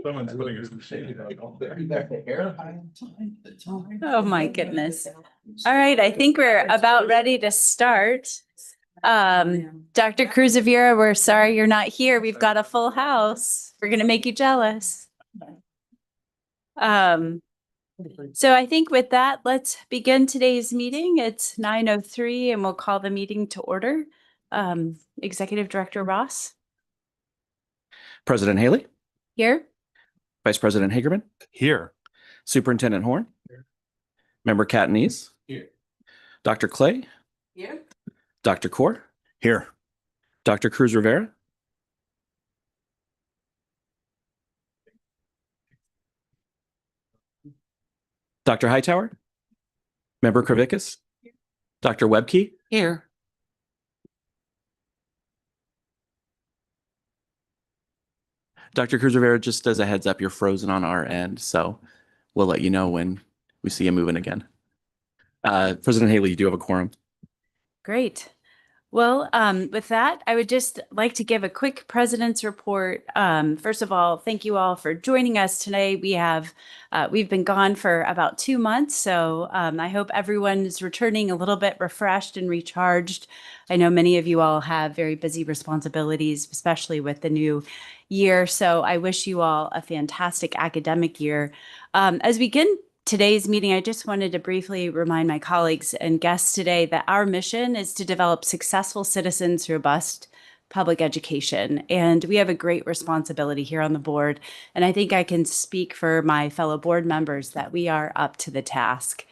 Someone's putting us in shade. Oh, my goodness. All right, I think we're about ready to start. Dr. Cruz-Avira, we're sorry you're not here. We've got a full house. We're gonna make you jealous. So I think with that, let's begin today's meeting. It's 9:03 and we'll call the meeting to order. Executive Director Ross, President Haley, here. Vice President Hagerman, Here. Superintendent Horn, Member Catanese, Here. Dr. Clay, Here. Dr. Core, Here. Dr. Cruz Rivera, Dr. Hightower, Member Kravickas, Dr. Webke, Here. Dr. Cruz Rivera, just as a heads up, you're frozen on our end, so we'll let you know when we see you moving again. President Haley, you do have a quorum. Great. Well, with that, I would just like to give a quick president's report. First of all, thank you all for joining us today. We've been gone for about 2 months, so I hope everyone is returning a little bit refreshed and recharged. I know many of you all have very busy responsibilities, especially with the new year. So I wish you all a fantastic academic year. As we begin today's meeting, I just wanted to briefly remind my colleagues and guests today that our mission is to develop successful citizens, robust public education. And we have a great responsibility here on the board. And I think I can speak for my fellow board members that we are up to the task.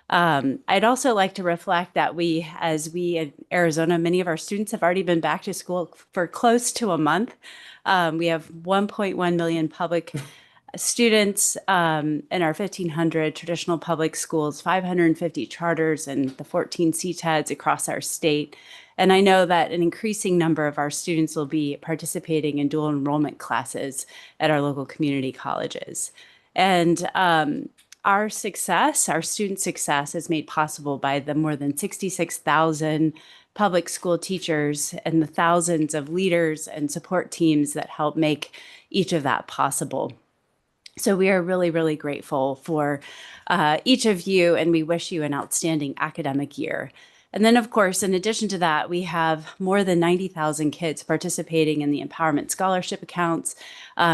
I'd also like to reflect that as we in Arizona, many of our students have already been back to school for close to a month. We have 1.1 million public students in our 1,500 traditional public schools, 550 charters, and the 14 CTEDs across our state. And I know that an increasing number of our students will be participating in dual enrollment classes at our local community colleges. And our student success is made possible by the more than 66,000 public school teachers and the thousands of leaders and support teams that help make each of that possible. So we are really, really grateful for each of you, and we wish you an outstanding academic year. And then, of course, in addition to that, we have more than 90,000 kids participating in the Empowerment Scholarship accounts.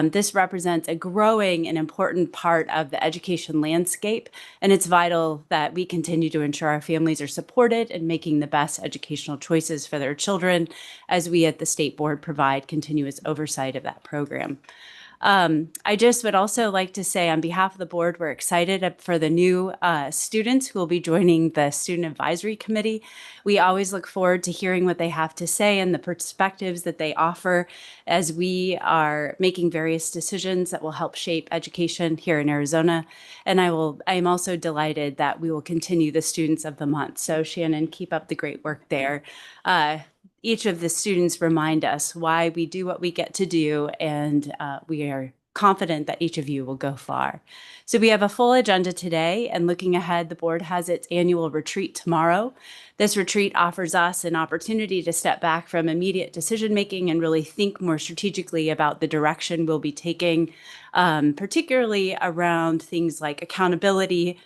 This represents a growing and important part of the education landscape, and it's vital that we continue to ensure our families are supported in making the best educational choices for their children, as we at the State Board provide continuous oversight of that program. I just would also like to say on behalf of the board, we're excited for the new students who will be joining the Student Advisory Committee. We always look forward to hearing what they have to say and the perspectives that they offer as we are making various decisions that will help shape education here in Arizona. And I am also delighted that we will continue the Students of the Month. So Shannon, keep up the great work there. Each of the students remind us why we do what we get to do, and we are confident that each of you will go far. So we have a full agenda today, and looking ahead, the board has its annual retreat tomorrow. This retreat offers us an opportunity to step back from immediate decision-making and really think more strategically about the direction we'll be taking, particularly around things like accountability.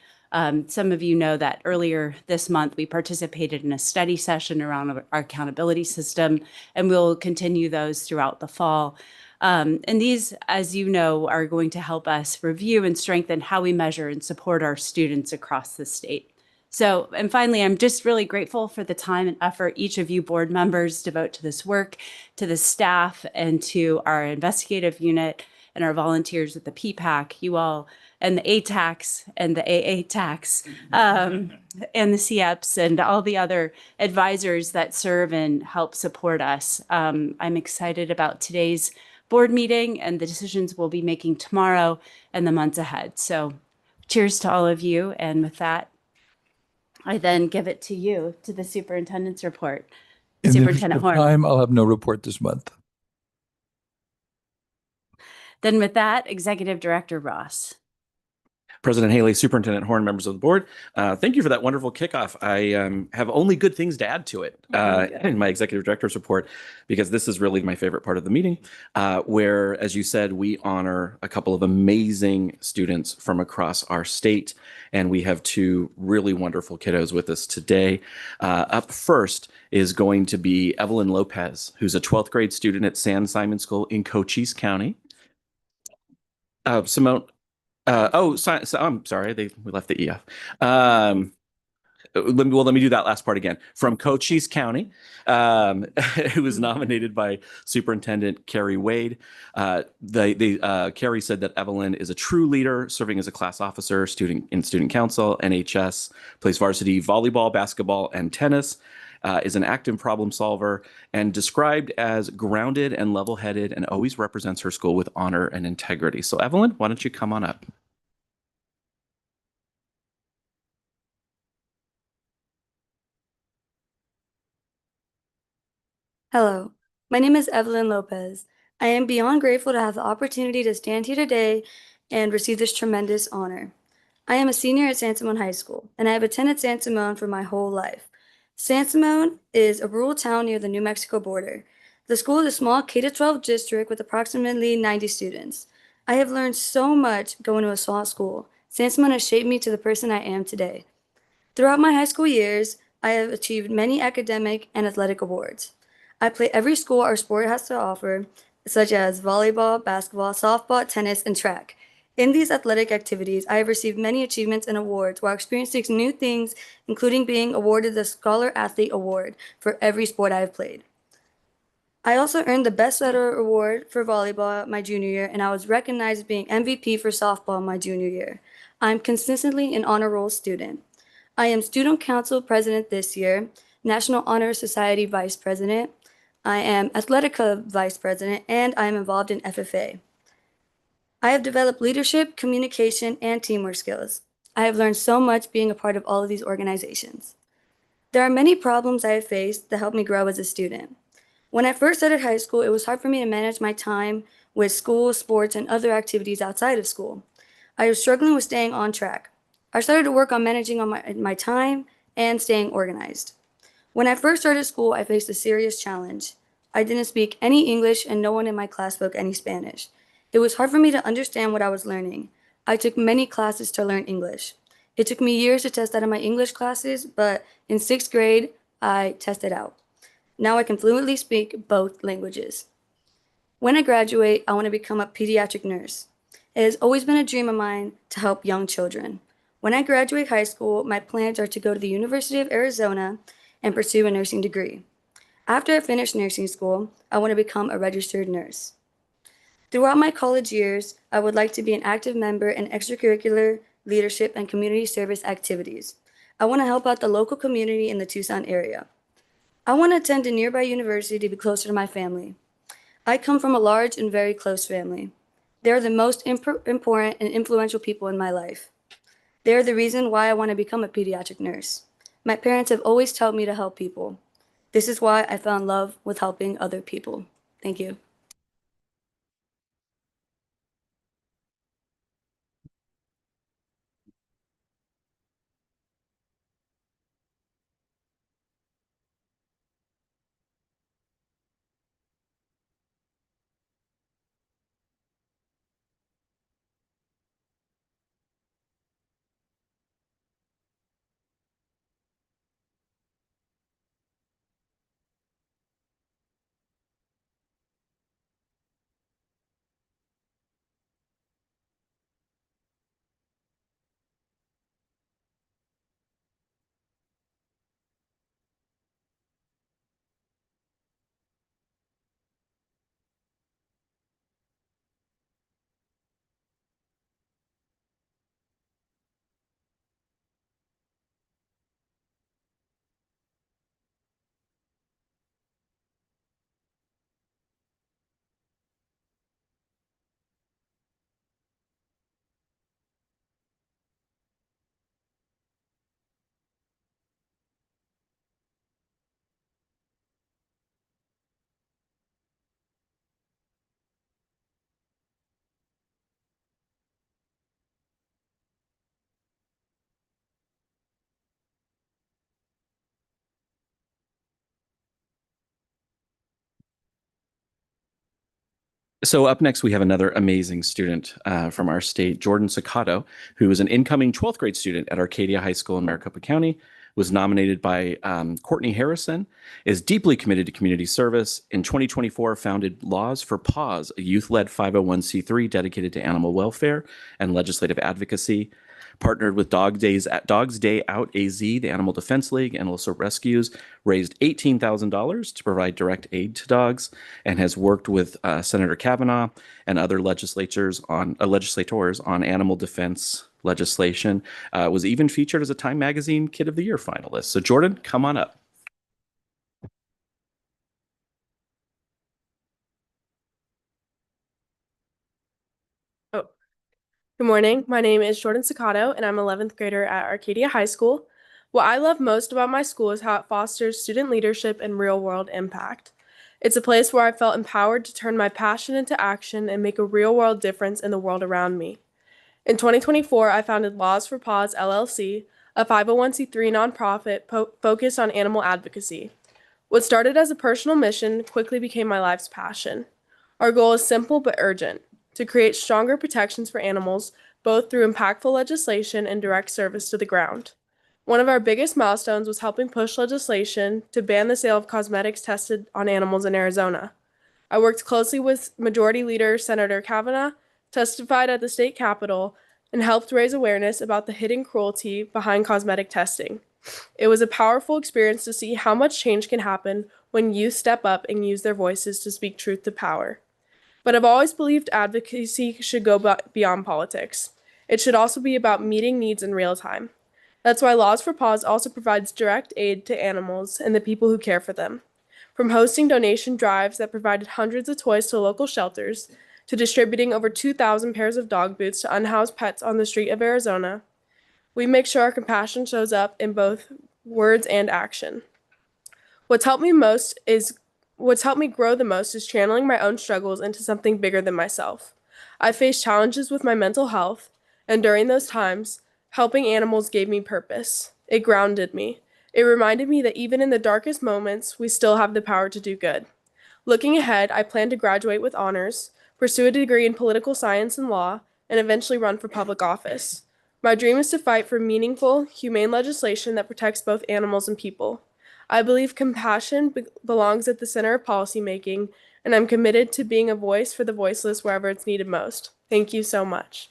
Some of you know that earlier this month, we participated in a study session around our accountability system, and we'll continue those throughout the fall. And these, as you know, are going to help us review and strengthen how we measure and support our students across the state. So, and finally, I'm just really grateful for the time and effort each of you board members devote to this work, to the staff, and to our investigative unit and our volunteers at the PPAC. You all, and the ATACs and the AATACs and the CEPs and all the other advisors that serve and help support us. I'm excited about today's board meeting and the decisions we'll be making tomorrow and the months ahead. So cheers to all of you. And with that, I then give it to you, to the superintendent's report. In the Superintendent interest of Horn. time, I'll have no report this month. Then with that, Executive Director Ross. President Haley, Superintendent Horn, members of the board, thank you for that wonderful kickoff. I have only good things to add to it in my executive director's report, because this is really my favorite part of the meeting, where, as you said, we honor a couple of amazing students from across our state, and we have two really wonderful kiddos with us today. Up first is going to be Evelyn Lopez, who's a 12th grade student at San Simon School in Cochise County. Simone, I'm sorry, we left the EF. Let me do that last part again. From Cochise County, who was nominated by Superintendent Carrie Wade. Carrie said that Evelyn is a true leader, serving as a class officer, student council, NHS, plays varsity volleyball, basketball, and tennis. Is an active problem solver, and described as grounded and level-headed, and always represents her school with honor and integrity. So Evelyn, why don't you come on up? Hello, my name is Evelyn Lopez. I am beyond grateful to have the opportunity to stand here today and receive this tremendous honor. I am a senior at San Simon High School, and I have attended San Simon for my whole life. San Simon is a rural town near the New Mexico border. The school is a small K-12 district with approximately 90 students. I have learned so much going to a small school. San Simon has shaped me to the person I am today. Throughout my high school years, I have achieved many academic and athletic awards. I play every school our sport has to offer, such as volleyball, basketball, softball, tennis, and track. In these athletic activities, I have received many achievements and awards while experiencing new things, including being awarded the Scholar Athlete Award for every sport I have played. I also earned the Best Setter Award for volleyball my junior year, and I was recognized as being MVP for softball my junior year. I'm consistently an honor roll student. I am Student Council President this year, National Honor Society Vice President. I am Athletica Vice President, and I am involved in FFA. I have developed leadership, communication, and teamwork skills. I have learned so much being a part of all of these organizations. There are many problems I have faced that helped me grow as a student. When I first started high school, it was hard for me to manage my time with school, sports, and other activities outside of school. I was struggling with staying on track. I started to work on managing on my time and staying organized. When I first started school, I faced a serious challenge. I didn't speak any English, and no one in my class spoke any Spanish. It was hard for me to understand what I was learning. I took many classes to learn English. It took me years to test out of my English classes, but in sixth grade, I tested out. Now I can fluently speak both languages. When I graduate, I want to become a pediatric nurse. It has always been a dream of mine to help young children. When I graduate high school, my plans are to go to the University of Arizona and pursue a nursing degree. After I finish nursing school, I want to become a registered nurse. Throughout my college years, I would like to be an active member in extracurricular, leadership, and community service activities. I want to help out the local community in the Tucson area. I want to attend a nearby university to be closer to my family. I come from a large and very close family. They are the most important and influential people in my life. They are the reason why I want to become a pediatric nurse. My parents have always told me to help people. This is why I fell in love with helping other people. Thank you. So up next, we have another amazing student from our state, Jordan Sacato, who is an incoming 12th grade student at Arcadia High School in Maricopa County, was nominated by Courtney Harrison, is deeply committed to community service. In 2024, founded Laws for Paws, a youth-led 501c3 dedicated to animal welfare and legislative advocacy. Partnered with Dogs Day Out AZ, the Animal Defense League, and also Rescues, raised $18,000 to provide direct aid to dogs, and has worked with Senator Kavanaugh and other legislators on animal defense legislation. Was even featured as a Time Magazine Kid of the Year finalist. So Jordan, come on up. Oh, good morning. My name is Jordan Sacato, and I'm 11th grader at Arcadia High School. What I love most about my school is how it fosters student leadership and real-world impact. It's a place where I felt empowered to turn my passion into action and make a real-world difference in the world around me. In 2024, I founded Laws for Paws LLC, a 501c3 nonprofit focused on animal advocacy. What started as a personal mission quickly became my life's passion. Our goal is simple but urgent: to create stronger protections for animals, both through impactful legislation and direct service to the ground. One of our biggest milestones was helping push legislation to ban the sale of cosmetics tested on animals in Arizona. I worked closely with Majority Leader Senator Kavanaugh, testified at the state capitol, and helped raise awareness about the hidden cruelty behind cosmetic testing. It was a powerful experience to see how much change can happen when youth step up and use their voices to speak truth to power. But I've always believed advocacy should go beyond politics. It should also be about meeting needs in real time. That's why Laws for Paws also provides direct aid to animals and the people who care for them. From hosting donation drives that provided hundreds of toys to local shelters, to distributing over 2,000 pairs of dog boots to unhoused pets on the street of Arizona, we make sure our compassion shows up in both words and action. What's helped me grow the most is channeling my own struggles into something bigger than myself. I faced challenges with my mental health, and during those times, helping animals gave me purpose. It grounded me. It reminded me that even in the darkest moments, we still have the power to do good. Looking ahead, I plan to graduate with honors, pursue a degree in political science and law, and eventually run for public office. My dream is to fight for meaningful, humane legislation that protects both animals and people. I believe compassion belongs at the center of policymaking, and I'm committed to being a voice for the voiceless wherever it's needed most. Thank you so much.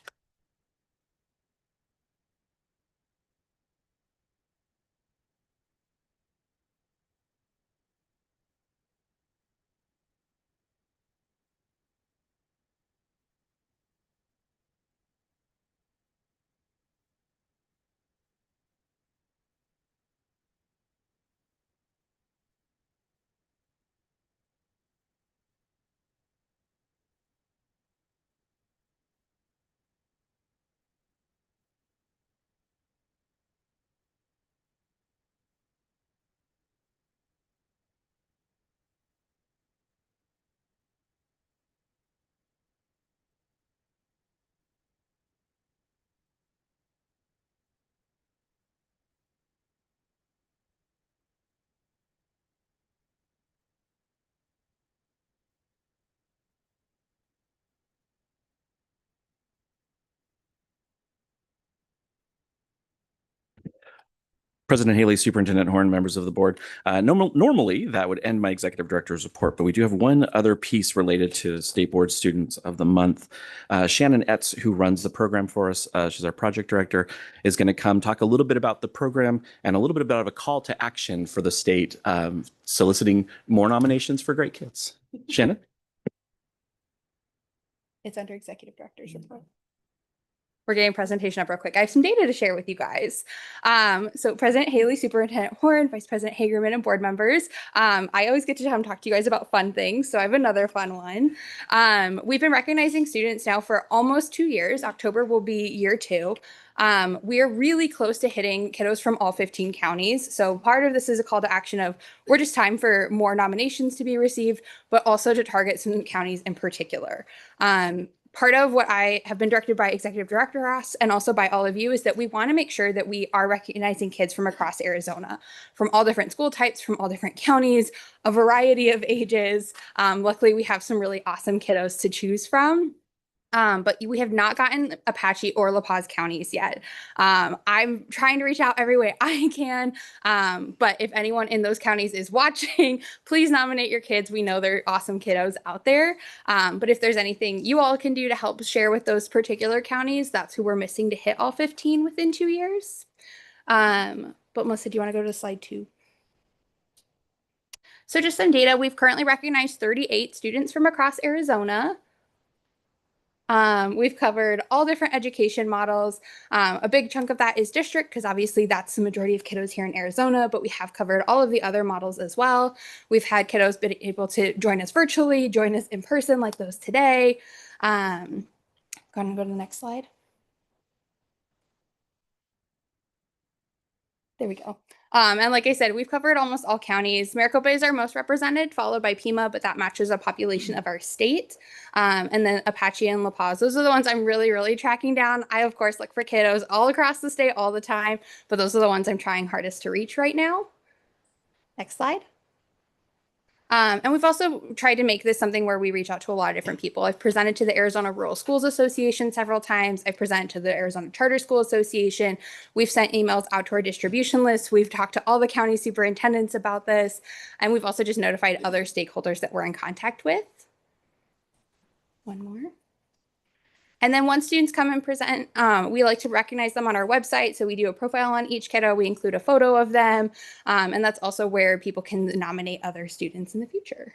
President Haley, Superintendent Horn, members of the board. Normally, that would end my executive director's report, but we do have one other piece related to State Board Students of the Month. Shannon Etz, who runs the program for us, she's our project director, is going to come talk a little bit about the program and a little bit about a call to action for the state, soliciting more nominations for great kids. Shannon? It's under executive director's report. We're getting presentation up real quick. I have some data to share with you guys. So President Haley, Superintendent Horn, Vice President Hagerman, and board members. I always get to come talk to you guys about fun things, so I have another fun one. We've been recognizing students now for almost 2 years. October will be year 2. We are really close to hitting kiddos from all 15 counties. So part of this is a call to action of we're just time for more nominations to be received, but also to target some counties in particular. part of what I have been directed by Executive Director Ross and also by all of you is that we want to make sure that we are recognizing kids from across Arizona, from all different school types, from all different counties, a variety of ages. Luckily, we have some really awesome kiddos to choose from. But we have not gotten Apache or La Paz counties yet. I'm trying to reach out every way I can. But if anyone in those counties is watching, please nominate your kids. We know they're awesome kiddos out there. But if there's anything you all can do to help share with those particular counties, that's who we're missing to hit all 15 within 2 years. But Melissa, do you want to go to slide 2? So just some data, we've currently recognized 38 students from across Arizona. We've covered all different education models. A big chunk of that is district because obviously that's the majority of kiddos here in Arizona, but we have covered all of the other models as well. We've had kiddos be able to join us virtually, join us in person like those today. Going to go to the next slide. There we go. And like I said, we've covered almost all counties. Maricopa is our most represented, followed by Pima, but that matches a population of our state. And then Apache and La Paz. Those are the ones I'm really, really tracking down. I, of course, look for kiddos all across the state all the time, but those are the ones I'm trying hardest to reach right now. Next slide. And we've also tried to make this something where we reach out to a lot of different people. I've presented to the Arizona Rural Schools Association several times. I've presented to the Arizona Charter School Association. We've sent emails out to our distribution list. We've talked to all the county superintendents about this. And we've also just notified other stakeholders that we're in contact with. One more. And then once students come and present, we like to recognize them on our website. So we do a profile on each kiddo. We include a photo of them. And that's also where people can nominate other students in the future.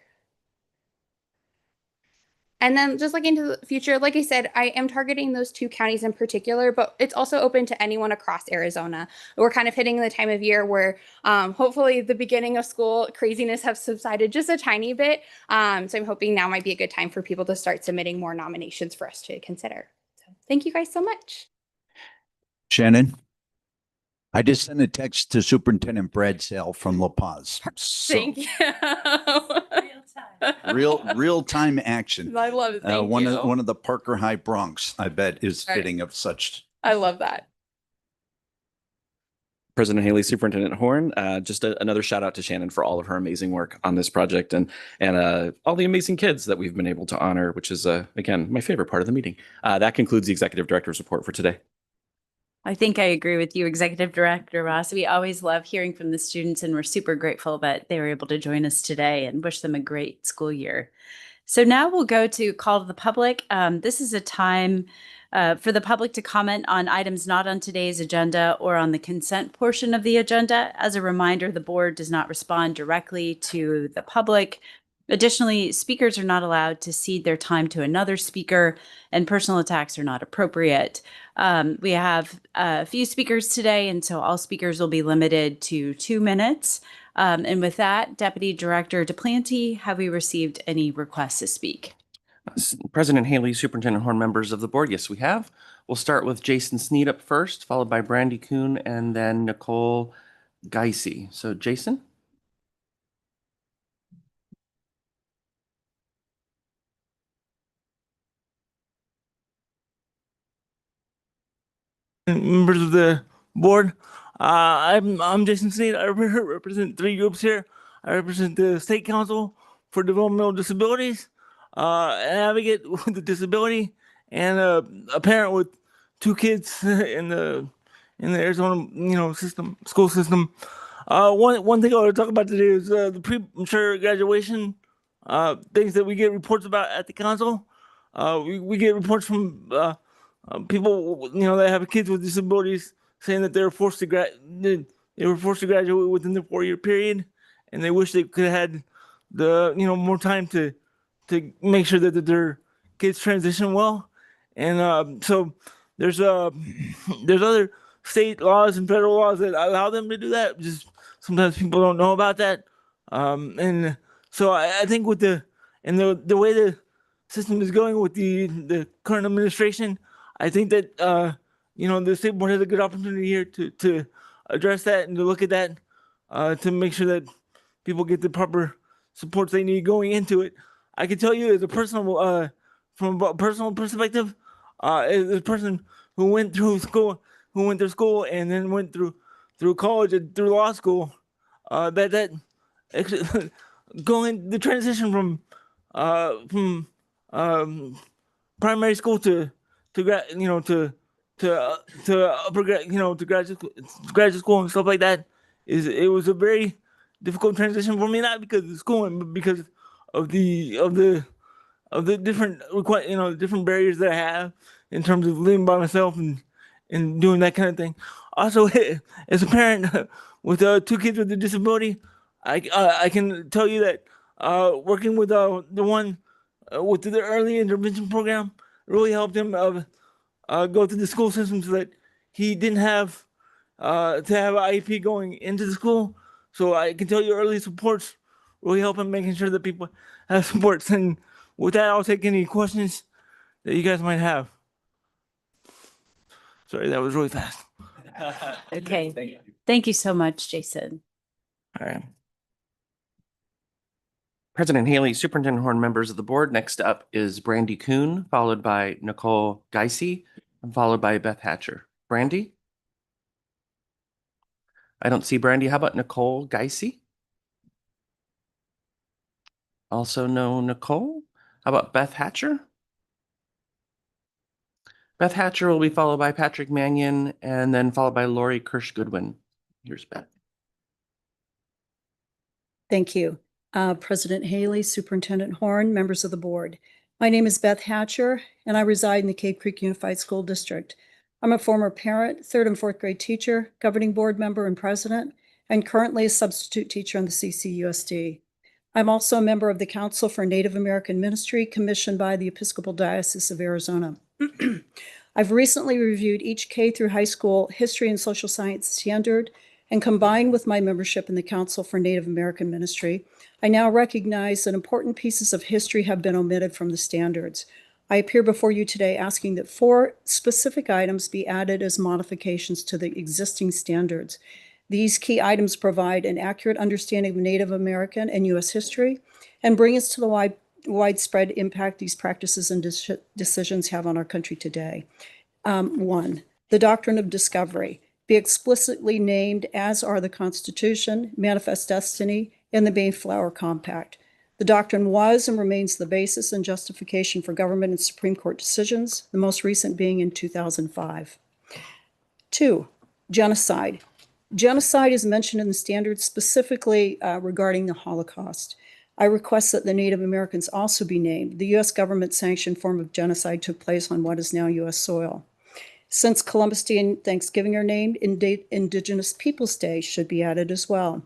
And then just looking to the future, like I said, I am targeting those 2 counties in particular, but it's also open to anyone across Arizona. We're kind of hitting the time of year where hopefully the beginning of school craziness has subsided just a tiny bit. So I'm hoping now might be a good time for people to start submitting more nominations for us to consider. So thank you guys so much. Shannon, I just sent a text to Superintendent Brad Sale from La Paz. So Thank you. real time action. I love it. Thank you. One of the Parker High Bronx, I bet, is Right. fitting of such. I love that. President Haley, Superintendent Horn, just another shout out to Shannon for all of her amazing work on this project and all the amazing kids that we've been able to honor, which is, again, my favorite part of the meeting. That concludes the Executive Director's report for today. I think I agree with you, Executive Director Ross. We always love hearing from the students, and we're super grateful that they were able to join us today and wish them a great school year. So now we'll go to call to the public. This is a time for the public to comment on items not on today's agenda or on the consent portion of the agenda. As a reminder, the board does not respond directly to the public. Additionally, speakers are not allowed to cede their time to another speaker, and personal attacks are not appropriate. We have a few speakers today, and so all speakers will be limited to 2 minutes. And with that, Deputy Director DePlanty, have we received any requests to speak? President Haley, Superintendent Horn, members of the board, yes, we have. We'll start with Jason Sneed up first, followed by Brandy Kuhn, and then Nicole Geisey. So Jason? Members of the board. I'm Jason Sneed. I represent 3 groups here. I represent the State Council for Developmental Disabilities, an advocate with a disability, and a parent with 2 kids in the Arizona school system. One thing I want to talk about today is the premature graduation things that we get reports about at the council. We get reports from people that have kids with disabilities saying that they were forced to graduate within the 4-year period, and they wish they could have had the more time to make sure that their kids transition well. And so there's other state laws and federal laws that allow them to do that. Just sometimes people don't know about that. And so I think with the way the system is going with the current administration, I think that the state board has a good opportunity here to address that and to look at that to make sure that people get the proper supports they need going into it. I can tell you as a personal from a personal perspective, as a person who went through school and then went through college and through law school, that actually going the transition from primary school to upper to graduate school and stuff like that it was a very difficult transition for me, not because of the schooling, but because of the different different barriers that I have in terms of living by myself and doing that kind of thing. Also, as a parent with 2 kids with a disability, I can tell you that working with the one with the early intervention program really helped him go through the school system so that he didn't have to have an IEP going into the school. So I can tell you early supports really help him making sure that people have supports. And with that, I'll take any questions that you guys might have. Sorry, that was really fast. Okay. Thank you. Thank you so much, Jason. All right. President Haley, Superintendent Horn, members of the board. Next up is Brandy Kuhn, followed by Nicole Geisey, and followed by Beth Hatcher. Brandy? I don't see Brandy. How about Nicole Geisey? Also no Nicole. How about Beth Hatcher? Beth Hatcher will be followed by Patrick Mannion and then followed by Lori Kirsch-Goodwin. Here's Beth. Thank you. President Haley, Superintendent Horn, members of the board. My name is Beth Hatcher, and I reside in the Cave Creek Unified School District. I'm a former parent, 3rd and 4th grade teacher, governing board member and president, and currently a substitute teacher on the CCUSD. I'm also a member of the Council for Native American Ministry, commissioned by the Episcopal Diocese of Arizona. I've recently reviewed each K through high school history and social science standard, and combined with my membership in the Council for Native American Ministry, I now recognize that important pieces of history have been omitted from the standards. I appear before you today asking that 4 specific items be added as modifications to the existing standards. These key items provide an accurate understanding of Native American and U.S. history and bring us to the widespread impact these practices and decisions have on our country today. 1, the doctrine of discovery be explicitly named, as are the Constitution, Manifest Destiny, and the Mayflower Compact. The doctrine was and remains the basis and justification for government and Supreme Court decisions, the most recent being in 2005. 2, genocide. Genocide is mentioned in the standards specifically regarding the Holocaust. I request that the Native Americans also be named. The U.S. government-sanctioned form of genocide took place on what is now U.S. soil. Since Columbus Day and Thanksgiving are named, Indigenous Peoples Day should be added as well.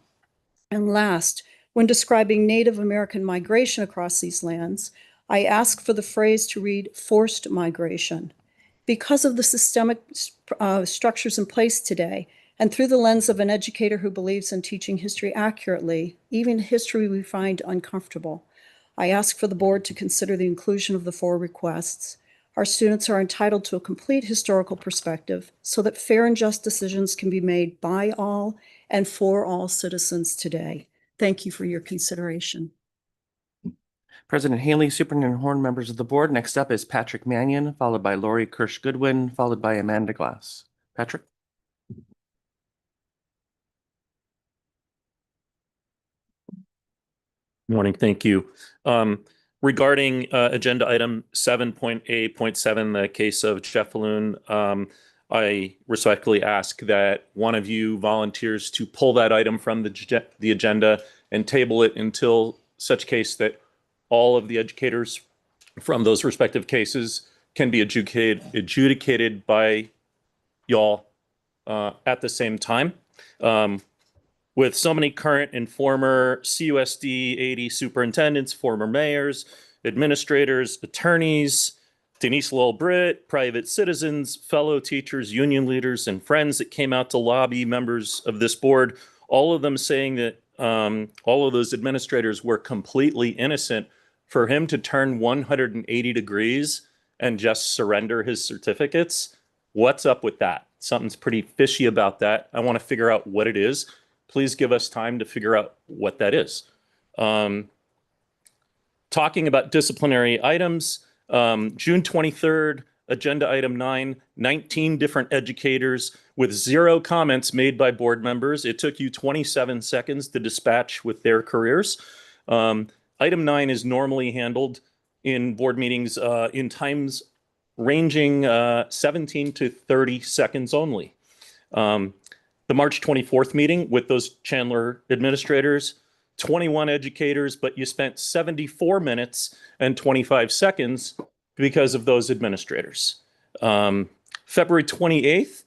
And last, when describing Native American migration across these lands, I ask for the phrase to read forced migration. Because of the systemic structures in place today, and through the lens of an educator who believes in teaching history accurately, even history we find uncomfortable, I ask for the board to consider the inclusion of the 4 requests. Our students are entitled to a complete historical perspective so that fair and just decisions can be made by all and for all citizens today. Thank you for your consideration. President Haley, Superintendent Horn, members of the board. Next up is Patrick Mannion, followed by Lori Kirsch-Goodwin, followed by Amanda Glass. Patrick? Morning, thank you. Regarding agenda item 7.8.7, the case of Jeff Falloon, I respectfully ask that one of you volunteers to pull that item from the agenda and table it until such case that all of the educators from those respective cases can be adjudicated by y'all at the same time. With so many current and former CUSD 80 superintendents, former mayors, administrators, attorneys, Denise Lowell-Britt, private citizens, fellow teachers, union leaders, and friends that came out to lobby members of this board, all of them saying that all of those administrators were completely innocent, for him to turn 180 degrees and just surrender his certificates. What's up with that? Something's pretty fishy about that. I want to figure out what it is. Please give us time to figure out what that is. Talking about disciplinary items, June 23rd, agenda item 9, 19 different educators with 0 comments made by board members. It took you 27 seconds to dispatch with their careers. Item 9 is normally handled in board meetings in times ranging 17 to 30 seconds only. The March 24th meeting with those Chandler administrators, 21 educators, but you spent 74 minutes and 25 seconds because of those administrators. February 28th,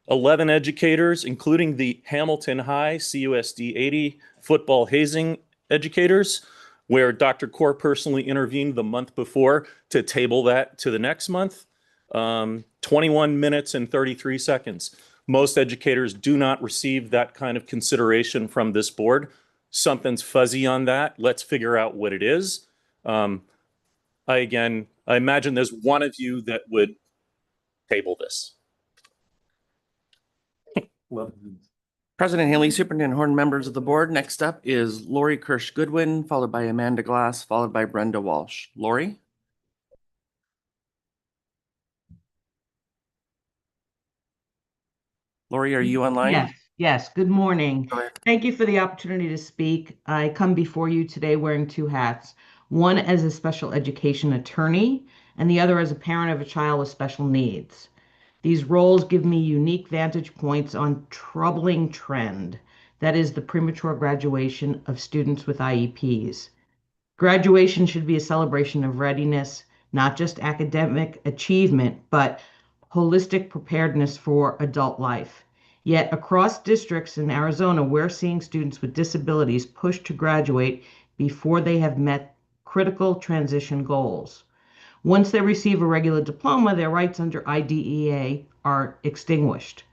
11 educators, including the Hamilton High CUSD 80 football hazing educators, where Dr. Kaur personally intervened the month before to table that to the next month. 21 minutes and 33 seconds. Most educators do not receive that kind of consideration from this board. Something's fuzzy on that. Let's figure out what it is. I imagine there's one of you that would table this. President Haley, Superintendent Horn, members of the board. Next up is Lori Kirsch Goodwin, followed by Amanda Glass, followed by Brenda Walsh. Lori? Lori, are you online? Yes. Good morning. Go ahead. Thank you for the opportunity to speak. I come before you today wearing 2 hats, one as a special education attorney and the other as a parent of a child with special needs. These roles give me unique vantage points on troubling trend, that is the premature graduation of students with IEPs. Graduation should be a celebration of readiness, not just academic achievement, but holistic preparedness for adult life. Yet across districts in Arizona, we're seeing students with disabilities pushed to graduate before they have met critical transition goals. Once they receive a regular diploma, their rights under IDEA are extinguished.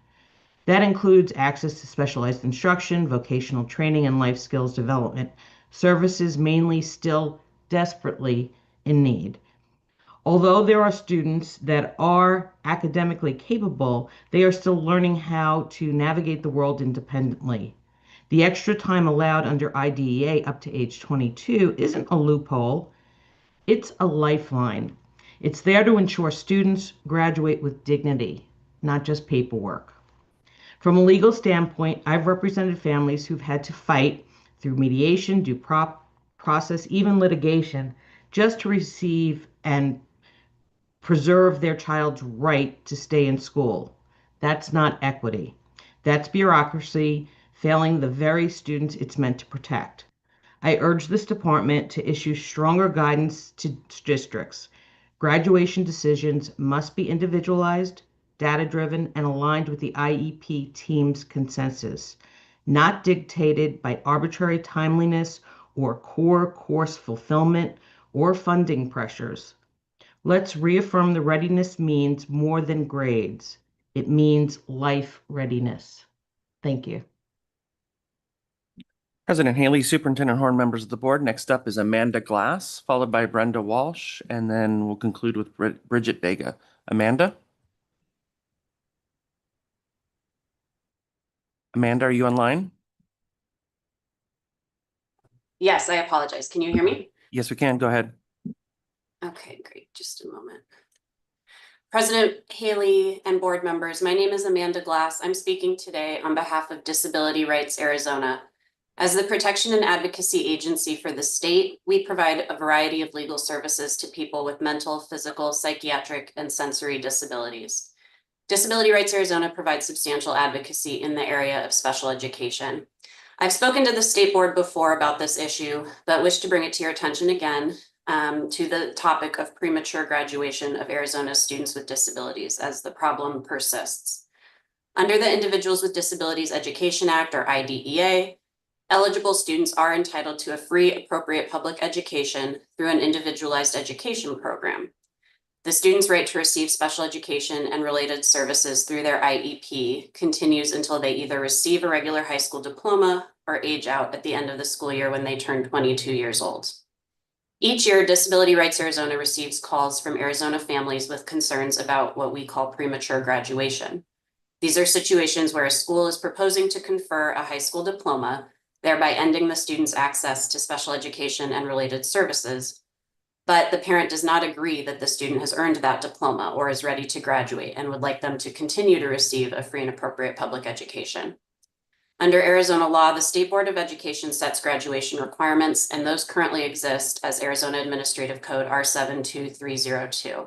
That includes access to specialized instruction, vocational training, and life skills development, services mainly still desperately in need. Although there are students that are academically capable, they are still learning how to navigate the world independently. The extra time allowed under IDEA up to age 22 isn't a loophole, it's a lifeline. It's there to ensure students graduate with dignity, not just paperwork. From a legal standpoint, I've represented families who've had to fight through mediation, due process, even litigation, just to receive and preserve their child's right to stay in school. That's not equity. That's bureaucracy failing the very students it's meant to protect. I urge this department to issue stronger guidance to districts. Graduation decisions must be individualized, data-driven, and aligned with the IEP team's consensus, not dictated by arbitrary timeliness or core course fulfillment or funding pressures. Let's reaffirm the readiness means more than grades. It means life readiness. Thank you. President Haley, Superintendent Horn, members of the board. Next up is Amanda Glass, followed by Brenda Walsh, and then we'll conclude with Bridget Vega. Amanda? Amanda, are you online? Yes, I apologize. Can you hear me? Yes, we can. Go ahead. Okay, great. Just a moment. President Haley and board members, my name is Amanda Glass. I'm speaking today on behalf of Disability Rights Arizona. As the protection and advocacy agency for the state, we provide a variety of legal services to people with mental, physical, psychiatric, and sensory disabilities. Disability Rights Arizona provides substantial advocacy in the area of special education. I've spoken to the state board before about this issue, but wish to bring it to your attention again to the topic of premature graduation of Arizona students with disabilities as the problem persists. Under the Individuals with Disabilities Education Act, or IDEA, eligible students are entitled to a free, appropriate public education through an individualized education program. The student's right to receive special education and related services through their IEP continues until they either receive a regular high school diploma or age out at the end of the school year when they turn 22 years old. Each year, Disability Rights Arizona receives calls from Arizona families with concerns about what we call premature graduation. These are situations where a school is proposing to confer a high school diploma, thereby ending the student's access to special education and related services, but the parent does not agree that the student has earned that diploma or is ready to graduate and would like them to continue to receive a free and appropriate public education. Under Arizona law, the State Board of Education sets graduation requirements, and those currently exist as Arizona Administrative Code R72302.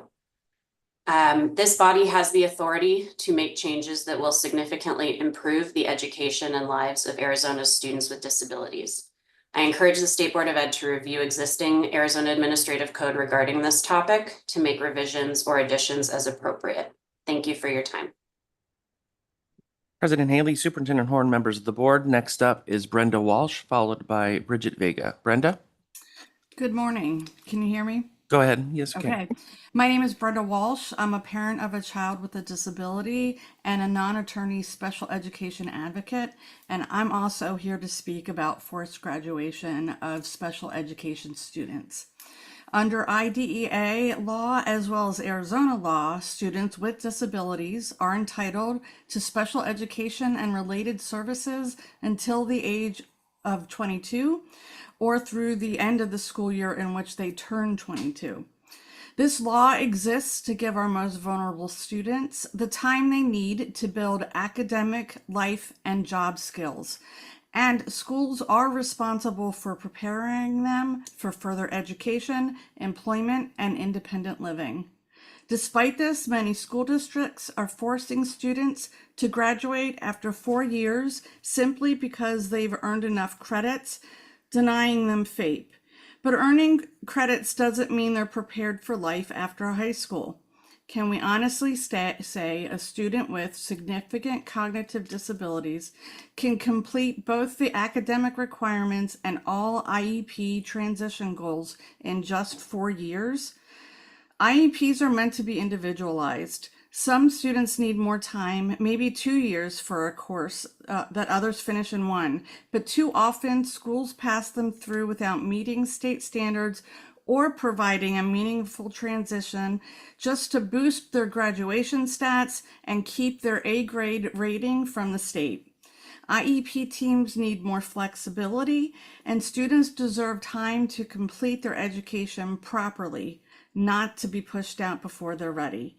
This body has the authority to make changes that will significantly improve the education and lives of Arizona's students with disabilities. I encourage the State Board of Ed to review existing Arizona Administrative Code regarding this topic to make revisions or additions as appropriate. Thank you for your time. President Haley, Superintendent Horn, members of the board. Next up is Brenda Walsh, followed by Bridget Vega. Brenda, Good morning. Can you hear me? go ahead. Yes, okay. Okay. My name is Brenda Walsh. I'm a parent of a child with a disability and a non-attorney special education advocate. And I'm also here to speak about forced graduation of special education students. Under IDEA law, as well as Arizona law, students with disabilities are entitled to special education and related services until the age of 22 or through the end of the school year in which they turn 22. This law exists to give our most vulnerable students the time they need to build academic, life, and job skills. And schools are responsible for preparing them for further education, employment, and independent living. Despite this, many school districts are forcing students to graduate after 4 years simply because they've earned enough credits, denying them FAPE. But earning credits doesn't mean they're prepared for life after high school. Can we honestly say a student with significant cognitive disabilities can complete both the academic requirements and all IEP transition goals in just 4 years? IEPs are meant to be individualized. Some students need more time, maybe 2 years for a course that others finish in 1, but too often schools pass them through without meeting state standards or providing a meaningful transition just to boost their graduation stats and keep their A grade rating from the state. IEP teams need more flexibility, and students deserve time to complete their education properly, not to be pushed out before they're ready.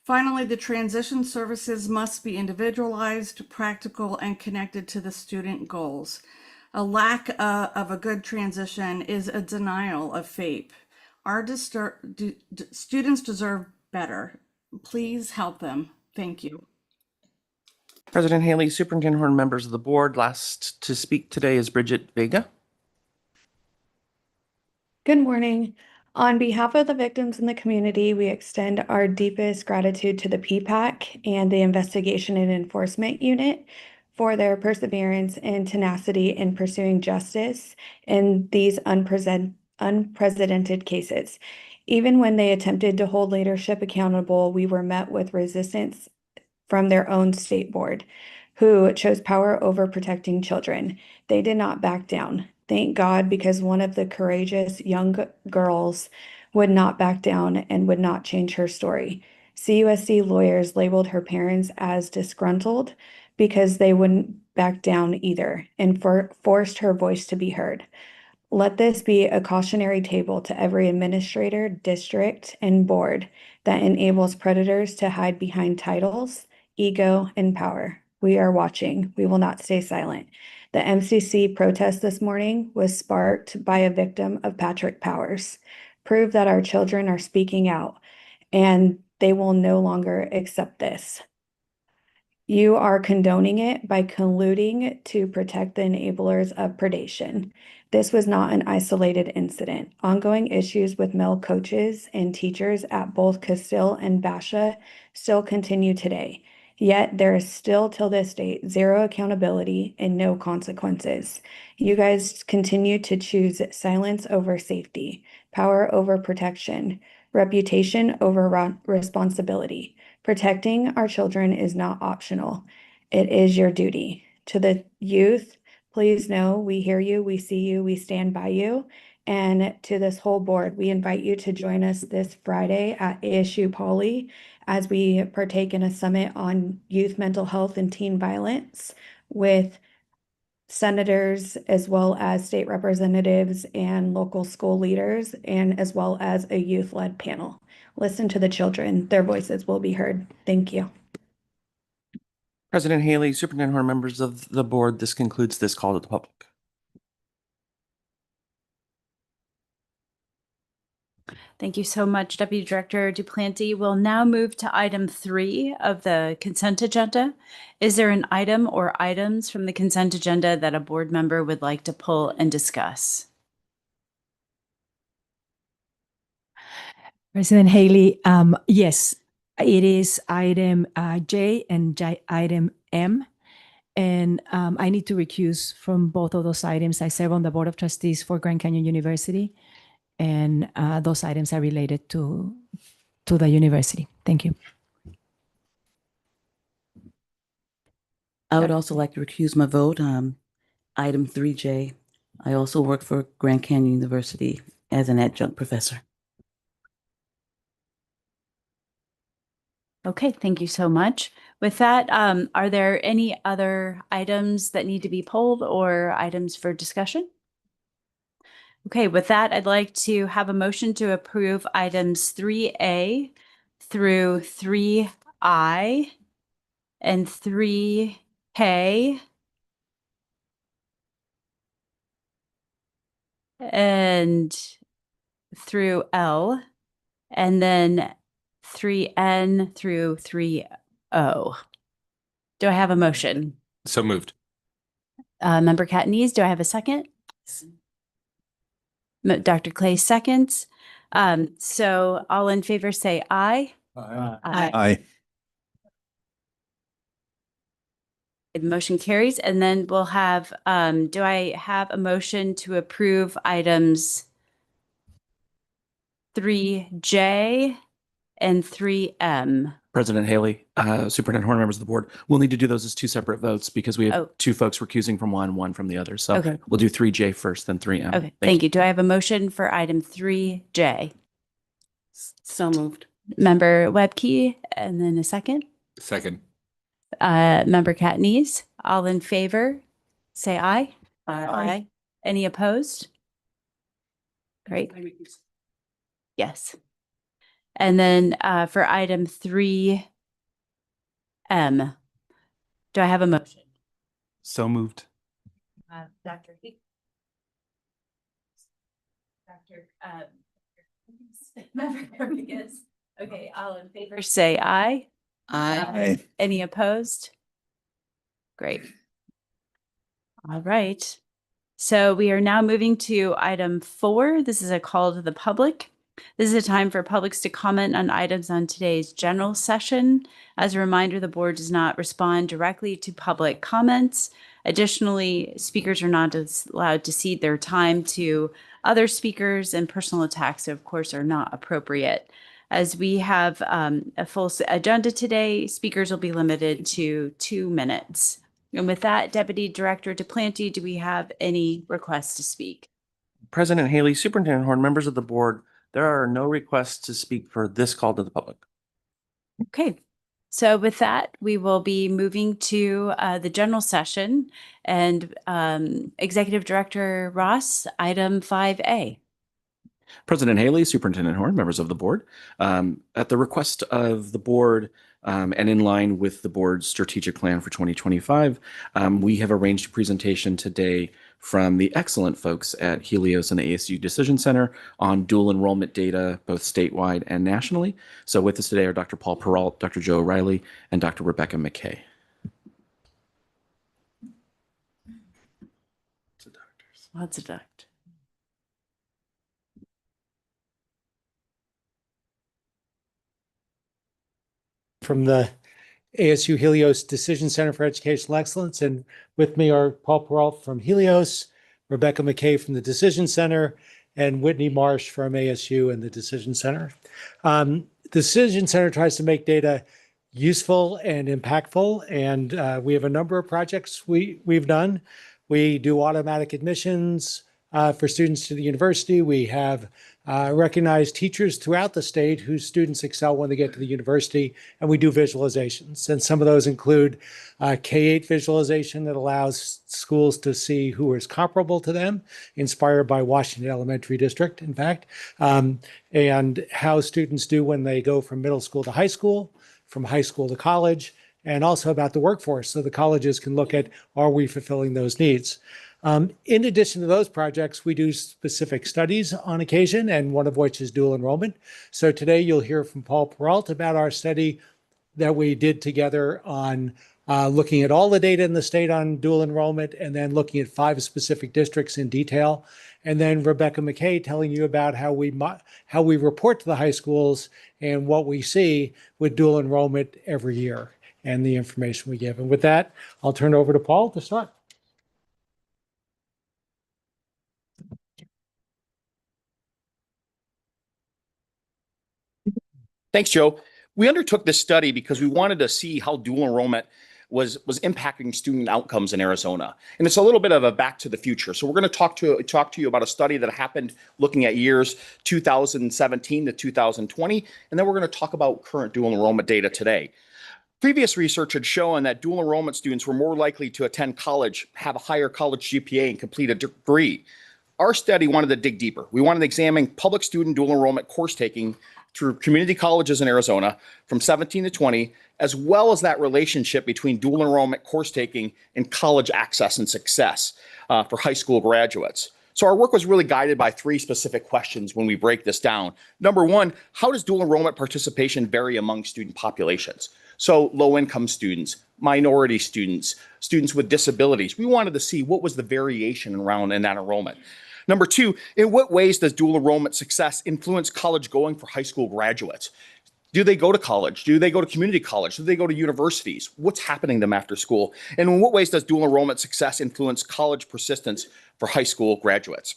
Finally, the transition services must be individualized, practical, and connected to the student goals. A lack of a good transition is a denial of FAPE. Our students deserve better. Please help them. Thank you. President Haley, Superintendent Horn, members of the board. Last to speak today is Bridget Vega. Good morning. On behalf of the victims in the community, we extend our deepest gratitude to the PPAC and the Investigation and Enforcement Unit for their perseverance and tenacity in pursuing justice in these unprecedented cases. Even when they attempted to hold leadership accountable, we were met with resistance from their own state board, who chose power over protecting children. They did not back down. Thank God, because one of the courageous young girls would not back down and would not change her story. CUSD lawyers labeled her parents as disgruntled because they wouldn't back down either and forced her voice to be heard. Let this be a cautionary tale to every administrator, district, and board that enables predators to hide behind titles, ego, and power. We are watching. We will not stay silent. The MCC protest this morning was sparked by a victim of Patrick Powers. Prove that our children are speaking out, and they will no longer accept this. You are condoning it by colluding to protect the enablers of predation. This was not an isolated incident. Ongoing issues with male coaches and teachers at both Castile and Basha still continue today. Yet there is still till this date zero accountability and no consequences. You guys continue to choose silence over safety, power over protection, reputation over responsibility. Protecting our children is not optional. It is your duty. To the youth, please know we hear you, we see you, we stand by you. And to this whole board, we invite you to join us this Friday at ASU Poly as we partake in a summit on youth mental health and teen violence with senators, as well as state representatives and local school leaders, and as well as a youth-led panel. Listen to the children. Their voices will be heard. Thank you. President Haley, Superintendent Horn, members of the board, this concludes this call to the public. Thank you so much, Deputy Director Duplanty. We'll now move to item 3 of the consent agenda. Is there an item or items from the consent agenda that a board member would like to pull and discuss? President Haley, yes, it is item J and item M. And I need to recuse from both of those items. I serve on the Board of Trustees for Grand Canyon University, and those items are related to the university. Thank you. I would also like to recuse my vote. Item 3J. I also work for Grand Canyon University as an adjunct professor. Okay, thank you so much. With that, are there any other items that need to be pulled or items for discussion? Okay, with that, I'd like to have a motion to approve items 3A through 3I and 3K and through L, and then 3N through 3O. Do I have a motion? So moved. Member Catanese, do I have a second? Dr. Clay seconds. So all in favor say aye. Aye. The motion carries. And then we'll have, do I have a motion to approve items 3J and 3M? President Haley, Superintendent Horn, members of the board, we'll need to do those as two separate votes because we have two folks recusing from one from the other. So Okay. we'll do 3J first, then 3M. Okay, thank you. Do I have a motion for item 3J? So moved. Member Webke, and then a second. Second. Member Catanese, all in favor, say aye. Aye. Any opposed? Great. Yes. And then for item 3M, do I have a motion? So moved. Dr. Member Rodriguez. Okay, all in favor say aye. Aye. Any opposed? Great. All right. So we are now moving to item 4. This is a call to the public. This is a time for publics to comment on items on today's general session. As a reminder, the board does not respond directly to public comments. Additionally, speakers are not allowed to cede their time to other speakers, and personal attacks, of course, are not appropriate. As we have a full agenda today, speakers will be limited to 2 minutes. And with that, Deputy Director Duplanty, do we have any requests to speak? President Haley, Superintendent Horn, members of the board, there are no requests to speak for this call to the public. Okay. So with that, we will be moving to the general session, and Executive Director Ross, item 5A. President Haley, Superintendent Horn, members of the board, at the request of the board and in line with the board's strategic plan for 2025, we have arranged a presentation today from the excellent folks at Helios and the ASU Decision Center on dual enrollment data, both statewide and nationally. So with us today are Dr. Paul Peralt, Dr. Joe O'Reilly, and Dr. Rebecca McKay. Lots of doctors. From the ASU Helios Decision Center for Educational Excellence. And with me are Paul Peralt from Helios, Rebecca McKay from the Decision Center, and Whitney Marsh from ASU and the Decision Center. Decision Center tries to make data useful and impactful, and we have a number of projects we've done. We do automatic admissions for students to the university. We have recognize teachers throughout the state whose students excel when they get to the university, and we do visualizations. And some of those include K-8 visualization that allows schools to see who is comparable to them, inspired by Washington Elementary District, in fact, and how students do when they go from middle school to high school, from high school to college, and also about the workforce. So the colleges can look at, are we fulfilling those needs? In addition to those projects, we do specific studies on occasion, and one of which is dual enrollment. So today you'll hear from Paul Peralt about our study that we did together on looking at all the data in the state on dual enrollment, and then looking at 5 specific districts in detail. And then Rebecca McKay telling you about how we report to the high schools and what we see with dual enrollment every year and the information we give. And with that, I'll turn it over to Paul to start. Thanks, Joe. We undertook this study because we wanted to see how dual enrollment was impacting student outcomes in Arizona. And it's a little bit of a back to the future. So we're going to talk to you about a study that happened looking at years 2017 to 2020. And then we're going to talk about current dual enrollment data today. Previous research had shown that dual enrollment students were more likely to attend college, have a higher college GPA, and complete a degree. Our study wanted to dig deeper. We wanted to examine public student dual enrollment course taking through community colleges in Arizona from 17 to 20, as well as that relationship between dual enrollment course taking and college access and success for high school graduates. So our work was really guided by 3 specific questions when we break this down. Number 1, how does dual enrollment participation vary among student populations? So low-income students, minority students, students with disabilities. We wanted to see what was the variation around in that enrollment. Number 2, in what ways does dual enrollment success influence college going for high school graduates? Do they go to college? Do they go to community college? Do they go to universities? What's happening to them after school? And in what ways does dual enrollment success influence college persistence for high school graduates?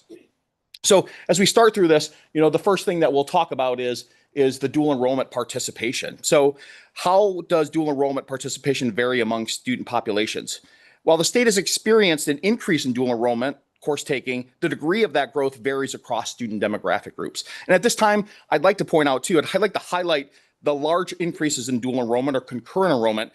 So as we start through this, the first thing that we'll talk about is the dual enrollment participation. So how does dual enrollment participation vary among student populations? While the state has experienced an increase in dual enrollment course taking, the degree of that growth varies across student demographic groups. And at this time, I'd like to point out too, I'd like to highlight the large increases in dual enrollment or concurrent enrollment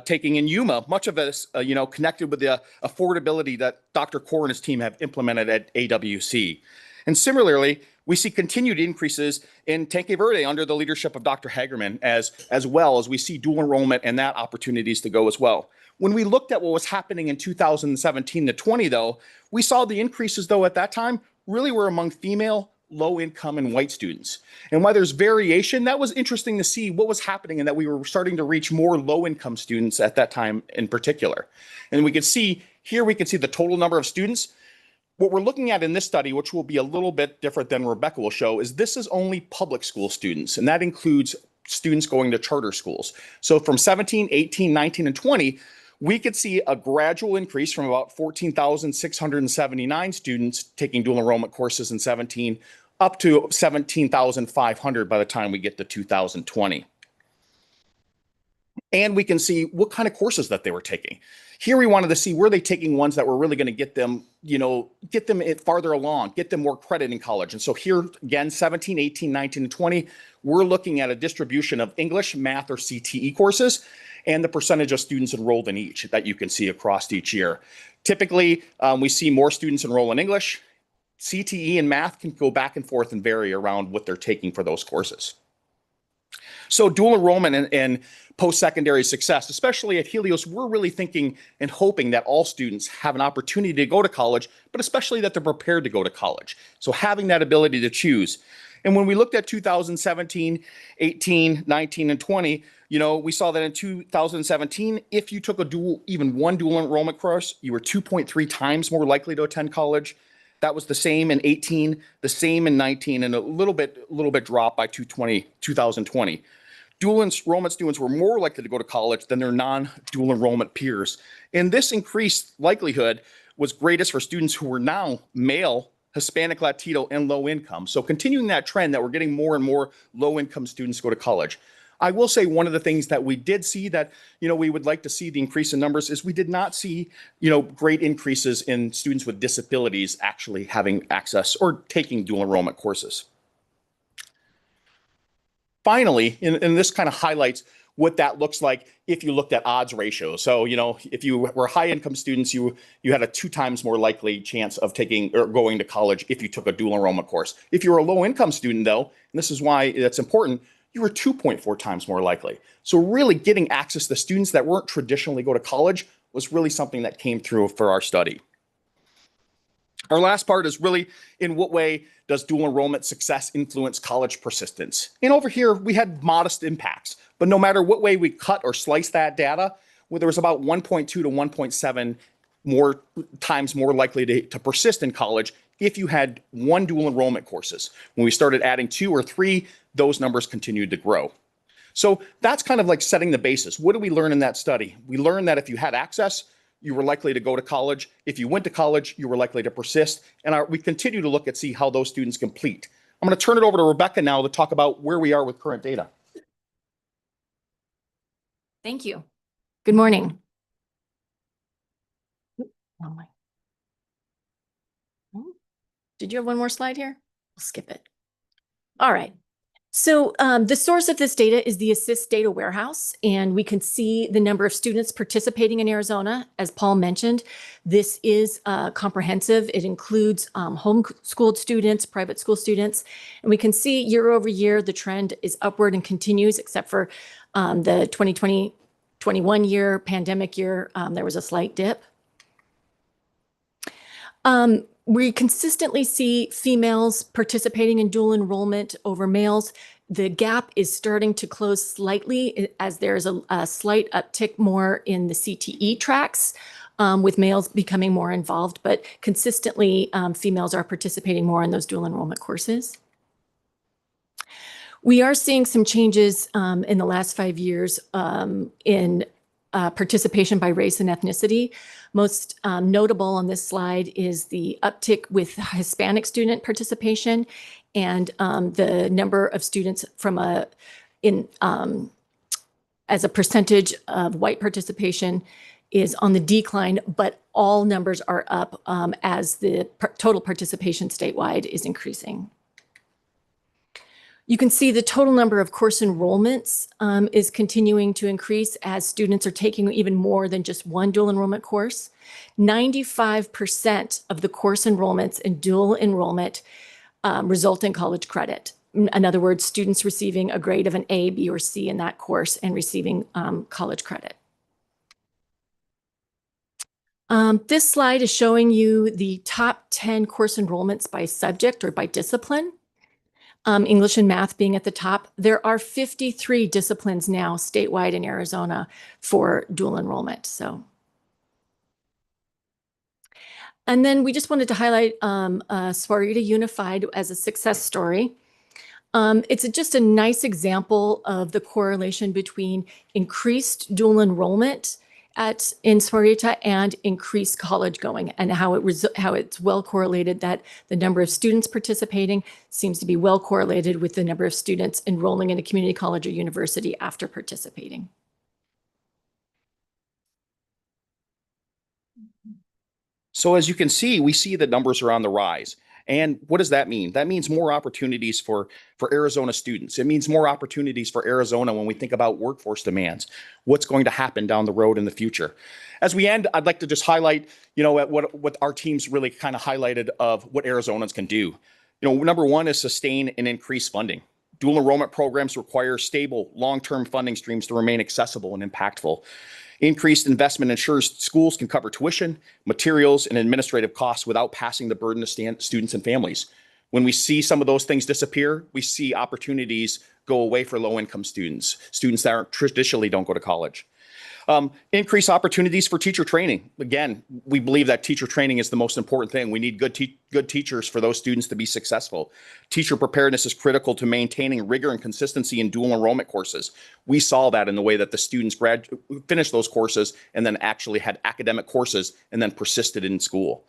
taking in Yuma, much of this, connected with the affordability that Dr. Core and his team have implemented at AWC. And similarly, we see continued increases in Tanque Verde under the leadership of Dr. Hagerman, as well as we see dual enrollment and that opportunities to go as well. When we looked at what was happening in 2017 to 20, though, we saw the increases, though, at that time really were among female, low income, and white students. And while there's variation, that was interesting to see what was happening and that we were starting to reach more low income students at that time in particular. And we can see here, we can see the total number of students. What we're looking at in this study, which will be a little bit different than Rebecca will show, is this is only public school students, and that includes students going to charter schools. So from 17, 18, 19, and 20, we could see a gradual increase from about 14,679 students taking dual enrollment courses in 17 up to 17,500 by the time we get to 2020. And we can see what kind of courses that they were taking. Here we wanted to see, were they taking ones that were really going to get them, farther along, get them more credit in college. And so here again, 17, 18, 19, and 20, we're looking at a distribution of English, math, or CTE courses, and the percentage of students enrolled in each that you can see across each year. Typically, we see more students enroll in English. CTE and math can go back and forth and vary around what they're taking for those courses. So dual enrollment and post-secondary success, especially at Helios, we're really thinking and hoping that all students have an opportunity to go to college, but especially that they're prepared to go to college. So having that ability to choose. And when we looked at 2017, 18, 19, and 20, we saw that in 2017, if you took even one dual enrollment course, you were 2.3 times more likely to attend college. That was the same in 18, the same in 19, and a little bit dropped by 2020. Dual enrollment students were more likely to go to college than their non-dual enrollment peers. And this increased likelihood was greatest for students who were now male, Hispanic, Latino, and low income. So continuing that trend that we're getting more and more low income students go to college. I will say one of the things that we did see that, we would like to see the increase in numbers is we did not see, great increases in students with disabilities actually having access or taking dual enrollment courses. finally, and this kind of highlights what that looks like if you looked at odds ratio. So, if you were high income students, you had a 2 times more likely chance of taking or going to college if you took a dual enrollment course. If you were a low income student though, and this is why that's important, you were 2.4 times more likely. So really getting access to students that weren't traditionally go to college was really something that came through for our study. Our last part is really, in what way does dual enrollment success influence college persistence? And over here, we had modest impacts, but no matter what way we cut or slice that data, there was about 1.2 to 1.7 more times more likely to persist in college if you had 1 dual enrollment courses. When we started adding 2 or 3, those numbers continued to grow. So that's kind of like setting the basis. What did we learn in that study? We learned that if you had access, you were likely to go to college. If you went to college, you were likely to persist. And we continue to look at see how those students complete. I'm going to turn it over to Rebecca now to talk about where we are with current data. Thank you. Good morning. Oh my. Did you have one more slide here? We'll skip it. All right. So the source of this data is the Assist Data Warehouse, and we can see the number of students participating in Arizona. As Paul mentioned, this is comprehensive. It includes homeschooled students, private school students, and we can see year over year the trend is upward and continues, except for the 2020-21 year, pandemic year, there was a slight dip. We consistently see females participating in dual enrollment over males. The gap is starting to close slightly as there's a slight uptick more in the CTE tracks, with males becoming more involved, but consistently females are participating more in those dual enrollment courses. We are seeing some changes in the last 5 years in participation by race and ethnicity. Most notable on this slide is the uptick with Hispanic student participation, and the number of students from as a percentage of white participation is on the decline, but all numbers are up as the total participation statewide is increasing. You can see the total number of course enrollments is continuing to increase as students are taking even more than just one dual enrollment course. 95% of the course enrollments in dual enrollment result in college credit. In other words, students receiving a grade of an A, B, or C in that course and receiving college credit. This slide is showing you the top 10 course enrollments by subject or by discipline. English and math being at the top. There are 53 disciplines now statewide in Arizona for dual enrollment. And then we just wanted to highlight Sahuarita Unified as a success story. It's just a nice example of the correlation between increased dual enrollment in Sahuarita and increased college going, and how it's well correlated that the number of students participating seems to be well correlated with the number of students enrolling in a community college or university after participating. So as you can see, we see the numbers are on the rise. And what does that mean? That means more opportunities for Arizona students. It means more opportunities for Arizona when we think about workforce demands, what's going to happen down the road in the future. As we end, I'd like to just highlight, what our teams really kind of highlighted of what Arizonans can do. Number one is sustain and increase funding. Dual enrollment programs require stable, long-term funding streams to remain accessible and impactful. Increased investment ensures schools can cover tuition, materials, and administrative costs without passing the burden to students and families. When we see some of those things disappear, we see opportunities go away for low-income students that traditionally don't go to college. Increase opportunities for teacher training. Again, we believe that teacher training is the most important thing. We need good teachers for those students to be successful. Teacher preparedness is critical to maintaining rigor and consistency in dual enrollment courses. We saw that in the way that the students finished those courses and then actually had academic courses and then persisted in school.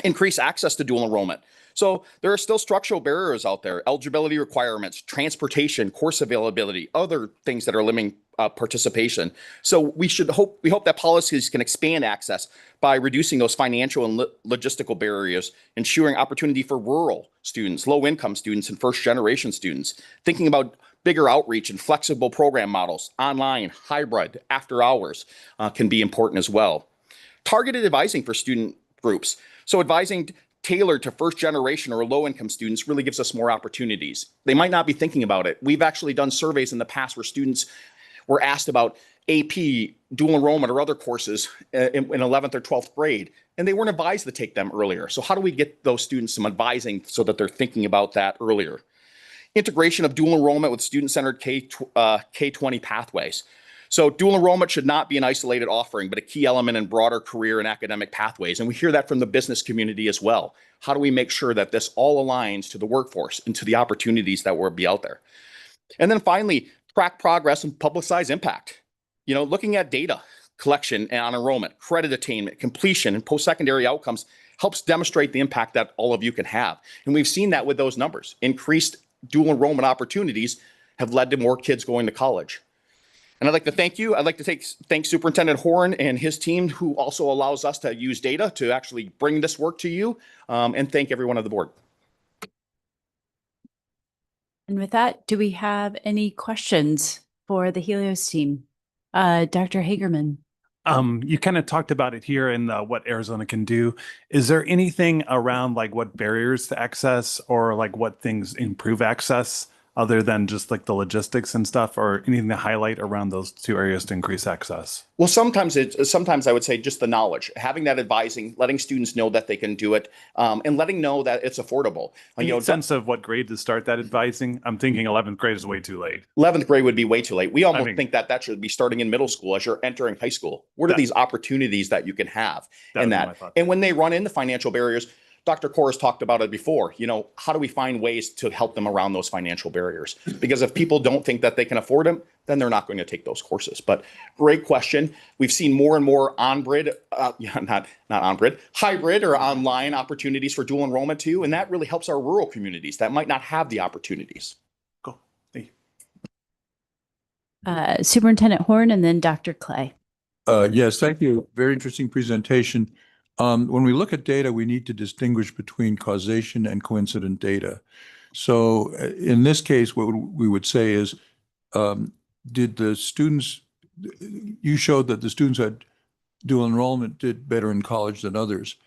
Increase access to dual enrollment. So there are still structural barriers out there, eligibility requirements, transportation, course availability, other things that are limiting participation. So we hope that policies can expand access by reducing those financial and logistical barriers, ensuring opportunity for rural students, low-income students, and first-generation students. Thinking about bigger outreach and flexible program models, online, hybrid, after hours can be important as well. Targeted advising for student groups. So advising tailored to first generation or low income students really gives us more opportunities. They might not be thinking about it. We've actually done surveys in the past where students were asked about AP, dual enrollment, or other courses in 11th or 12th grade, and they weren't advised to take them earlier. So how do we get those students some advising so that they're thinking about that earlier? Integration of dual enrollment with student-centered K-20 pathways. So dual enrollment should not be an isolated offering, but a key element in broader career and academic pathways. And we hear that from the business community as well. How do we make sure that this all aligns to the workforce and to the opportunities that will be out there? And then finally, track progress and publicize impact. Looking at data collection and on enrollment, credit attainment, completion, and post-secondary outcomes helps demonstrate the impact that all of you can have. And we've seen that with those numbers. Increased dual enrollment opportunities have led to more kids going to college. And I'd like to thank you. I'd like to thank Superintendent Horn and his team, who also allows us to use data to actually bring this work to you, and thank everyone on the board. And with that, do we have any questions for the Helios team? Dr. Hagerman. You kind of talked about it here in what Arizona can do. Is there anything around like what barriers to access or like what things improve access other than just like the logistics and stuff, or anything to highlight around those two areas to increase access? Well, sometimes I would say just the knowledge, having that advising, letting students know that they can do it, and letting know that it's affordable. Any sense of what grade to start that advising? I'm thinking 11th grade is way too late. 11th grade would be way too late. We almost think that should be starting in middle school as you're entering high school. What are these opportunities that you can have in that? And when they run into financial barriers, Dr. Kors talked about it before, how do we find ways to help them around those financial barriers? Because if people don't think that they can afford them, then they're not going to take those courses. But great question. We've seen more and more hybrid or online opportunities for dual enrollment too. And that really helps our rural communities that might not have the opportunities. Cool. Thank you. Superintendent Horn and then Dr. Clay. Yes, thank you. Very interesting presentation. When we look at data, we need to distinguish between causation and coincident data. So in this case, what we would say is, did the students, you showed that the students had dual enrollment did better in college than others.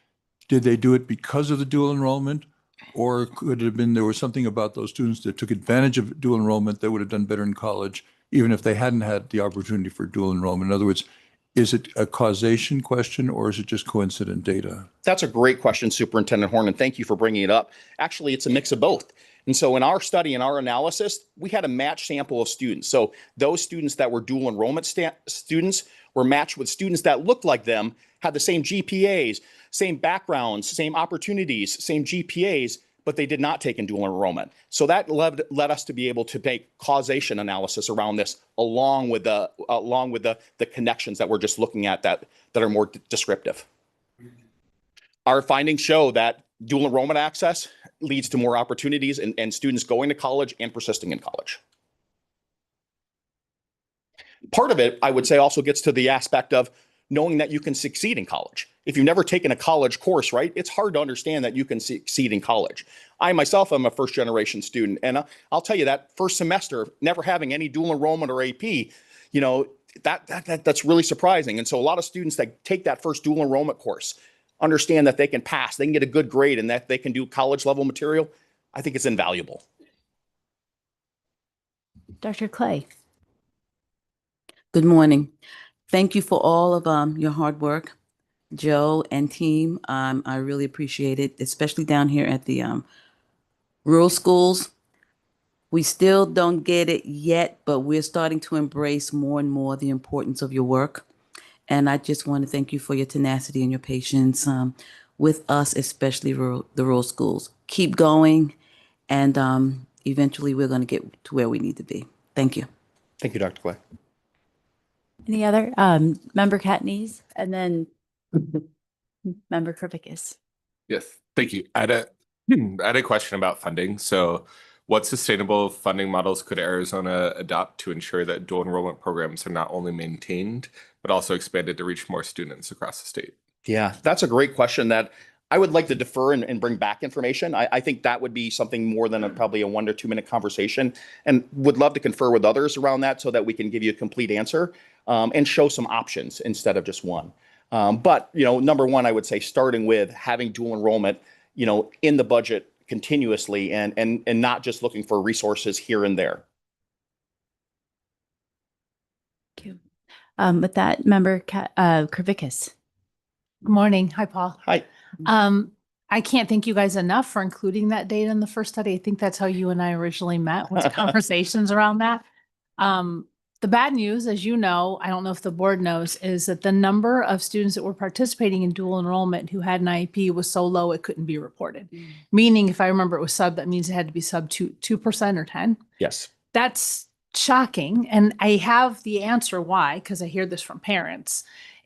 Did they do it because of the dual enrollment? Or could it have been there was something about those students that took advantage of dual enrollment that would have done better in college, even if they hadn't had the opportunity for dual enrollment? In other words, is it a causation question or is it just coincident data? That's a great question, Superintendent Horn, and thank you for bringing it up. Actually, it's a mix of both. And so in our study, in our analysis, we had a matched sample of students. So those students that were dual enrollment students were matched with students that looked like them, had the same GPAs, same backgrounds, same opportunities, same GPAs, but they did not take in dual enrollment. So that led us to be able to make causation analysis around this, along with the connections that we're just looking at that are more descriptive. Our findings show that dual enrollment access leads to more opportunities and students going to college and persisting in college. Part of it, I would say, also gets to the aspect of knowing that you can succeed in college. If you've never taken a college course, right, it's hard to understand that you can succeed in college. I myself am a first generation student, and I'll tell you that first semester, never having any dual enrollment or AP, that's really surprising. And so a lot of students that take that first dual enrollment course understand that they can pass, they can get a good grade, and that they can do college level material. I think it's invaluable. Dr. Clay. Good morning. Thank you for all of your hard work, Joe and team. I really appreciate it, especially down here at the rural schools. We still don't get it yet, but we're starting to embrace more and more the importance of your work. And I just want to thank you for your tenacity and your patience with us, especially the rural schools. Keep going, and eventually we're going to get to where we need to be. Thank you. Thank you, Dr. Clay. Any other? Member Katniss, and then Member Kripikis. Yes, thank you. I had a question about funding. So what sustainable funding models could Arizona adopt to ensure that dual enrollment programs are not only maintained, but also expanded to reach more students across the state? Yeah, that's a great question that I would like to defer and bring back information. I think that would be something more than probably a 1 to 2 minute conversation, and would love to confer with others around that so that we can give you a complete answer and show some options instead of just one. But, number one, I would say starting with having dual enrollment, in the budget continuously and not just looking for resources here and there. Thank you. With that, member Kravickas. Good morning. Hi, Paul. Hi. I can't thank you guys enough for including that data in the first study. I think that's how you and I originally met, was conversations around that. The bad news, as you know, I don't know if the board knows, is that the number of students that were participating in dual enrollment who had an IEP was so low it couldn't be reported. Meaning, if I remember it was sub, that means it had to be sub 2% or 10. Yes. That's shocking. And I have the answer why, because I hear this from parents.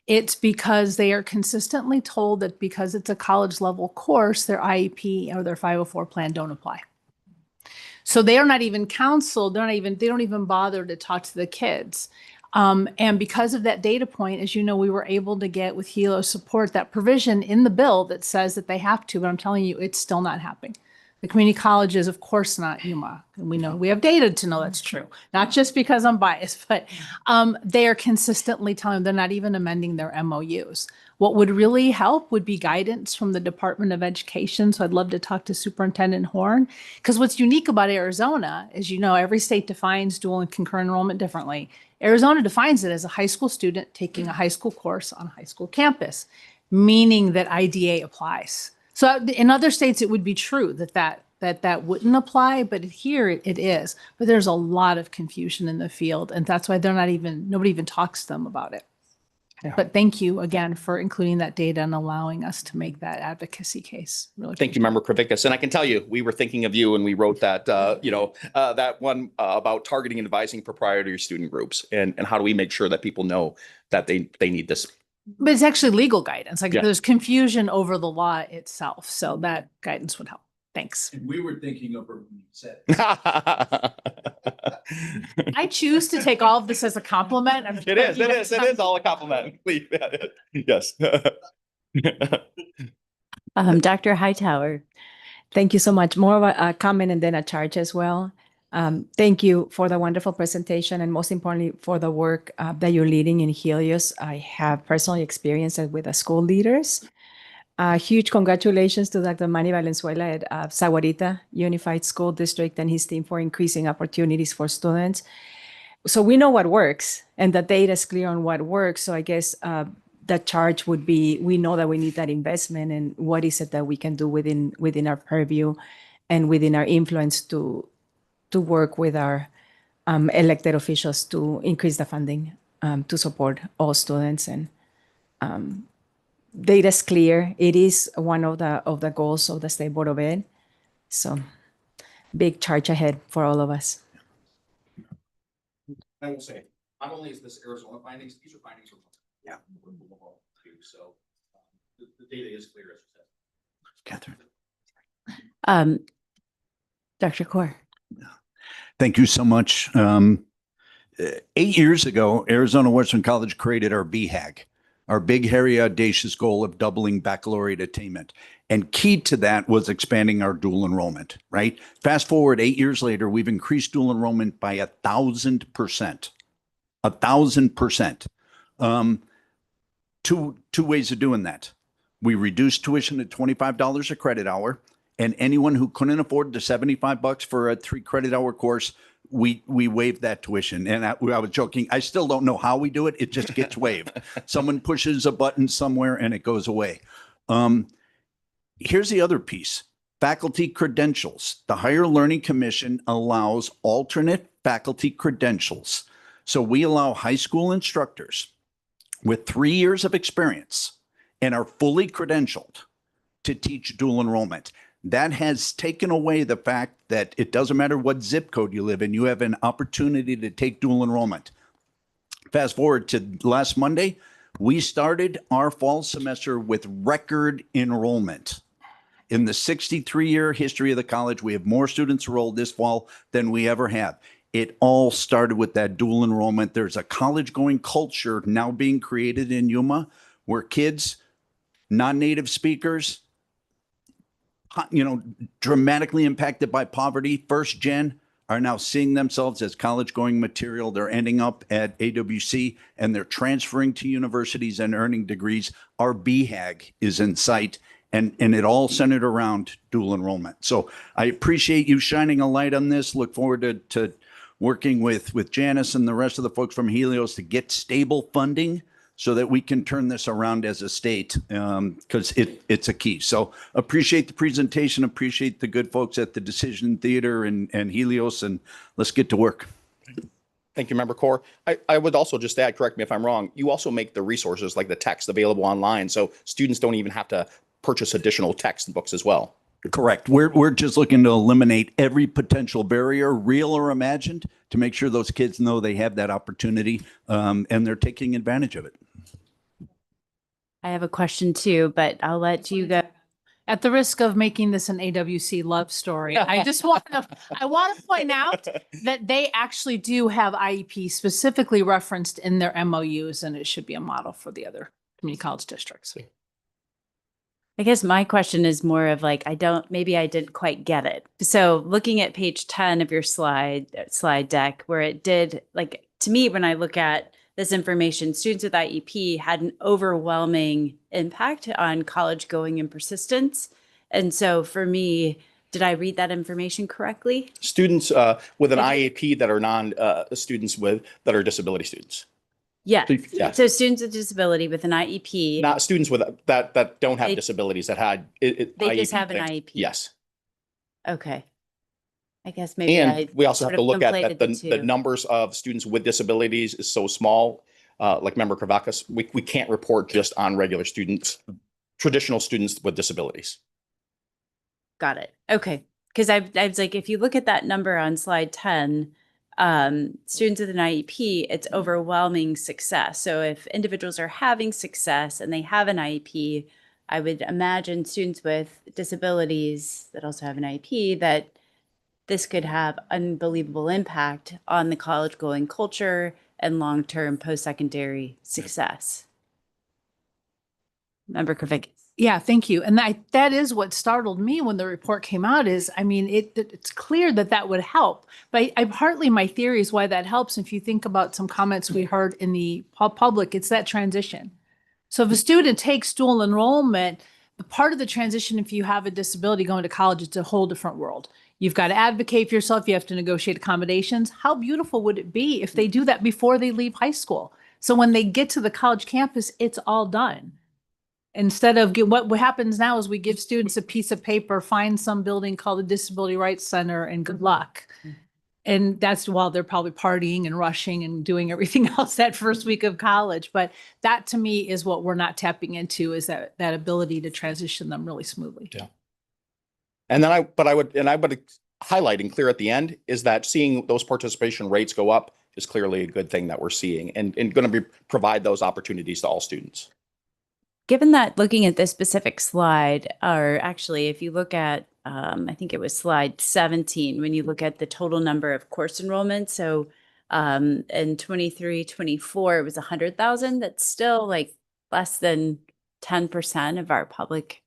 It's because they are consistently told that because it's a college level course, their IEP or their 504 plan don't apply. So they are not even counseled. They don't even bother to talk to the kids. And because of that data point, as you know, we were able to get with Helios support that provision in the bill that says that they have to, but I'm telling you, it's still not happening. The community college is, of course, not Yuma. And we know, we have data to know that's true. Not just because I'm biased, but they are consistently telling them they're not even amending their MOUs. What would really help would be guidance from the Department of Education. So I'd love to talk to Superintendent Horn, because what's unique about Arizona is, every state defines dual and concurrent enrollment differently. Arizona defines it as a high school student taking a high school course on a high school campus, meaning that IDA applies. So in other states, it would be true that wouldn't apply, but here it is. But there's a lot of confusion in the field, and that's why nobody even talks to them about it. Yeah. But thank you again for including that data and allowing us to make that advocacy case. Really, thank you, Member Kravickas. And I can tell you, we were thinking of you when we wrote that, that one about targeting and advising proprietary student groups, and how do we make sure that people know that they need this. But it's actually legal guidance. Like, Yeah. there's confusion over the law itself. So that guidance would help. Thanks. And we were thinking of her when you said I choose to take all of this as a compliment. It is all a compliment. Yes. Dr. Hightower. Thank you so much. More of a comment and then a charge as well. Thank you for the wonderful presentation, and most importantly, for the work that you're leading in Helios. I have personally experienced it with the school leaders. Huge congratulations to Dr. Manny Valenzuela at Sahuarita Unified School District and his team for increasing opportunities for students. So we know what works, and the data is clear on what works. So I guess the charge would be, we know that we need that investment, and what is it that we can do within our purview and within our influence to work with our elected officials to increase the funding to support all students. And data is clear. It is one of the goals of the State Board of Ed. So big charge ahead for all of us. I will say, not only is this Arizona findings, these are findings from so the data is clear, as you said. Catherine. Dr. Kaur. Thank you so much. 8 years ago, Arizona Western College created our BHAG, our big, hairy, audacious goal of doubling baccalaureate attainment. And key to that was expanding our dual enrollment, right? Fast forward 8 years later, we've increased dual enrollment by 1,000%. 1,000%. Two ways of doing that. We reduced tuition to $25 a credit hour, and anyone who couldn't afford the $75 for a 3 credit hour course, we waived that tuition. And I was joking. I still don't know how we do it. It just gets waived. Someone pushes a button somewhere and it goes away. Here's the other piece. Faculty credentials. The Higher Learning Commission allows alternate faculty credentials. So we allow high school instructors with 3 years of experience and are fully credentialed to teach dual enrollment. That has taken away the fact that it doesn't matter what zip code you live in, you have an opportunity to take dual enrollment. Fast forward to last Monday, we started our fall semester with record enrollment. In the 63-year history of the college, we have more students enrolled this fall than we ever have. It all started with that dual enrollment. There's a college-going culture now being created in Yuma where kids, non-native speakers, dramatically impacted by poverty, first gen, are now seeing themselves as college going material. They're ending up at AWC and they're transferring to universities and earning degrees. Our BHAG is in sight, and it all centered around dual enrollment. So I appreciate you shining a light on this. Look forward to working with Janice and the rest of the folks from Helios to get stable funding so that we can turn this around as a state, because it's a key. So appreciate the presentation, appreciate the good folks at the Decision Theater and Helios, and let's get to work. Thank you, Member Core. I would also just add, correct me if I'm wrong, you also make the resources like the text available online, so students don't even have to purchase additional textbooks as well. Correct. We're just looking to eliminate every potential barrier, real or imagined, to make sure those kids know they have that opportunity, and they're taking advantage of it. I have a question too, but I'll let you go. At the risk of making this an AWC love story, I want to point out that they actually do have IEP specifically referenced in their MOUs, and it should be a model for the other community college districts. I guess my question is more of like, maybe I didn't quite get it. So looking at page 10 of your slide deck, where it did, like, to me, when I look at this information, students with IEP had an overwhelming impact on college going and persistence. And so for me, did I read that information correctly? Students with an IEP that are students that are disability students. Yeah. Yeah. So students with disability with an IEP. Not students with that don't have disabilities that had it. They just have an IEP. Yes. Okay. I guess maybe And we also have to look at that conflated the numbers of students with disabilities is so small. Like Member Kravakis, we can't report just on regular students, traditional students with disabilities. Got it. Okay. Because I was like, if you look at that number on slide 10, students with an IEP, it's overwhelming success. So if individuals are having success and they have an IEP, I would imagine students with disabilities that also have an IEP, that this could have unbelievable impact on the college going culture and long-term post-secondary success. Member Kravakis. Yeah, thank you. And that is what startled me when the report came out is, I mean, it's clear that would help. But I partly my theory is why that helps. If you think about some comments we heard in the public, it's that transition. So if a student takes dual enrollment, the part of the transition, if you have a disability going to college, it's a whole different world. You've got to advocate for yourself. You have to negotiate accommodations. How beautiful would it be if they do that before they leave high school? So when they get to the college campus, it's all done. Instead of what happens now is we give students a piece of paper, find some building called the Disability Rights Center, and good luck. And that's while they're probably partying and rushing and doing everything else that first week of college. But that to me is what we're not tapping into, is that ability to transition them really smoothly. Yeah. And then I would highlight and clear at the end is that seeing those participation rates go up is clearly a good thing that we're seeing and going to provide those opportunities to all students. Given that looking at this specific slide, or actually if you look at, I think it was slide 17, when you look at the total number of course enrollment. So in 23, 24, it was 100,000. That's still like less than 10% of our public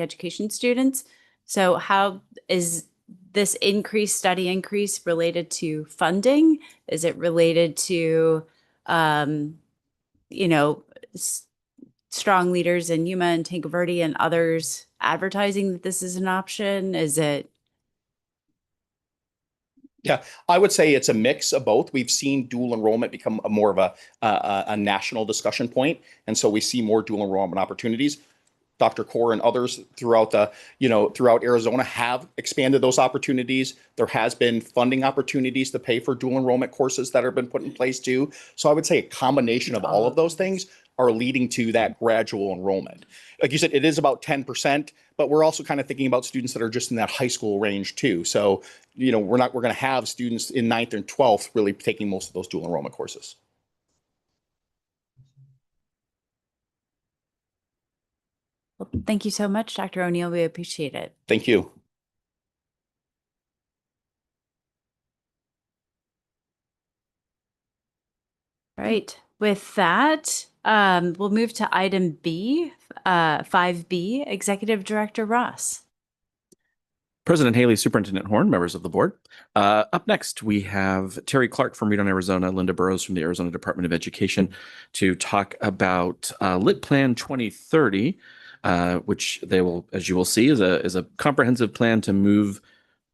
education students. So how is this steady increase related to funding? Is it related to, strong leaders in Yuma and Tanque Verde and others advertising that this is an option? Is it? Yeah, I would say it's a mix of both. We've seen dual enrollment become more of a national discussion point. And so we see more dual enrollment opportunities. Dr. Core and others throughout Arizona have expanded those opportunities. There has been funding opportunities to pay for dual enrollment courses that have been put in place too. So I would say a combination of all of those things are leading to that gradual enrollment. Like you said, it is about 10%, but we're also kind of thinking about students that are just in that high school range too. So, we're going to have students in 9th and 12th really taking most of those dual enrollment courses. Well, thank you so much, Dr. O'Neill. We appreciate it. Thank you. All right. With that, We'll move to item B, 5B, Executive Director Ross. President Haley, Superintendent Horn, members of the board. Up next, we have Terry Clark from Read on Arizona, Linda Burrows from the Arizona Department of Education to talk about Lit Plan 2030, which they will, as you will see, is a comprehensive plan to move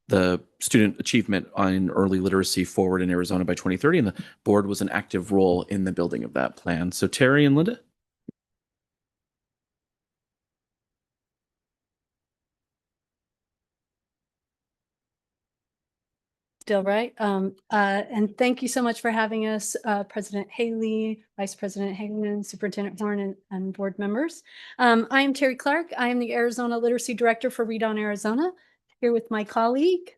the student achievement on early literacy forward in Arizona by 2030. And the board was an active role in the building of that plan. So Terry and Linda. Still right. And thank you so much for having us, President Haley, Vice President Hageman, Superintendent Horn, and board members. I am Terry Clark. I am the Arizona Literacy Director for Read on Arizona, here with my colleague.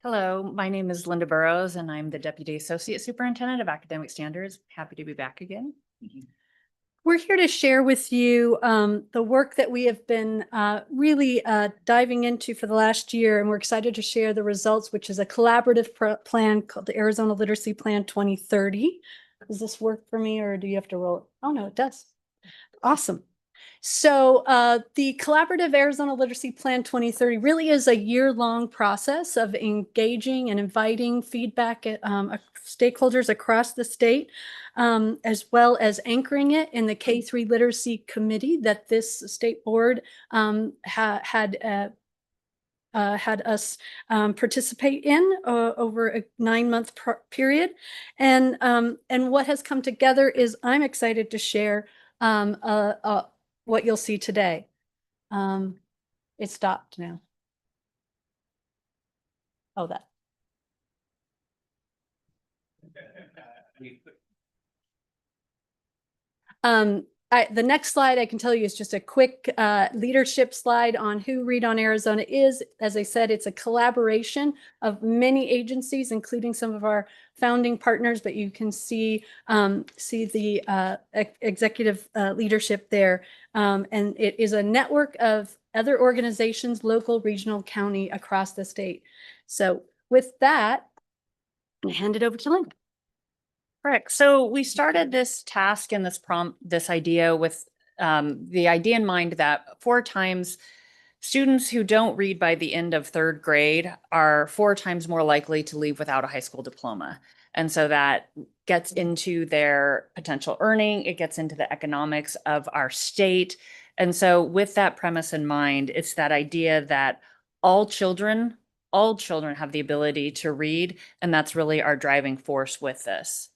Hello, my name is Linda Burrows, and I'm the Deputy Associate Superintendent of Academic Standards. Happy to be back again. We're here to share with you the work that we have been really diving into for the last year, and we're excited to share the results, which is a collaborative plan called the Arizona Literacy Plan 2030. Does this work for me, or do you have to roll it? Oh, no, it does. Awesome. So the collaborative Arizona Literacy Plan 2030 really is a year-long process of engaging and inviting feedback at stakeholders across the state, as well as anchoring it in the K-3 Literacy Committee that this state board had us participate in over a 9-month period. And what has come together is I'm excited to share what you'll see today. It stopped now. Oh, that. The next slide I can tell you is just a quick leadership slide on who Read on Arizona is. As I said, it's a collaboration of many agencies, including some of our founding partners, but you can see the executive leadership there. And it is a network of other organizations, local, regional, county, across the state. So with that, I'm gonna hand it over to Linda. Correct. So we started this task and this idea with the idea in mind that 4 times students who don't read by the end of 3rd grade are 4 times more likely to leave without a high school diploma. And so that gets into their potential earning, it gets into the economics of our state. And so with that premise in mind, it's that idea that all children have the ability to read, and that's really our driving force with this.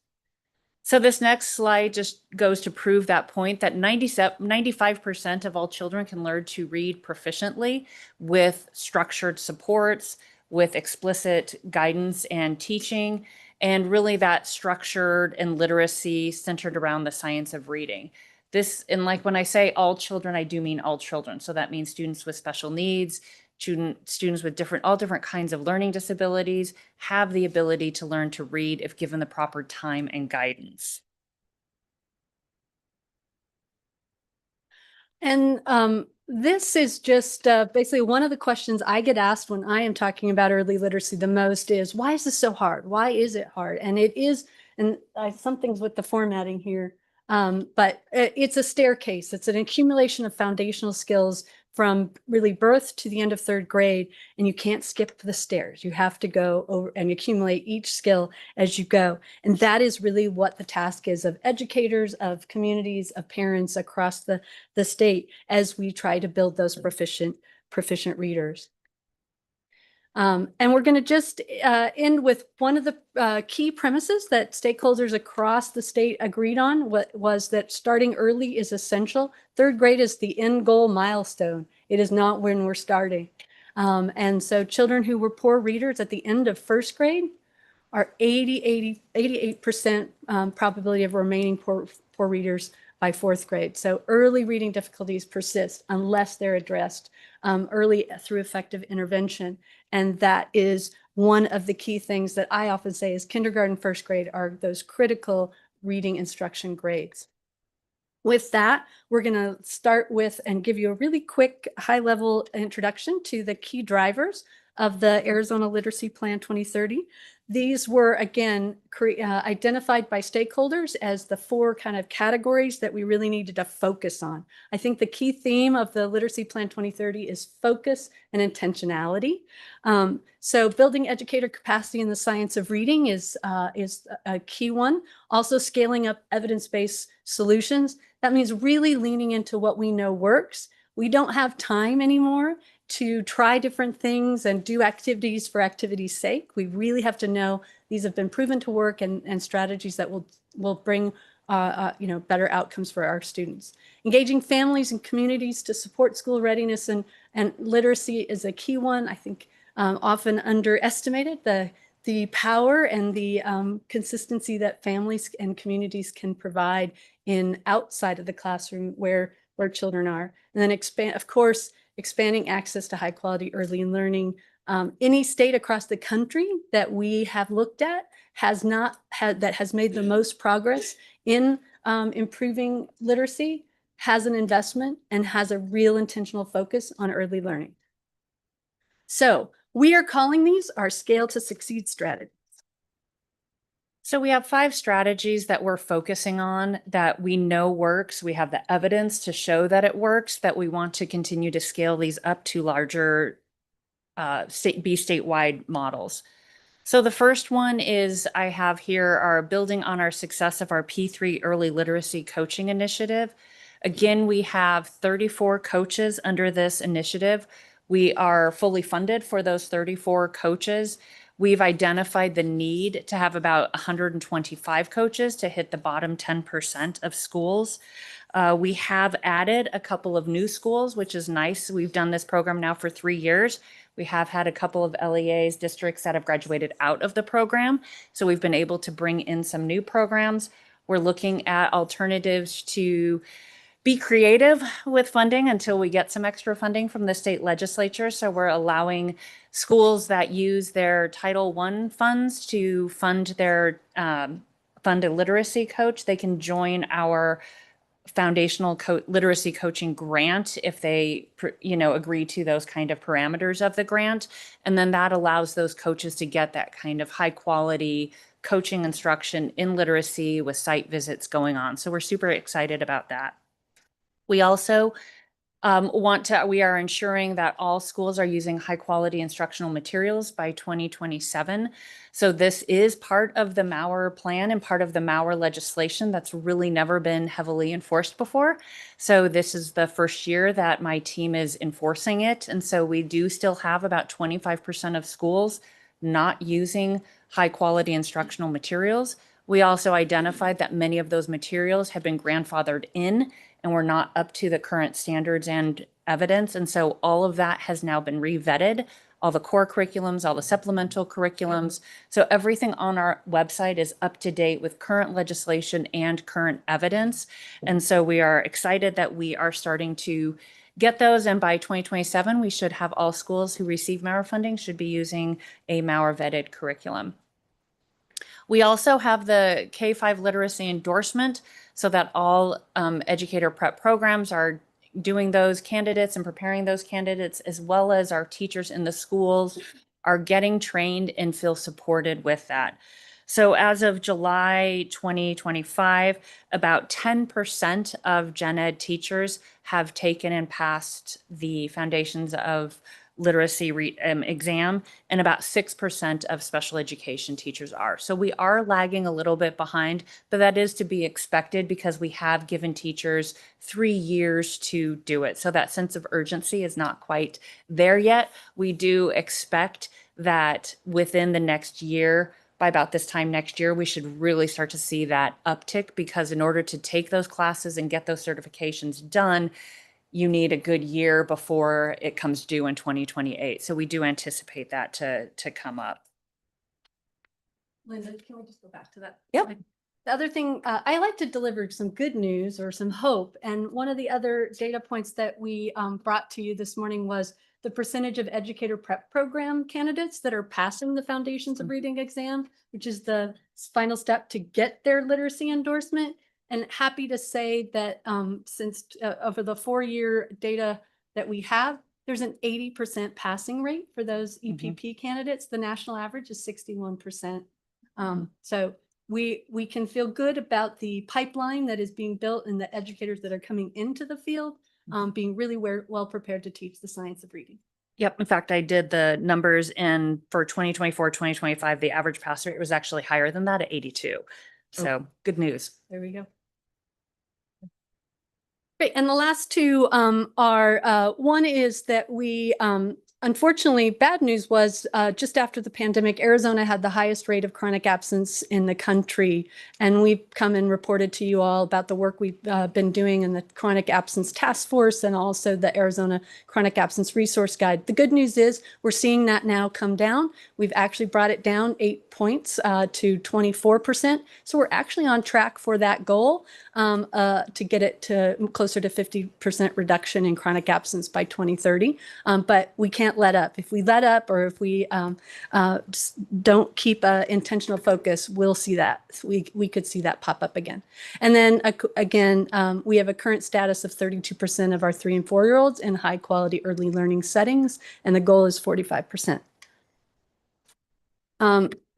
So this next slide just goes to prove that point that 95% of all children can learn to read proficiently with structured supports, with explicit guidance and teaching, and really that structured and literacy centered around the science of reading. This, and like when I say all children, I do mean all children. So that means students with special needs, students with all different kinds of learning disabilities have the ability to learn to read if given the proper time and guidance. And this is just basically one of the questions I get asked when I am talking about early literacy the most is, why is this so hard? Why is it hard? And it is, and something's with the formatting here, but it's a staircase. It's an accumulation of foundational skills from really birth to the end of 3rd grade, and you can't skip the stairs. You have to go over and accumulate each skill as you go. And that is really what the task is of educators, of communities, of parents across the state as we try to build those proficient readers. And we're going to just end with one of the key premises that stakeholders across the state agreed on, was that starting early is essential. 3rd grade is the end goal milestone. It is not when we're starting. And so children who were poor readers at the end of 1st grade are 88% probability of remaining poor readers by 4th grade. So early reading difficulties persist unless they're addressed early through effective intervention. And that is one of the key things that I often say is kindergarten, 1st grade are those critical reading instruction grades. With that, we're going to start with and give you a really quick high-level introduction to the key drivers of the Arizona Literacy Plan 2030. These were, again, identified by stakeholders as the 4 kind of categories that we really needed to focus on. I think the key theme of the Literacy Plan 2030 is focus and intentionality. So building educator capacity in the science of reading is a key one. Also scaling up evidence-based solutions. That means really leaning into what we know works. We don't have time anymore to try different things and do activities for activity's sake. We really have to know these have been proven to work and strategies that will bring better outcomes for our students. Engaging families and communities to support school readiness and literacy is a key one. I think often underestimated the power and the consistency that families and communities can provide in outside of the classroom where children are. And then expanding access to high quality early learning. Any state across the country that we have looked at has made the most progress in improving literacy, has an investment, and has a real intentional focus on early learning. So we are calling these our Scale to Succeed strategy. So we have 5 strategies that we're focusing on that we know works. We have the evidence to show that it works, that we want to continue to scale these up to larger statewide models. So the first one is I have here our building on our success of our P3 early literacy coaching initiative. Again, we have 34 coaches under this initiative. We are fully funded for those 34 coaches. We've identified the need to have about 125 coaches to hit the bottom 10% of schools. We have added a couple of new schools, which is nice. We've done this program now for 3 years. We have had a couple of LEAs, districts that have graduated out of the program. So we've been able to bring in some new programs. We're looking at alternatives to be creative with funding until we get some extra funding from the state legislature. So we're allowing schools that use their Title I funds to fund their fund a literacy coach. They can join our foundational literacy coaching grant if they agree to those kind of parameters of the grant. And then that allows those coaches to get that kind of high quality coaching instruction in literacy with site visits going on. So we're super excited about that. We also we are ensuring that all schools are using high quality instructional materials by 2027. So this is part of the Mauer plan and part of the Mauer legislation that's really never been heavily enforced before. So this is the first year that my team is enforcing it. And so we do still have about 25% of schools not using high quality instructional materials. We also identified that many of those materials have been grandfathered in and we're not up to the current standards and evidence. And so all of that has now been re-vetted, all the core curriculums, all the supplemental curriculums. So everything on our website is up to date with current legislation and current evidence. And so we are excited that we are starting to get those. And by 2027, we should have all schools who receive Mauer funding should be using a Mauer vetted curriculum. We also have the K-5 literacy endorsement so that all educator prep programs are doing those candidates and preparing those candidates, as well as our teachers in the schools are getting trained and feel supported with that. So as of July 2025, about 10% of gen ed teachers have taken and passed the Foundations of Literacy exam, and about 6% of special education teachers are. So we are lagging a little bit behind, but that is to be expected because we have given teachers 3 years to do it. So that sense of urgency is not quite there yet. We do expect that within the next year, by about this time next year, we should really start to see that uptick, because in order to take those classes and get those certifications done, you need a good year before it comes due in 2028. So we do anticipate that to come up. Linda, can we just go back to that? Yep. The other thing, I like to deliver some good news or some hope. And one of the other data points that we brought to you this morning was the percentage of educator prep program candidates that are passing the Foundations of Reading exam, which is the final step to get their literacy endorsement. And happy to say that since over the 4-year data that we have, there's an 80% passing rate for those EPP candidates. The national average is 61%. So we can feel good about the pipeline that is being built and the educators that are coming into the field, being really well prepared to teach the science of reading. Yep. In fact, I did the numbers in for 2024, 2025, the average pass rate was actually higher than that at 82. So good news. There we go. Great. And the last two are, one is that we, unfortunately, bad news was just after the pandemic, Arizona had the highest rate of chronic absence in the country. And we've come and reported to you all about the work we've been doing in the Chronic Absence Task Force and also the Arizona Chronic Absence Resource Guide. The good news is we're seeing that now come down. We've actually brought it down 8 points to 24%. So we're actually on track for that goal to get it to closer to 50% reduction in chronic absence by 2030. But we can't let up. If we let up or if we don't keep intentional focus, we'll see that. We could see that pop up again. And then again, we have a current status of 32% of our 3 and 4-year-olds in high quality early learning settings, and the goal is 45%.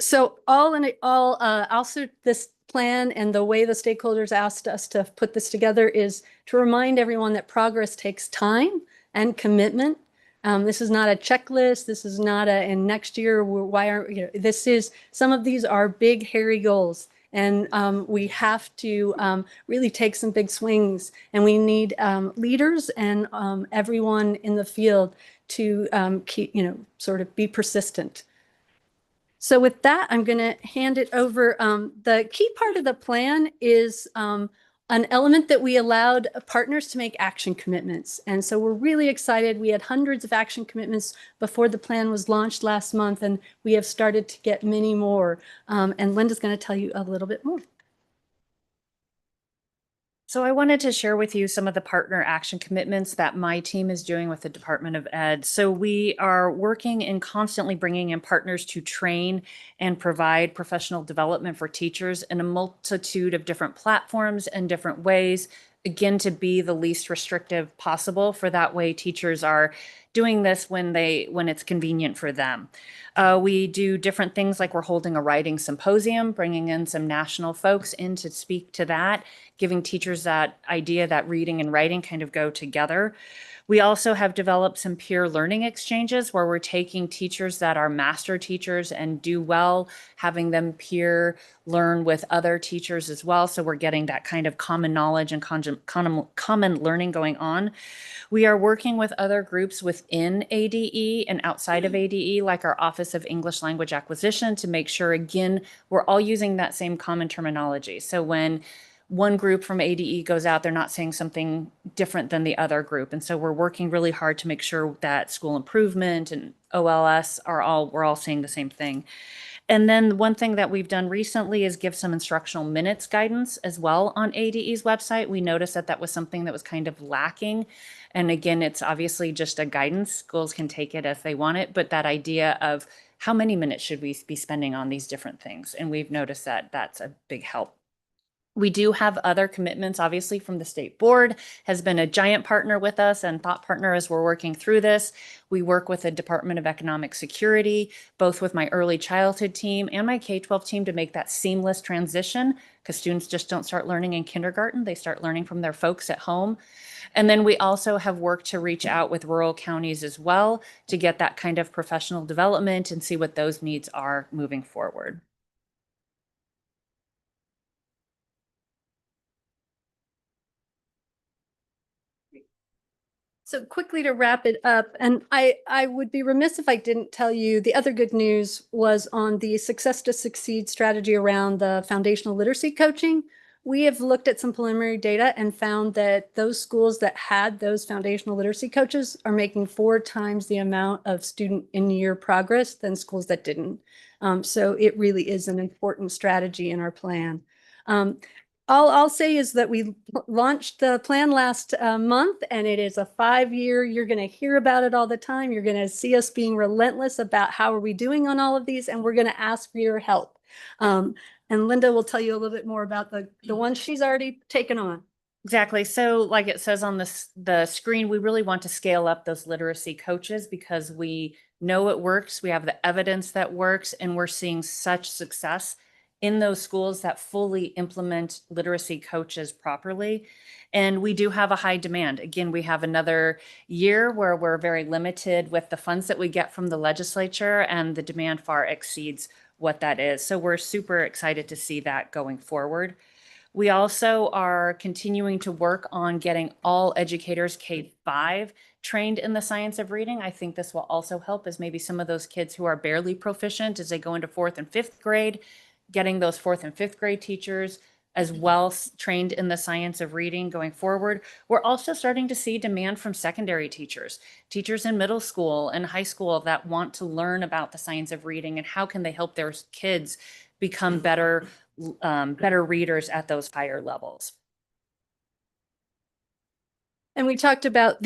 So all in all, also this plan and the way the stakeholders asked us to put this together is to remind everyone that progress takes time and commitment. This is not a checklist. This is not and next year, why aren't, this is, some of these are big, hairy goals. And we have to really take some big swings, and we need leaders and everyone in the field to keep, sort of be persistent. So with that, I'm going to hand it over. The key part of the plan is an element that we allowed partners to make action commitments. And so we're really excited. We had hundreds of action commitments before the plan was launched last month, and we have started to get many more. And Linda's going to tell you a little bit more. So I wanted to share with you some of the partner action commitments that my team is doing with the Department of Ed. So we are working and constantly bringing in partners to train and provide professional development for teachers in a multitude of different platforms and different ways, again, to be the least restrictive possible, for that way teachers are doing this when it's convenient for them. We do different things, like we're holding a writing symposium, bringing in some national folks in to speak to that, giving teachers that idea that reading and writing kind of go together. We also have developed some peer learning exchanges where we're taking teachers that are master teachers and do well, having them peer learn with other teachers as well. So we're getting that kind of common knowledge and common learning going on. We are working with other groups within ADE and outside of ADE, like our Office of English Language Acquisition, to make sure, again, we're all using that same common terminology. So when one group from ADE goes out, they're not saying something different than the other group. And so we're working really hard to make sure that school improvement and OLS we're all saying the same thing. And then one thing that we've done recently is give some instructional minutes guidance as well on ADE's website. We noticed that that was something that was kind of lacking. And again, it's obviously just a guidance. Schools can take it as they want it, but that idea of how many minutes should we be spending on these different things? And we've noticed that that's a big help. We do have other commitments, obviously, from the state board, has been a giant partner with us and thought partner as we're working through this. We work with the Department of Economic Security, both with my early childhood team and my K-12 team, to make that seamless transition, because students just don't start learning in kindergarten. They start learning from their folks at home. And then we also have worked to reach out with rural counties as well to get that kind of professional development and see what those needs are moving forward. So quickly to wrap it up, and I would be remiss if I didn't tell you the other good news was on the Success to Succeed strategy around the foundational literacy coaching. We have looked at some preliminary data and found that those schools that had those foundational literacy coaches are making 4 times the amount of student in-year progress than schools that didn't. So it really is an important strategy in our plan. All I'll say is that we launched the plan last month, and it is a 5-year. You're going to hear about it all the time. You're going to see us being relentless about how are we doing on all of these, and we're going to ask for your help. And Linda will tell you a little bit more about the ones she's already taken on. Exactly. So like it says on the screen, we really want to scale up those literacy coaches because we know it works. We have the evidence that works, and we're seeing such success in those schools that fully implement literacy coaches properly. And we do have a high demand. Again, we have another year where we're very limited with the funds that we get from the legislature, and the demand far exceeds what that is. So we're super excited to see that going forward. We also are continuing to work on getting all educators K-5 trained in the science of reading. I think this will also help as maybe some of those kids who are barely proficient as they go into 4th and 5th grade, getting those 4th and 5th grade teachers as well trained in the science of reading going forward. We're also starting to see demand from secondary teachers, teachers in middle school and high school that want to learn about the science of reading and how can they help their kids become better readers at those higher levels. And we talked about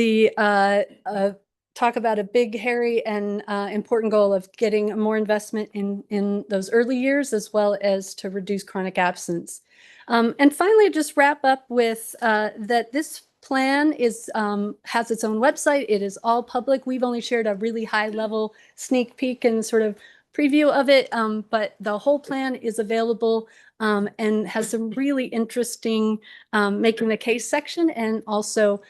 talk about a big, hairy, and important goal of getting more investment in those early years, as well as to reduce chronic absence. And finally, just wrap up with that this plan has its own website. It is all public. We've only shared a really high level sneak peek and sort of preview of it, but the whole plan is available and has some really interesting making the case section, and also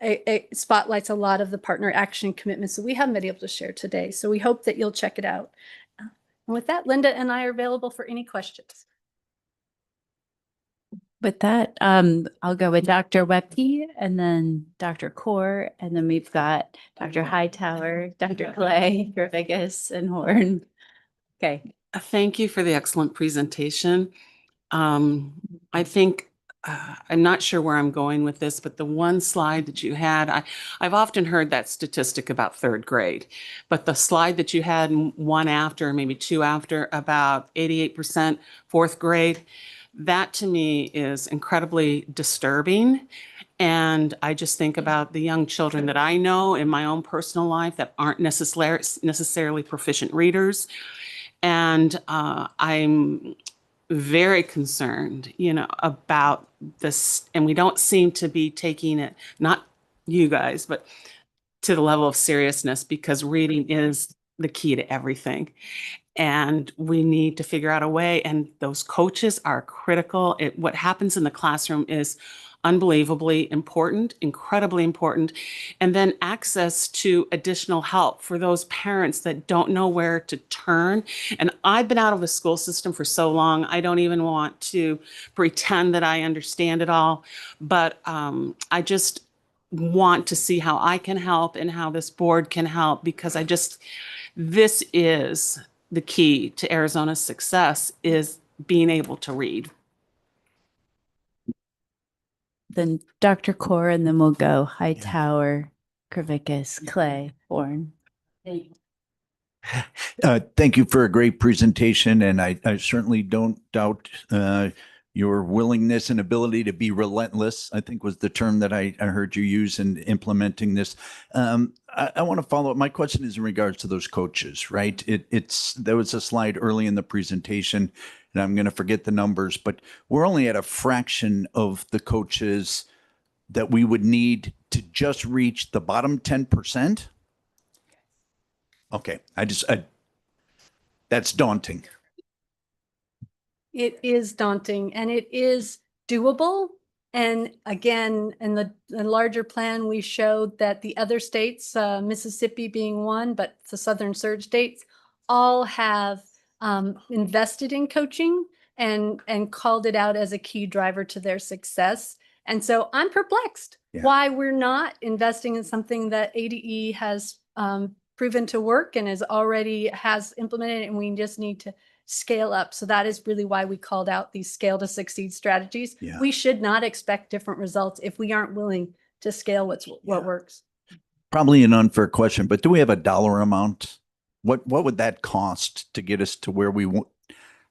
it spotlights a lot of the partner action commitments that we haven't been able to share today. So we hope that you'll check it out. And with that, Linda and I are available for any questions. With that, I'll go with Dr. Webke and then Dr. Kaur, and then we've got Dr. Hightower, Dr. Clay, Rodriguez, and Horn. Okay. Thank you for the excellent presentation. I think, I'm not sure where I'm going with this, but the one slide that you had, I've often heard that statistic about 3rd grade, but the slide that you had one after, maybe 2 after, about 88% 4th grade, that to me is incredibly disturbing. And I just think about the young children that I know in my own personal life that aren't necessarily proficient readers. And I'm very concerned, about this. And we don't seem to be taking it, not you guys, but to the level of seriousness, because reading is the key to everything. And we need to figure out a way, and those coaches are critical. What happens in the classroom is unbelievably important, incredibly important. And then access to additional help for those parents that don't know where to turn. And I've been out of the school system for so long, I don't even want to pretend that I understand it all. But I just want to see how I can help and how this board can help, because this is the key to Arizona's success, is being able to read. Then Dr. Kaur, and then we'll go Hightower, Kravickas, Clay, Horn. Thank you for a great presentation, and I certainly don't doubt your willingness and ability to be relentless, I think was the term that I heard you use in implementing this. I want to follow up. My question is in regards to those coaches, right? There was a slide early in the presentation, and I'm going to forget the numbers, but we're only at a fraction of the coaches that we would need to just reach the bottom 10%. Okay, that's daunting. It is daunting, and it is doable. And again, in the larger plan, we showed that the other states, Mississippi being one, but the Southern Surge states, all have invested in coaching and called it out as a key driver to their success. And so I'm perplexed why we're not investing in something that ADE has proven to work and has implemented, and we just need to scale up. So that is really why we called out these scale to succeed strategies. Yeah. We should not expect different results if we aren't willing to scale what works. Probably an unfair question, but do we have a dollar amount? What would that cost to get us to where we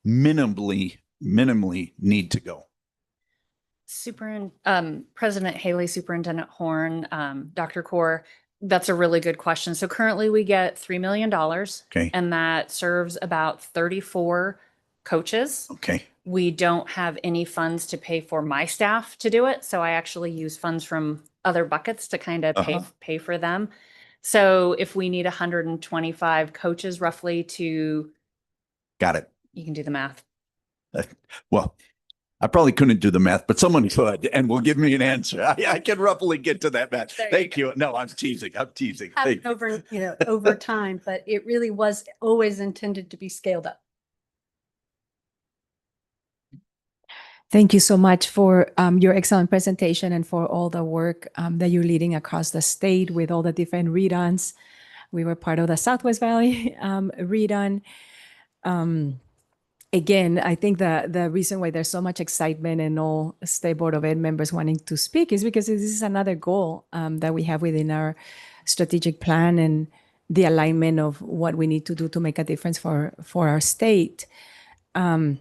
minimally need to go? President Haley, Superintendent Horn, Dr. Kaur, that's a really good question. So currently we get $3 million, Okay. and that serves about 34 coaches. Okay. We don't have any funds to pay for my staff to do it. So I actually use funds from other buckets to kind of pay for them. So if we need 125 coaches roughly to, Got it. you can do the math. Well, I probably couldn't do the math, but someone could and will give me an answer. I can roughly get to that math. Thank you. No, I'm teasing. I'm teasing. Thank you. Over, over time, but it really was always intended to be scaled up. Thank you so much for your excellent presentation and for all the work that you're leading across the state with all the different read-ons. We were part of the Southwest Valley read-on. Again, I think the reason why there's so much excitement and all State Board of Ed members wanting to speak is because this is another goal that we have within our strategic plan and the alignment of what we need to do to make a difference for our state. I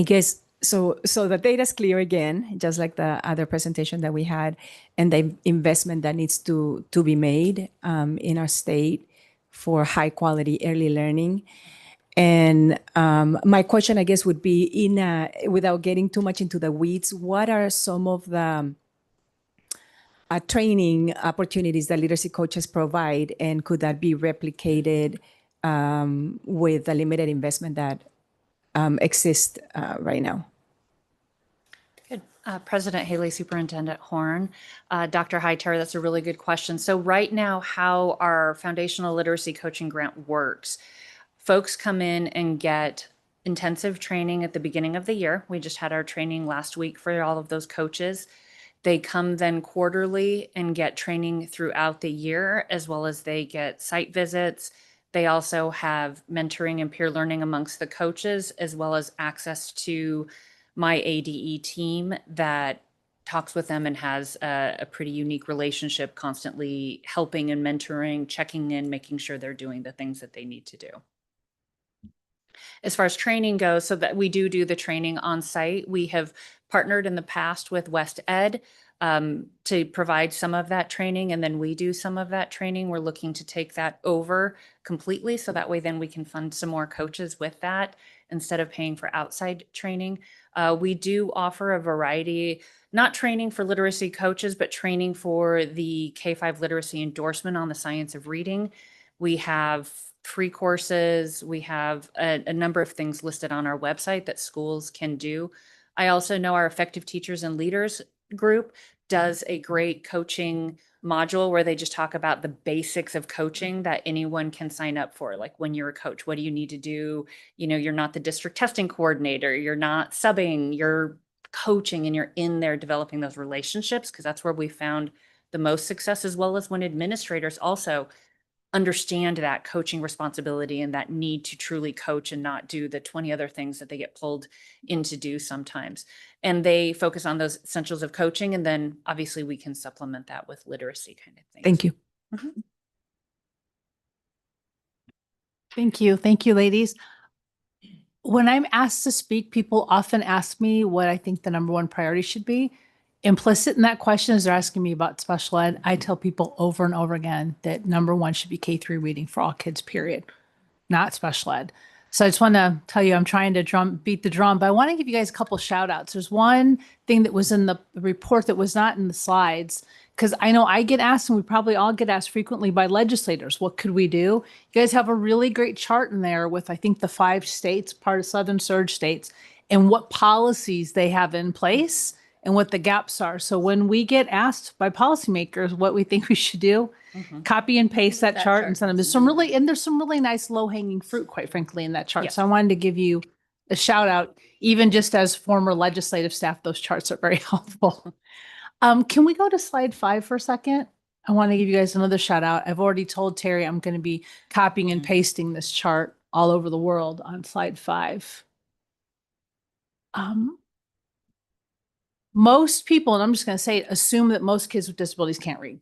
guess, so the data is clear again, just like the other presentation that we had, and the investment that needs to be made in our state for high quality early learning. And my question, I guess, would be without getting too much into the weeds, what are some of the training opportunities that literacy coaches provide, and could that be replicated with the limited investment that exists right now? Good. President Haley, Superintendent Horn, Dr. Hightower, that's a really good question. So right now, how our foundational literacy coaching grant works, folks come in and get intensive training at the beginning of the year. We just had our training last week for all of those coaches. They come then quarterly and get training throughout the year, as well as they get site visits. They also have mentoring and peer learning amongst the coaches, as well as access to my ADE team that talks with them and has a pretty unique relationship, constantly helping and mentoring, checking in, making sure they're doing the things that they need to do. As far as training goes, so that we do the training on site. We have partnered in the past with West Ed to provide some of that training, and then we do some of that training. We're looking to take that over completely, so that way then we can fund some more coaches with that instead of paying for outside training. We do offer a variety, not training for literacy coaches, but training for the K-5 literacy endorsement on the science of reading. We have free courses. We have a number of things listed on our website that schools can do. I also know our Effective Teachers and Leaders group does a great coaching module where they just talk about the basics of coaching that anyone can sign up for. Like, when you're a coach, what do you need to do? You're not the district testing coordinator, you're not subbing, you're coaching, and you're in there developing those relationships, because that's where we found the most success, as well as when administrators also understand that coaching responsibility and that need to truly coach and not do the 20 other things that they get pulled in to do sometimes. And they focus on those essentials of coaching. And then obviously we can supplement that with literacy kind of things. Thank you. Mhm. Thank you. Thank you, ladies. When I'm asked to speak, people often ask me what I think the number one priority should be. Implicit in that question is they're asking me about special ed. I tell people over and over again that number one should be K-3 reading for all kids, period, not special ed. So I just want to tell you, I'm trying to beat the drum, but I want to give you guys a couple shout outs. There's one thing that was in the report that was not in the slides, because I know I get asked, and we probably all get asked frequently by legislators, what could we do? You guys have a really great chart in there with, I think, the 5 states, part of Southern Surge states, and what policies they have in place and what the gaps are. So when we get asked by policymakers what we think we should do, copy and paste that chart and send them. There's some really nice low hanging fruit, quite frankly, in that chart. Yes. So I wanted to give you a shout out, even just as former legislative staff, those charts are very helpful. Can we go to slide 5 for a second? I want to give you guys another shout out. I've already told Terry I'm going to be copying and pasting this chart all over the world on slide 5. Most people, and I'm just going to say it, assume that most kids with disabilities can't read.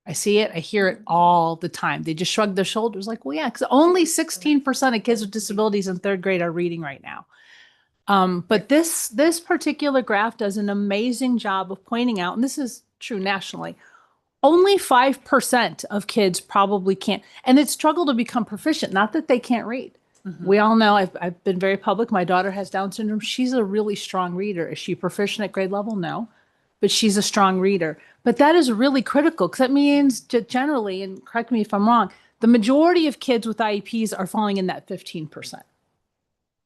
I see it. I hear it all the time. They just shrug their shoulders like, well, yeah, because only 16% of kids with disabilities in 3rd grade are reading right now. But this particular graph does an amazing job of pointing out, and this is true nationally, only 5% of kids probably can't, and it's struggle to become proficient, not that they can't read. We all know, I've been very public. My daughter has Down syndrome. She's a really strong reader. Is she proficient at grade level? No, but she's a strong reader. But that is really critical because that means generally, and correct me if I'm wrong, the majority of kids with IEPs are falling in that 15%.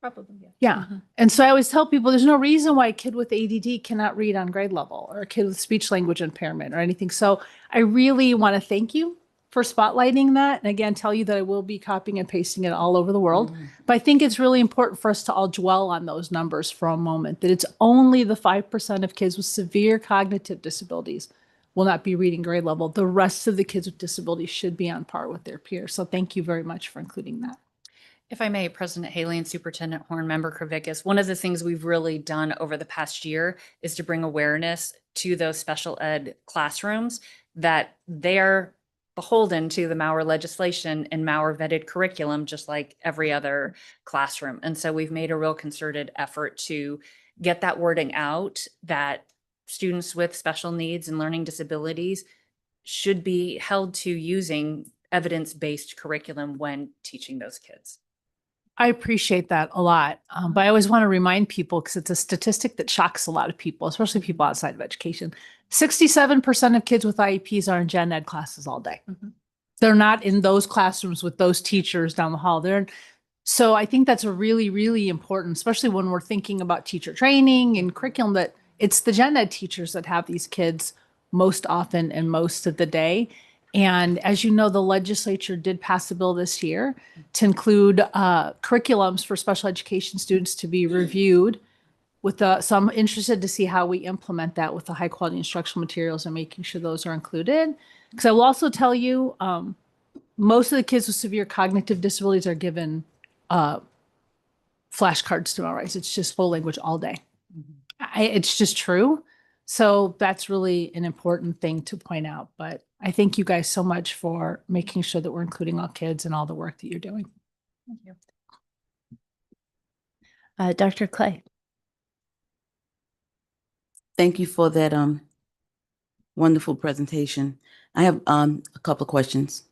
Probably, yeah. Yeah. And so I always tell people there's no reason why a kid with ADD cannot read on grade level or a kid with speech language impairment or anything. So I really want to thank you for spotlighting that. And again, tell you that I will be copying and pasting it all over the world. But I think it's really important for us to all dwell on those numbers for a moment, that it's only the 5% of kids with severe cognitive disabilities will not be reading grade level. The rest of the kids with disabilities should be on par with their peers. So thank you very much for including that. If I may, President Haley and Superintendent Horn, Member Kravickas, one of the things we've really done over the past year is to bring awareness to those special ed classrooms that they're beholden to the Mauer legislation and Mauer vetted curriculum, just like every other classroom. And so we've made a real concerted effort to get that wording out that students with special needs and learning disabilities should be held to using evidence-based curriculum when teaching those kids. I appreciate that a lot. But I always want to remind people, because it's a statistic that shocks a lot of people, especially people outside of education. 67% of kids with IEPs are in gen ed classes all day. They're not in those classrooms with those teachers down the hall. So I think that's a really, really important, especially when we're thinking about teacher training and curriculum, that it's the gen ed teachers that have these kids most often and most of the day. And as you know, the legislature did pass a bill this year to include curriculums for special education students to be reviewed with so I'm interested to see how we implement that with the high quality instructional materials and making sure those are included. Because I will also tell you, most of the kids with severe cognitive disabilities are given flashcards to memorize. It's just full language all day. It's just true. So that's really an important thing to point out. But I thank you guys so much for making sure that we're including all kids and all the work that you're doing. Thank you. Dr. Clay. Thank you for that wonderful presentation. I have a couple of questions.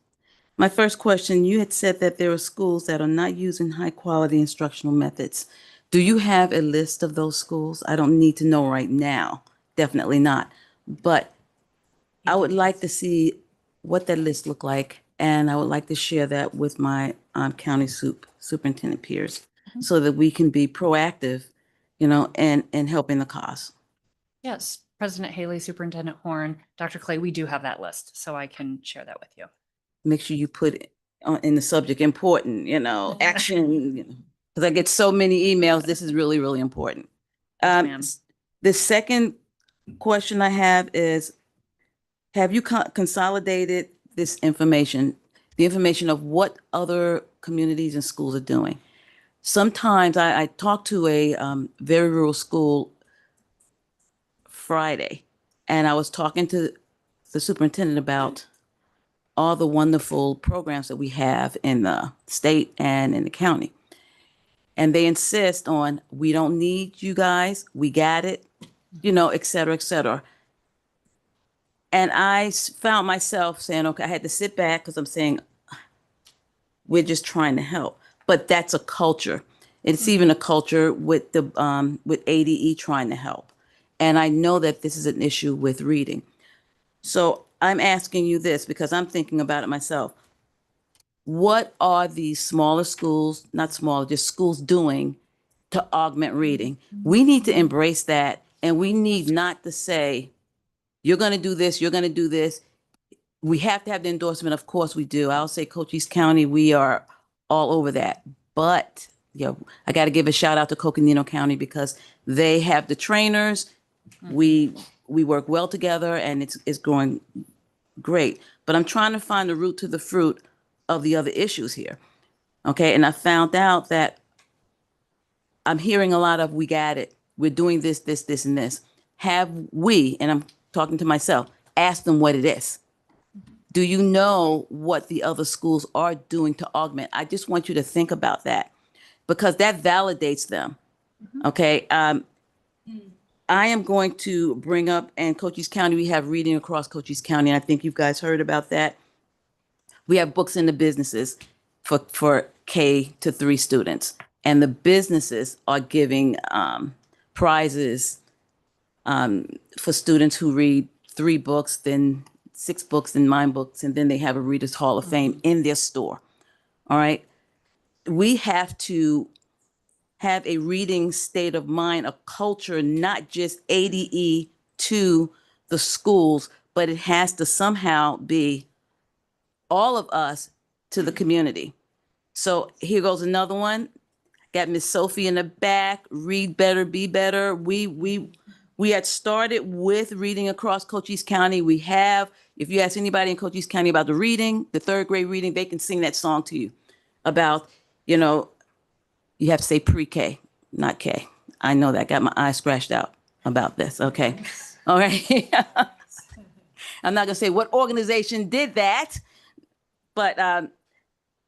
My first question, you had said that there are schools that are not using high quality instructional methods. Do you have a list of those schools? I don't need to know right now. Definitely not. But I would like to see what that list look like, and I would like to share that with my county superintendent peers so that we can be proactive, and helping the cause. Yes, President Haley, Superintendent Horn, Dr. Clay, we do have that list, so I can share that with you. Make sure you put it in the subject, important, action, because I get so many emails. This is really, really important. The second question I have is, have you consolidated this information, the information of what other communities and schools are doing? Sometimes I talked to a very rural school Friday, and I was talking to the superintendent about all the wonderful programs that we have in the state and in the county. And they insist on, we don't need you guys, we got it, et cetera, et cetera. And I found myself saying, okay, I had to sit back because I'm saying, we're just trying to help. But that's a culture. It's even a culture with with ADE trying to help. And I know that this is an issue with reading. So I'm asking you this because I'm thinking about it myself. What are these smaller schools, not smaller, just schools doing to augment reading? We need to embrace that. And we need not to say, you're going to do this, you're going to do this. We have to have the endorsement. Of course we do. I'll say Cochise County, we are all over that. But I got to give a shout out to Coconino County because they have the trainers. We work well together and it's going great. But I'm trying to find the root to the fruit of the other issues here. Okay. And I found out that I'm hearing a lot of, we got it. We're doing this, this, this, and this. Have we, and I'm talking to myself, ask them what it is. Do you know what the other schools are doing to augment? I just want you to think about that because that validates them. Okay. I am going to bring up, and Cochise County, we have reading across Cochise County. And I think you guys heard about that. We have books in the businesses. for K-3 students. And the businesses are giving prizes for students who read 3 books, then 6 books, then 9 books, and then they have a Readers Hall of Fame in their store. All right. We have to have a reading state of mind, a culture, not just ADE to the schools, but it has to somehow be all of us to the community. So here goes another one. Got Miss Sophie in the back. Read better, be better. We had started with reading across Cochise County. We have, if you ask anybody in Cochise County about the reading, the 3rd grade reading, they can sing that song to you about, you have to say pre-K, not K. I know that. Got my eye scratched out about this. Okay. All right. I'm not going to say what organization did that, but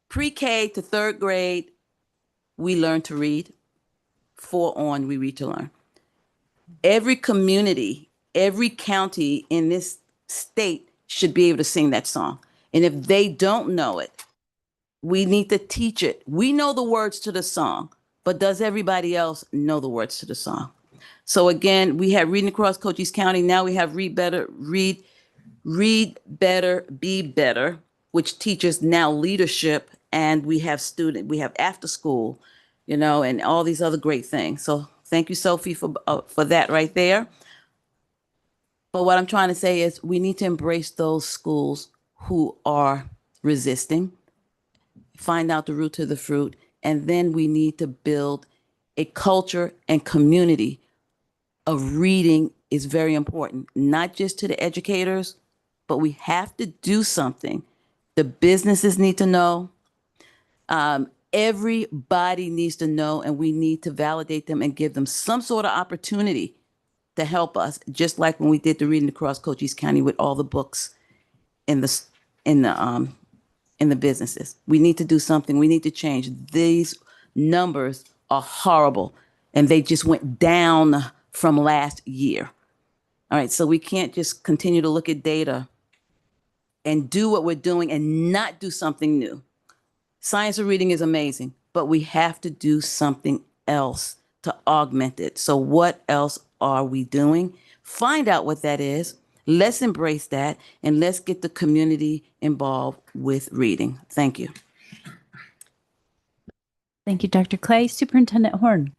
pre-K to 3rd grade, we learn to read. 4 on, we read to learn. Every community, every county in this state should be able to sing that song. And if they don't know it, we need to teach it. We know the words to the song, but does everybody else know the words to the song? So again, we have Reading Across Cochise County. Now we have Read Better, Be Better, which teaches now leadership, and we have after school, and all these other great things. So thank you, Sophie, for that right there. But what I'm trying to say is we need to embrace those schools who are resisting, find out the root to the fruit, and then we need to build a culture and community of reading is very important, not just to the educators, but we have to do something. The businesses need to know. Everybody needs to know, and we need to validate them and give them some sort of opportunity to help us, just like when we did the Reading Across Cochise County with all the books in the businesses. We need to do something. We need to change. These numbers are horrible, and they just went down from last year. All right, so we can't just continue to look at data and do what we're doing and not do something new. Science of reading is amazing, but we have to do something else to augment it. So what else are we doing? Find out what that is. Let's embrace that, and let's get the community involved with reading. Thank you. Thank you, Dr. Clay. Superintendent Horn.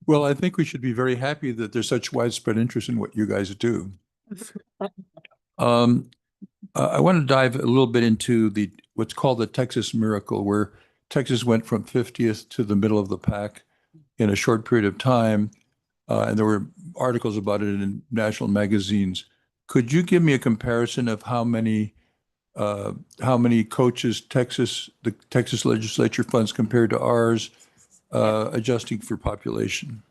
Well, I think we should be very happy that there's such widespread interest in what you guys do. I want to dive a little bit into what's called the Texas Miracle, where Texas went from 50th to the middle of the pack in a short period of time, and there were articles about it in national magazines. Could you give me a comparison of how many coaches the Texas legislature funds compared to ours, adjusting for population?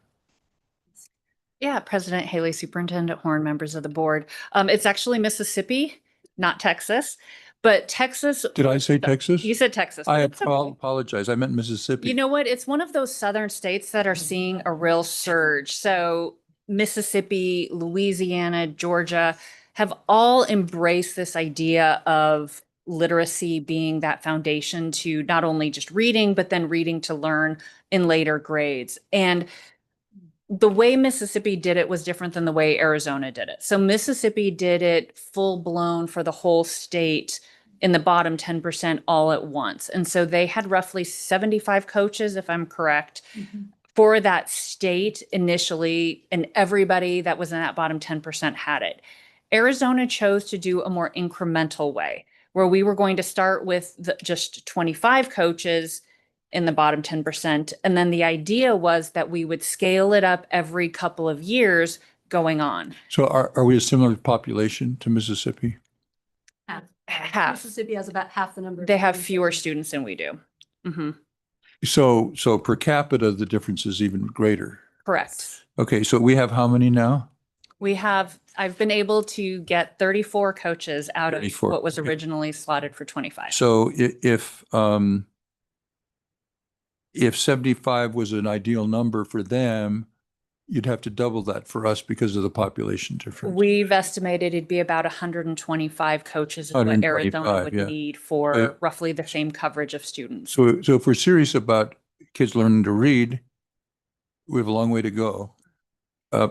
Yeah, President Haley, Superintendent Horn, members of the board. It's actually Mississippi, not Texas, but Texas. Did I say Texas? You said Texas. I That's okay. apologize. I meant Mississippi. You know what? It's one of those southern states that are seeing a real surge. So Mississippi, Louisiana, Georgia have all embraced this idea of literacy being that foundation to not only just reading, but then reading to learn in later grades. And the way Mississippi did it was different than the way Arizona did it. So Mississippi did it full blown for the whole state in the bottom 10% all at once. And so they had roughly 75 coaches, if I'm correct, for that state initially, and everybody that was in that bottom 10% had it. Arizona chose to do a more incremental way, where we were going to start with just 25 coaches in the bottom 10%. And then the idea was that we would scale it up every couple of years going on. So are we a similar population to Mississippi? Half. Mississippi has about half the number. They have fewer students than we do. Mm-hmm. So per capita, the difference is even greater. Correct. Okay, so we have how many now? I've been able to get 34 coaches out of 34. what was originally slotted for 25. So if 75 was an ideal number for them, you'd have to double that for us because of the population difference. We've estimated it'd be about 125 coaches is what 125, Arizona would yeah. need for roughly the same coverage of students. So if we're serious about kids learning to read, we have a long way to go.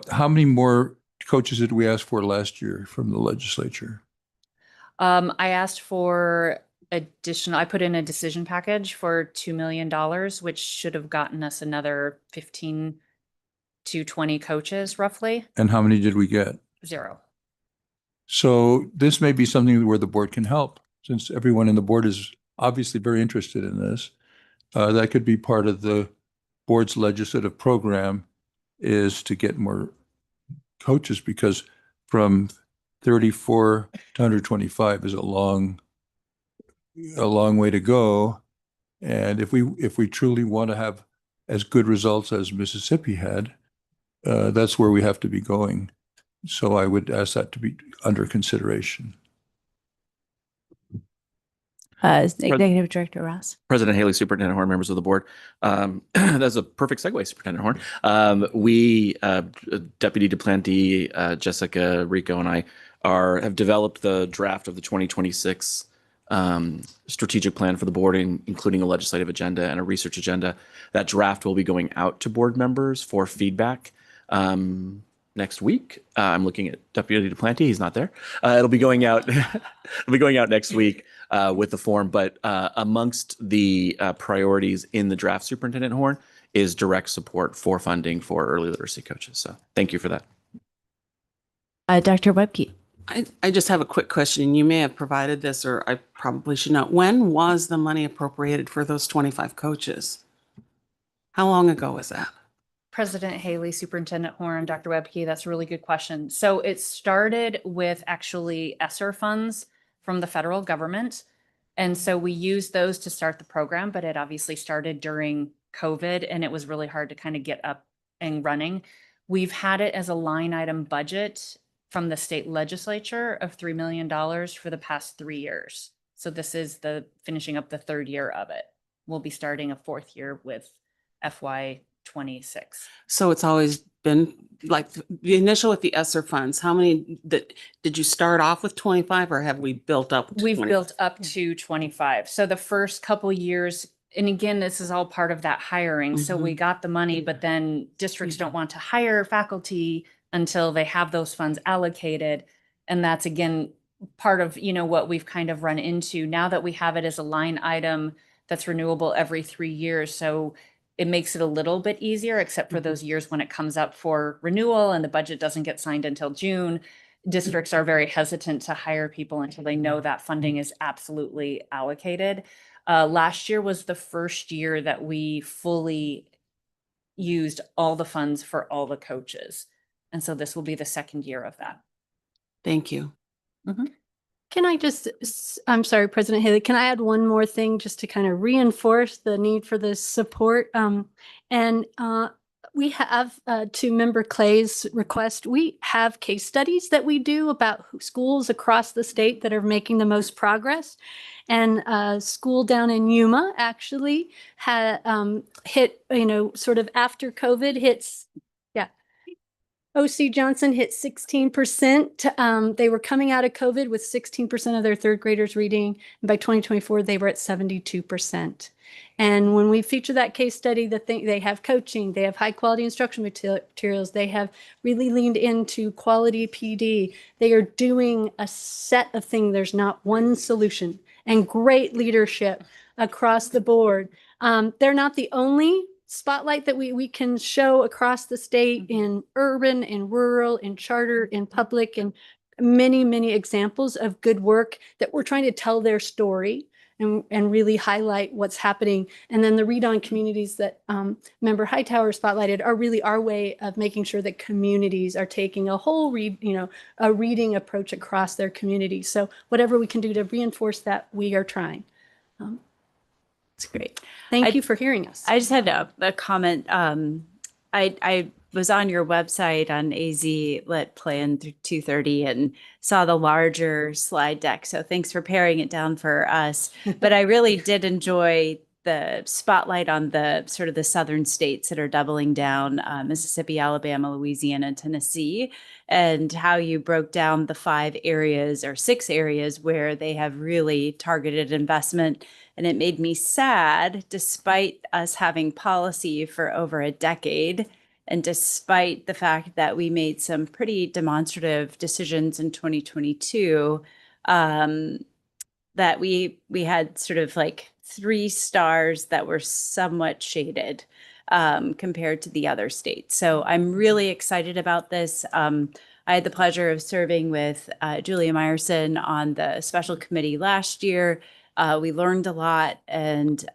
How many more coaches did we ask for last year from the legislature? I asked for I put in a decision package for $2 million, which should have gotten us another 15 to 20 coaches roughly. And how many did we get? 0. So this may be something where the board can help, since everyone in the board is obviously very interested in this. That could be part of the board's legislative program, is to get more coaches, because from 34 to 125 is a long way to go. And if we truly want to have as good results as Mississippi had, that's where we have to be going. So I would ask that to be under consideration. Executive Director Ross. President Haley, Superintendent Horn, members of the board. That's a perfect segue, Superintendent Horn. Deputy Duplanty, Jessica, Rico, and I have developed the draft of the 2026 strategic plan for the board, including a legislative agenda and a research agenda. That draft will be going out to board members for feedback next week. I'm looking at Deputy Duplanty. He's not there. It'll be going out. It'll be going out next week with the form. But amongst the priorities in the draft, Superintendent Horn, is direct support for funding for early literacy coaches. So thank you for that. Dr. Webke. I just have a quick question. You may have provided this, or I probably should know. When was the money appropriated for those 25 coaches? How long ago was that? President Haley, Superintendent Horn, Dr. Webke, that's a really good question. So it started with actually ESSER funds from the federal government. And so we used those to start the program, but it obviously started during COVID and it was really hard to kind of get up and running. We've had it as a line item budget from the state legislature of $3 million for the past 3 years. So this is the finishing up the 3rd year of it. We'll be starting a 4th year with FY 26. So it's always been like the initial with the ESSER funds. How many did you start off with 25, or have we built up? We've built up to 25. So the first couple years, and again, this is all part of that hiring. So we got the money, but then districts don't want to hire faculty until they have those funds allocated. And that's again, part of, what we've kind of run into now that we have it as a line item that's renewable every 3 years. So it makes it a little bit easier, except for those years when it comes up for renewal and the budget doesn't get signed until June. Districts are very hesitant to hire people until they know that funding is absolutely allocated. Last year was the first year that we fully used all the funds for all the coaches. And so this will be the 2nd year of that. Thank you. Can I I'm sorry, President Haley, can I add one more thing just to kind of reinforce the need for this support? We have, to Member Clay's request, we have case studies that we do about schools across the state that are making the most progress. And a school down in Yuma actually had hit, sort of after COVID hits. O.C. Johnson hit 16%. They were coming out of COVID with 16% of their 3rd graders reading. And by 2024, they were at 72%. And when we feature that case study, they have coaching, they have high quality instruction materials, they have really leaned into quality PD. They are doing a set of things. There's not one solution, and great leadership across the board. They're not the only spotlight that we can show across the state in urban, in rural, in charter, in public, and many, many examples of good work that we're trying to tell their story and really highlight what's happening. And then the read-on communities that Member Hightower spotlighted are really our way of making sure that communities are taking a whole a reading approach across their community. So whatever we can do to reinforce that, we are trying. That's great. Thank you for hearing us. I just had a comment. I was on your website on AZ Lit Plan through 230 and saw the larger slide deck. So thanks for paring it down for us. But I really did enjoy the spotlight on the sort of the southern states that are doubling down, Mississippi, Alabama, Louisiana, and Tennessee, and how you broke down the 5 areas or 6 areas where they have really targeted investment. And it made me sad, despite us having policy for over a decade, and despite the fact that we made some pretty demonstrative decisions in 2022, that we had sort of like 3 stars that were somewhat shaded compared to the other states. So I'm really excited about this. I had the pleasure of serving with Julia Meyerson on the special committee last year. We learned a lot, and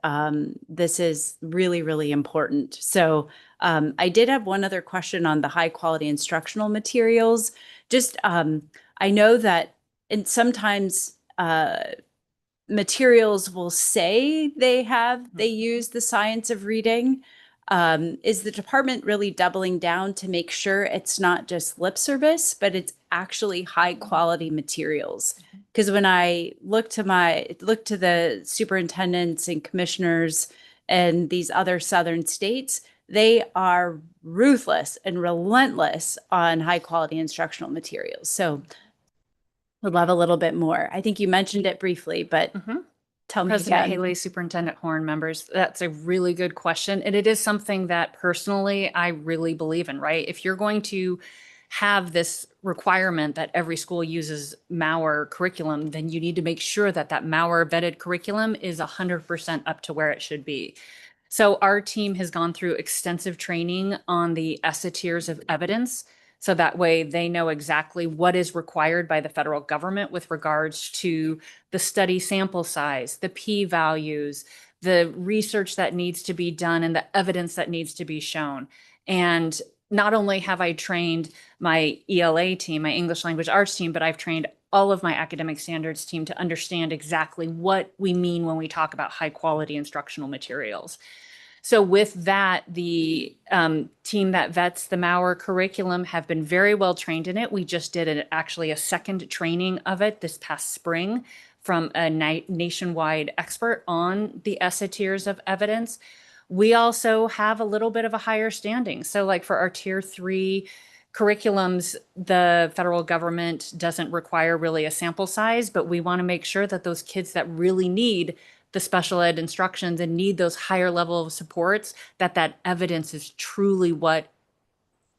this is really, really important. So I did have one other question on the high quality instructional materials. Just I know that sometimes materials will say they use the science of reading. Is the department really doubling down to make sure it's not just lip service, but it's actually high quality materials? Because when I look to the superintendents and commissioners and these other southern states, they are ruthless and relentless on high quality instructional materials. So would love a little bit more. I think you mentioned it briefly, but tell me President again. Haley, Superintendent Horn, members, that's a really good question. And it is something that personally I really believe in, right? If you're going to have this requirement that every school uses Mauer curriculum, then you need to make sure that that Mauer vetted curriculum is 100% up to where it should be. So our team has gone through extensive training on the ESSA tiers of evidence. So that way they know exactly what is required by the federal government with regards to the study sample size, the p-values, the research that needs to be done, and the evidence that needs to be shown. And not only have I trained my ELA team, my English Language Arts team, but I've trained all of my academic standards team to understand exactly what we mean when we talk about high quality instructional materials. So with that, the team that vets the Mauer curriculum have been very well trained in it. We just did actually a second training of it this past spring from a nationwide expert on the ESSA tiers of evidence. We also have a little bit of a higher standing. So like for our tier 3 curriculums, the federal government doesn't require really a sample size, but we want to make sure that those kids that really need the special ed instructions and need those higher level of supports, that evidence is truly what,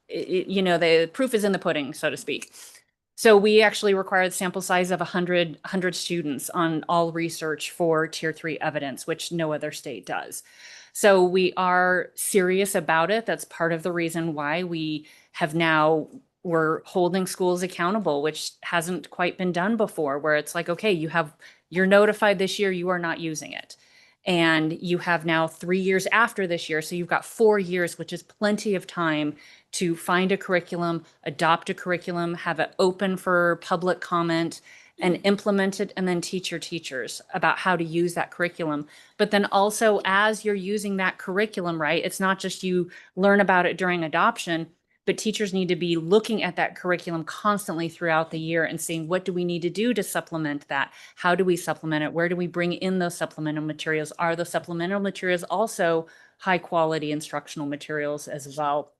the proof is in the pudding, so to speak. So we actually require the sample size of 100 students on all research for tier 3 evidence, which no other state does. So we are serious about it. That's part of the reason why we're holding schools accountable, which hasn't quite been done before, where it's like, okay, you're notified this year, you are not using it. And you have now 3 years after this year. So you've got 4 years, which is plenty of time to find a curriculum, adopt a curriculum, have it open for public comment, and implement it, and then teach your teachers about how to use that curriculum. But then also, as you're using that curriculum, right, it's not just you learn about it during adoption, but teachers need to be looking at that curriculum constantly throughout the year and saying, what do we need to do to supplement that? How do we supplement it? Where do we bring in those supplemental materials? Are the supplemental materials also high quality instructional materials as well?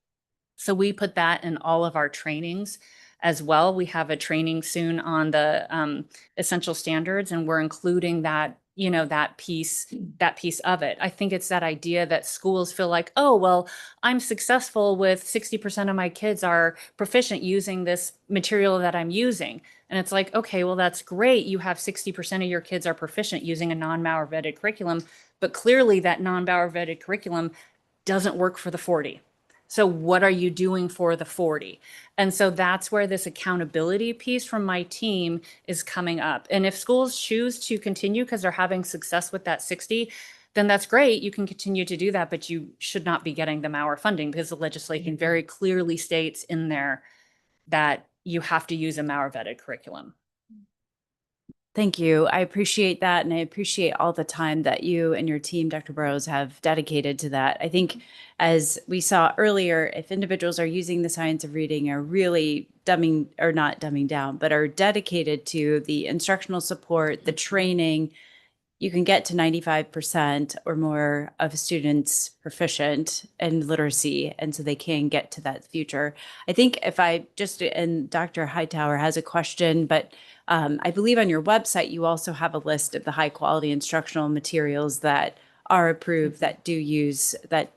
So we put that in all of our trainings as well. We have a training soon on the essential standards, and we're including that, that piece of it. I think it's that idea that schools feel like, oh, well, I'm successful with 60% of my kids are proficient using this material that I'm using. And it's like, okay, well, that's great. You have 60% of your kids are proficient using a non-Mauer vetted curriculum, but clearly that non-Mauer vetted curriculum doesn't work for the 40. So what are you doing for the 40? And so that's where this accountability piece from my team is coming up. And if schools choose to continue because they're having success with that 60, then that's great. You can continue to do that, but you should not be getting the Mauer funding because the legislation very clearly states in there that you have to use a Mauer vetted curriculum. Thank you. I appreciate that. And I appreciate all the time that you and your team, Dr. Burrows, have dedicated to that. I think as we saw earlier, if individuals are using the science of reading, are really not dumbing down, but are dedicated to the instructional support, the training, you can get to 95% or more of students proficient in literacy, and so they can get to that future. I think if I just, and Dr. Hightower has a question, but I believe on your website, you also have a list of the high quality instructional materials that are approved that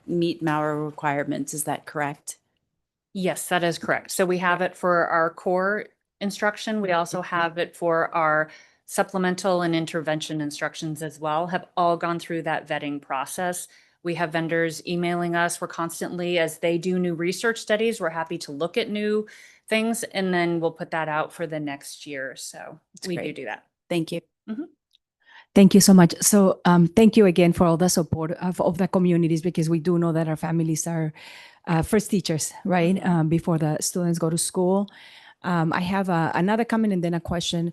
meet MAURA requirements. Is that correct? Yes, that is correct. So we have it for our core instruction. We also have it for our supplemental and intervention instructions as well, have all gone through that vetting process. We have vendors emailing us. We're constantly, as they do new research studies, we're happy to look at new things, and then we'll put that out for the next year. So we do that. Thank you. Thank you so much. So thank you again for all the support of the communities, because we do know that our families are first teachers, right? Before the students go to school. I have another comment and then a question.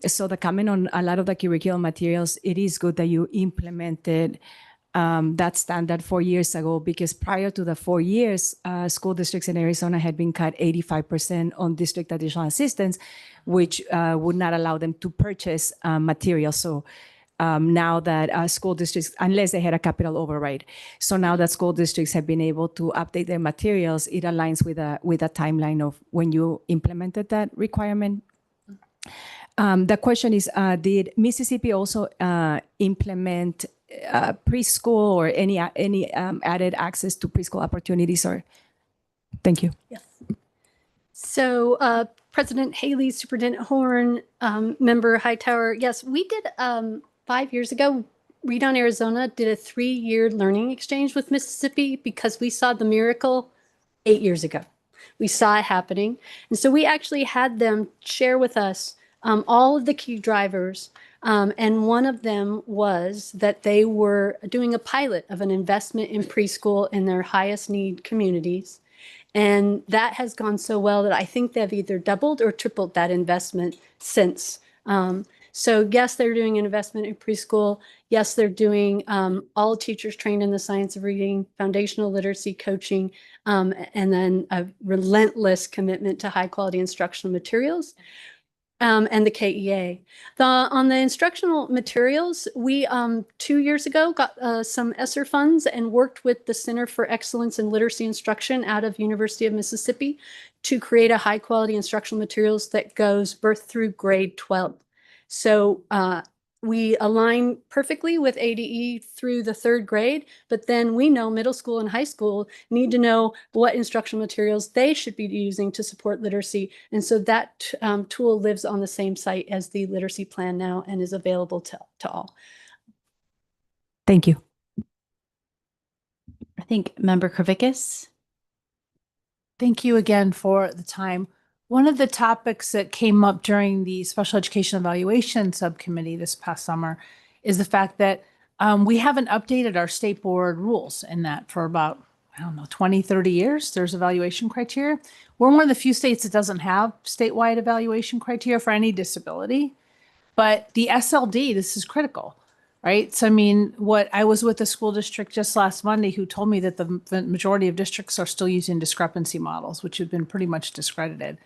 So the comment on a lot of the curriculum materials, it is good that you implemented that standard 4 years ago, because prior to the 4 years, school districts in Arizona had been cut 85% on district additional assistance, which would not allow them to purchase materials. So now that school districts, unless they had a capital override. So now that school districts have been able to update their materials, it aligns with a timeline of when you implemented that requirement. The question is, did Mississippi also implement preschool or any added access to preschool opportunities? Or thank you. Yes. So President Haley, Superintendent Horn, Member Hightower, yes, we did 5 years ago. Read on Arizona did a 3-year learning exchange with Mississippi because we saw the miracle 8 years ago. We saw it happening. And so we actually had them share with us all of the key drivers. And one of them was that they were doing a pilot of an investment in preschool in their highest need communities. And that has gone so well that I think they've either doubled or tripled that investment since. So yes, they're doing an investment in preschool. Yes, they're doing all teachers trained in the science of reading, foundational literacy coaching, and then a relentless commitment to high quality instructional materials. And the KEA. On the instructional materials, we 2 years ago got some ESSER funds and worked with the Center for Excellence in Literacy Instruction out of University of Mississippi to create a high quality instructional materials that goes birth through grade 12. So we align perfectly with ADE through the 3rd grade, but then we know middle school and high school need to know what instructional materials they should be using to support literacy. And so that tool lives on the same site as the literacy plan now and is available to all. Thank you. I think Member Kravickas. Thank you again for the time. One of the topics that came up during the Special Education Evaluation Subcommittee this past summer is the fact that we haven't updated our state board rules, in that for about, 20, 30 years, there's evaluation criteria. We're one of the few states that doesn't have statewide evaluation criteria for any disability. But the SLD, this is critical, right? So, I was with a school district just last Monday who told me that the majority of districts are still using discrepancy models, which have been pretty much discredited.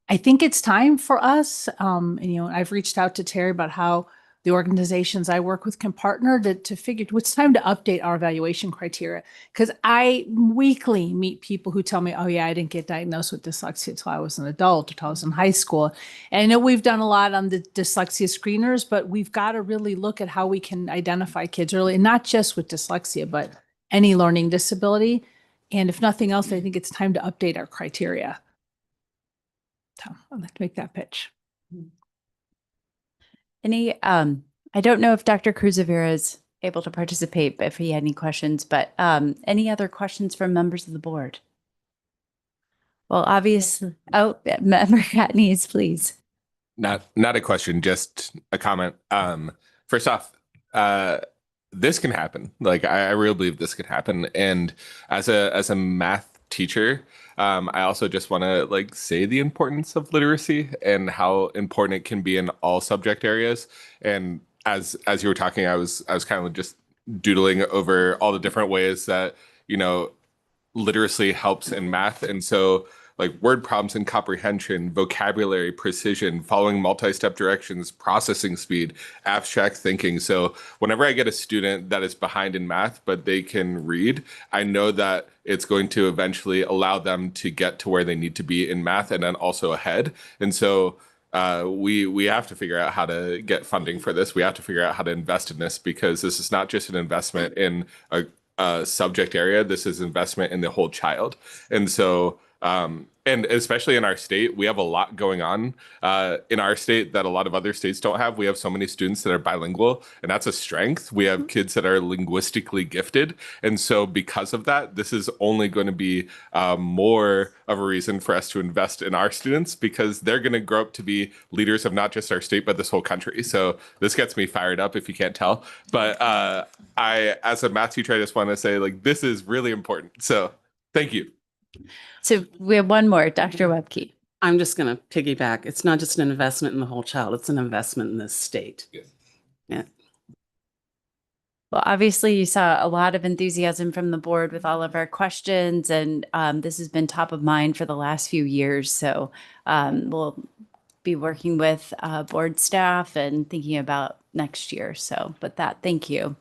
I think it's time for us, I've reached out to Terry about how the organizations I work with can partner to figure it's time to update our evaluation criteria. Because I weekly meet people who tell me, oh yeah, I didn't get diagnosed with dyslexia until I was an adult, or until I was in high school. And I know we've done a lot on the dyslexia screeners, but we've got to really look at how we can identify kids early, and not just with dyslexia, but any learning disability. And if nothing else, I think it's time to update our criteria. So I'd like to make that pitch. I don't know if Dr. Cruz-Avera is able to participate, but if he had any questions, but any other questions from members of the board? Well, obviously, Member Katniss, please. Not a question, just a comment. First off, this can happen. Like, I really believe this could happen. And as a math teacher, I also just want to say the importance of literacy and how important it can be in all subject areas. And as you were talking, I was kind of just doodling over all the different ways that literacy helps in math. And so like word problems and comprehension, vocabulary, precision, following multi-step directions, processing speed, abstract thinking. So whenever I get a student that is behind in math, but they can read, I know that it's going to eventually allow them to get to where they need to be in math and then also ahead. And so we have to figure out how to get funding for this. We have to figure out how to invest in this, because this is not just an investment in a subject area. This is investment in the whole child. And so, and especially in our state, we have a lot going on in our state that a lot of other states don't have. We have so many students that are bilingual, and that's a strength. We have kids that are linguistically gifted. And so because of that, this is only going to be more of a reason for us to invest in our students, because they're going to grow up to be leaders of not just our state, but this whole country. So this gets me fired up, if you can't tell. But as a math teacher, I just want to say, like, this is really important. So thank you. So we have one more, Dr. Webke. I'm just going to piggyback. It's not just an investment in the whole child, it's an investment in this state. Yes. Yeah. Well, obviously you saw a lot of enthusiasm from the board with all of our questions, and this has been top of mind for the last few years. So we'll be working with board staff and thinking about next year. So, but thank you.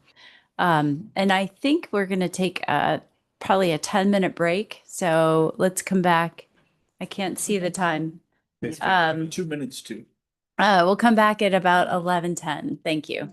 And I think we're going to take probably a 10-minute break. So let's come back. I can't see the time. 2 minutes too. We'll come back at about 11:10. Thank you.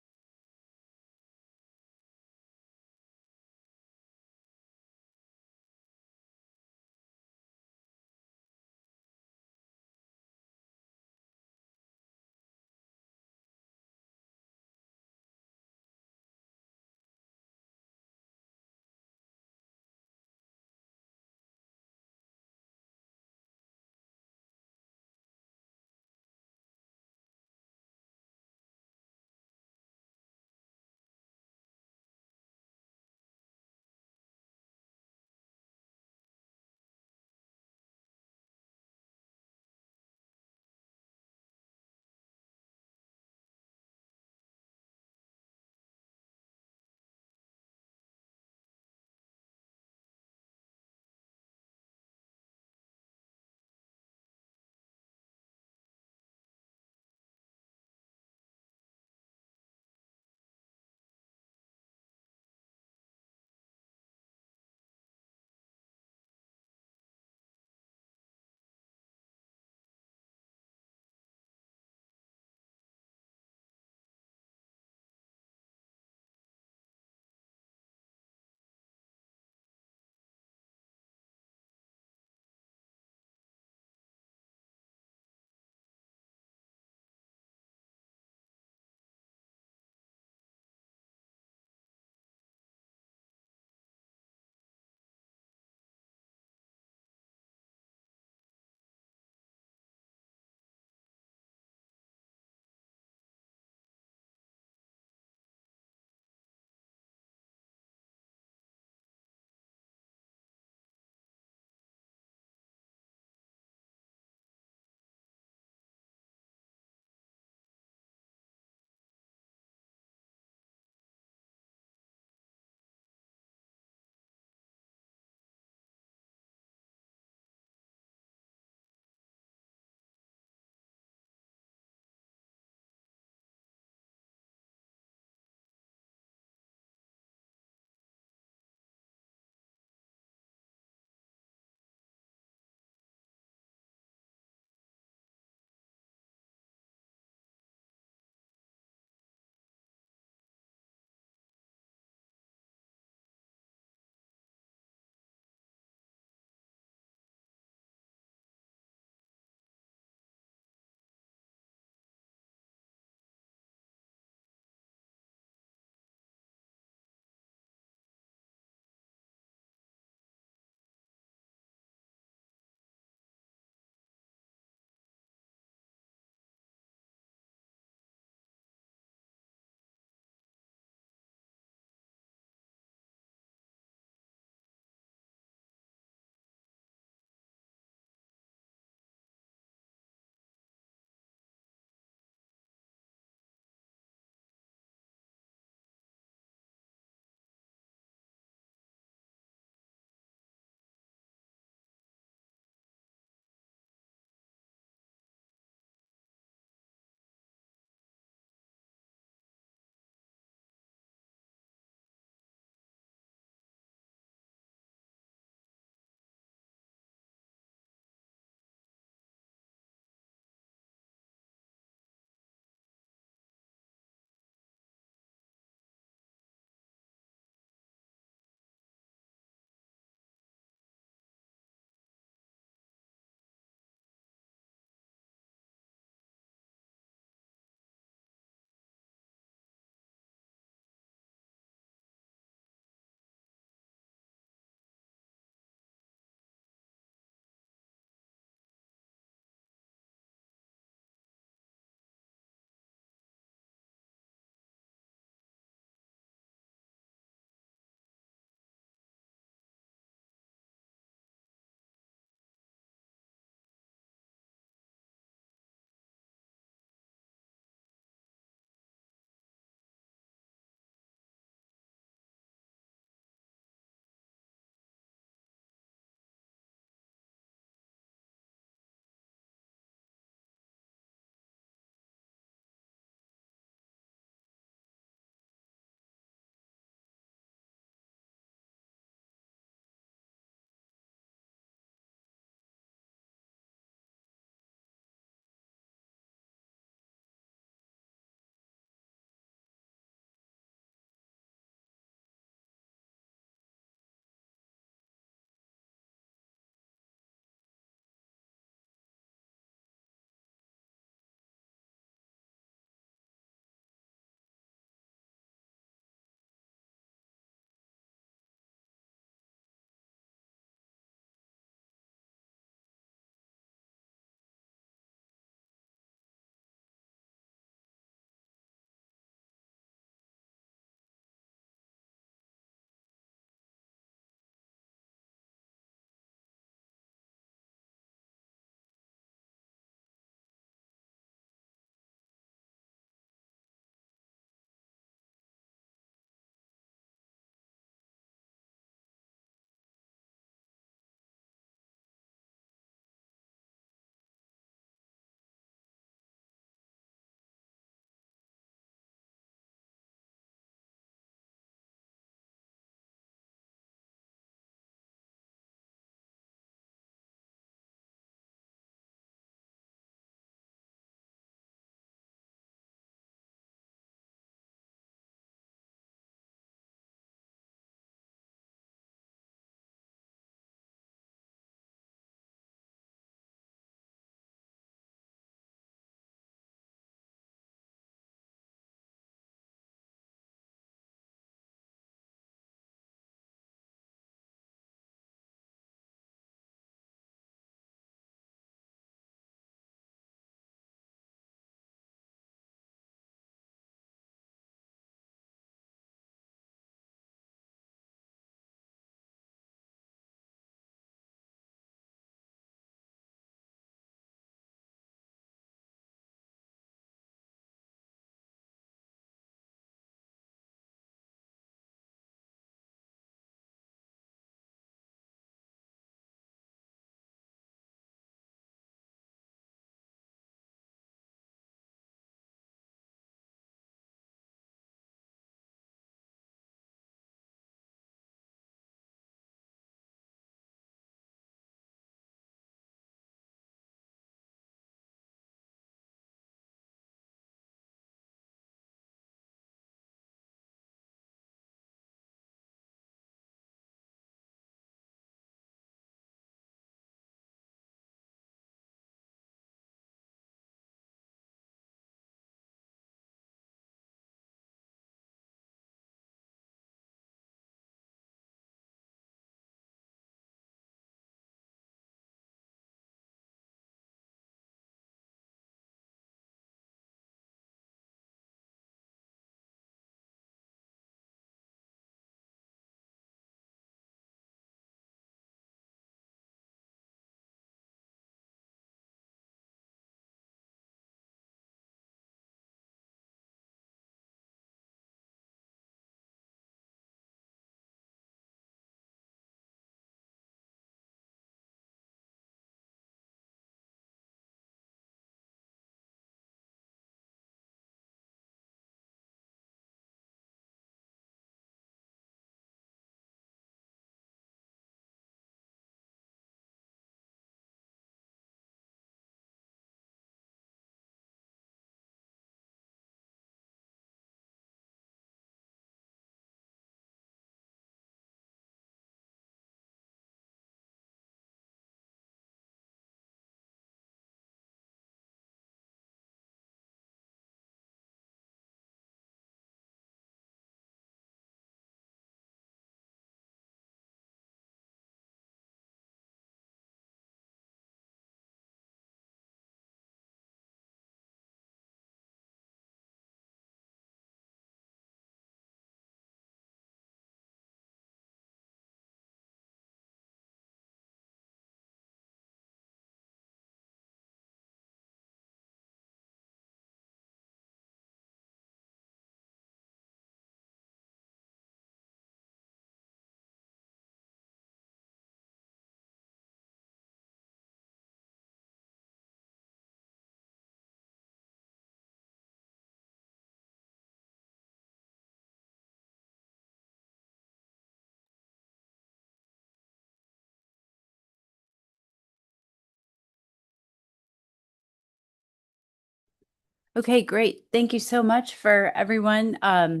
Okay, great. Thank you so much for everyone. A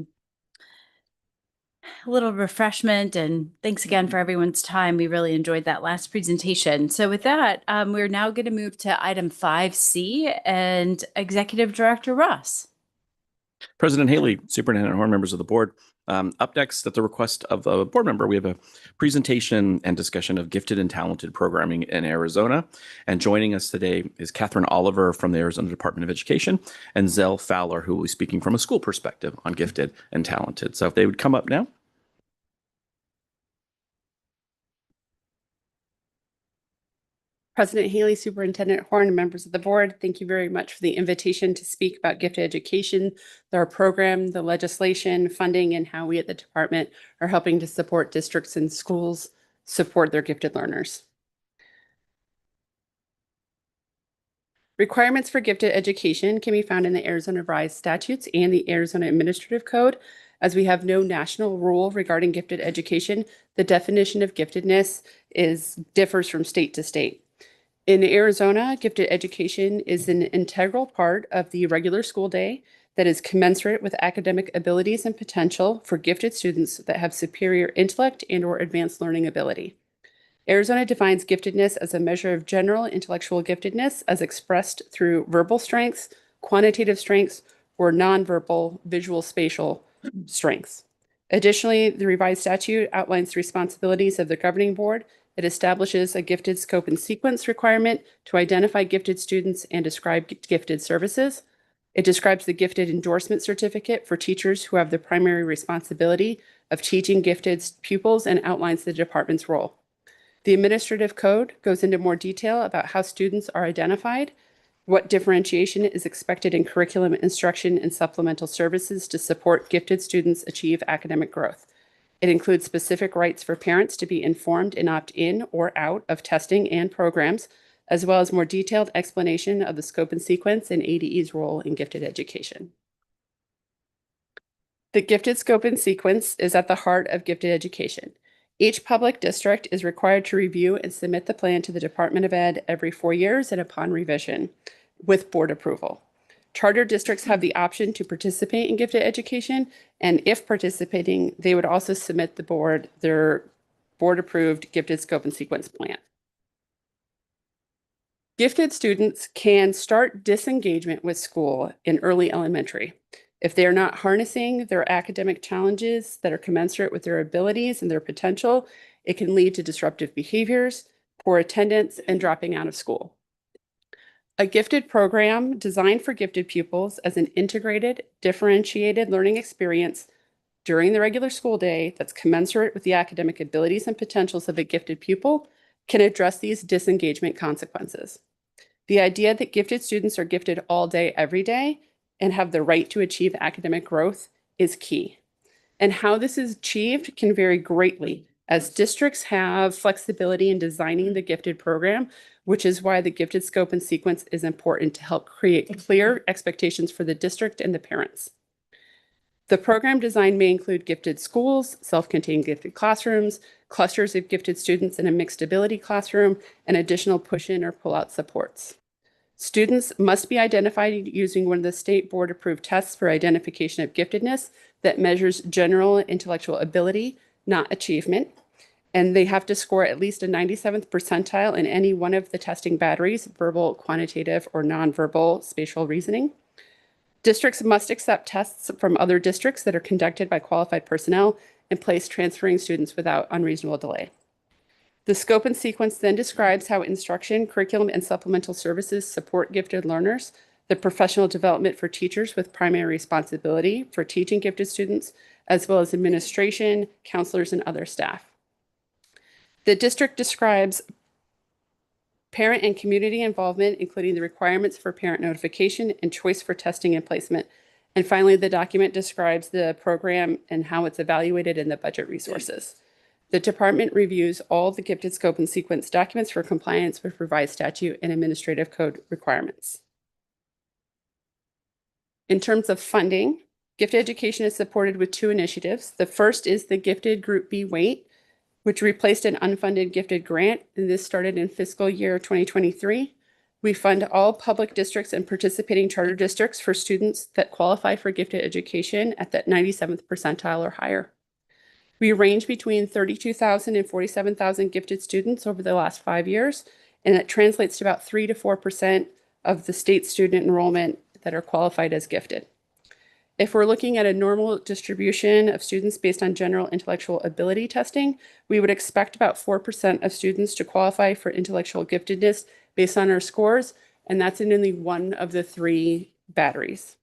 little refreshment, and thanks again for everyone's time. We really enjoyed that last presentation. So with that, we're now going to move to item 5C and Executive Director Ross. President Haley, Superintendent Horn, members of the board. Up next, at the request of a board member, we have a presentation and discussion of gifted and talented programming in Arizona. And joining us today is Catherine Oliver from the Arizona Department of Education and Zell Fowler, who will be speaking from a school perspective on gifted and talented. So if they would come up now. President Haley, Superintendent Horn, and members of the board, thank you very much for the invitation to speak about gifted education, our program, the legislation, funding, and how we at the department are helping to support districts and schools support their gifted learners. Requirements for gifted education can be found in the Arizona Revised Statutes and the Arizona Administrative Code. As we have no national rule regarding gifted education, the definition of giftedness differs from state to state. In Arizona, gifted education is an integral part of the regular school day that is commensurate with academic abilities and potential for gifted students that have superior intellect and/or advanced learning ability. Arizona defines giftedness as a measure of general intellectual giftedness as expressed through verbal strengths, quantitative strengths, or nonverbal visual spatial strengths. Additionally, the revised statute outlines the responsibilities of the governing board. It establishes a gifted scope and sequence requirement to identify gifted students and describe gifted services. It describes the gifted endorsement certificate for teachers who have the primary responsibility of teaching gifted pupils and outlines the department's role. The administrative code goes into more detail about how students are identified, what differentiation is expected in curriculum instruction and supplemental services to support gifted students achieve academic growth. It includes specific rights for parents to be informed and opt in or out of testing and programs, as well as more detailed explanation of the scope and sequence and ADE's role in gifted education. The gifted scope and sequence is at the heart of gifted education. Each public district is required to review and submit the plan to the Department of Ed every 4 years and upon revision with board approval. Charter districts have the option to participate in gifted education, and if participating, they would also submit the board their board-approved gifted scope and sequence plan. Gifted students can start disengagement with school in early elementary. If they are not harnessing their academic challenges that are commensurate with their abilities and their potential, it can lead to disruptive behaviors, poor attendance, and dropping out of school. A gifted program designed for gifted pupils as an integrated, differentiated learning experience during the regular school day that's commensurate with the academic abilities and potentials of a gifted pupil can address these disengagement consequences. The idea that gifted students are gifted all day, every day, and have the right to achieve academic growth is key. And how this is achieved can vary greatly as districts have flexibility in designing the gifted program, which is why the gifted scope and sequence is important to help create clear expectations for the district and the parents. The program design may include gifted schools, self-contained gifted classrooms, clusters of gifted students in a mixed ability classroom, and additional push-in or pull-out supports. Students must be identified using one of the state board approved tests for identification of giftedness that measures general intellectual ability, not achievement. And they have to score at least a 97th percentile in any one of the testing batteries, verbal, quantitative, or nonverbal spatial reasoning. Districts must accept tests from other districts that are conducted by qualified personnel and place transferring students without unreasonable delay. The scope and sequence then describes how instruction, curriculum, and supplemental services support gifted learners, the professional development for teachers with primary responsibility for teaching gifted students, as well as administration, counselors, and other staff. The district describes parent and community involvement, including the requirements for parent notification and choice for testing and placement. And finally, the document describes the program and how it's evaluated and the budget resources. The department reviews all the gifted scope and sequence documents for compliance with revised statute and administrative code requirements. In terms of funding, gifted education is supported with 2 initiatives. The first is the Gifted Group B Weight, which replaced an unfunded gifted grant, and this started in fiscal year 2023. We fund all public districts and participating charter districts for students that qualify for gifted education at that 97th percentile or higher. We range between 32,000 and 47,000 gifted students over the last 5 years, and that translates to about 3 to 4% of the state student enrollment that are qualified as gifted. If we're looking at a normal distribution of students based on general intellectual ability testing, we would expect about 4% of students to qualify for intellectual giftedness based on our scores, and that's in only one of the 3 batteries.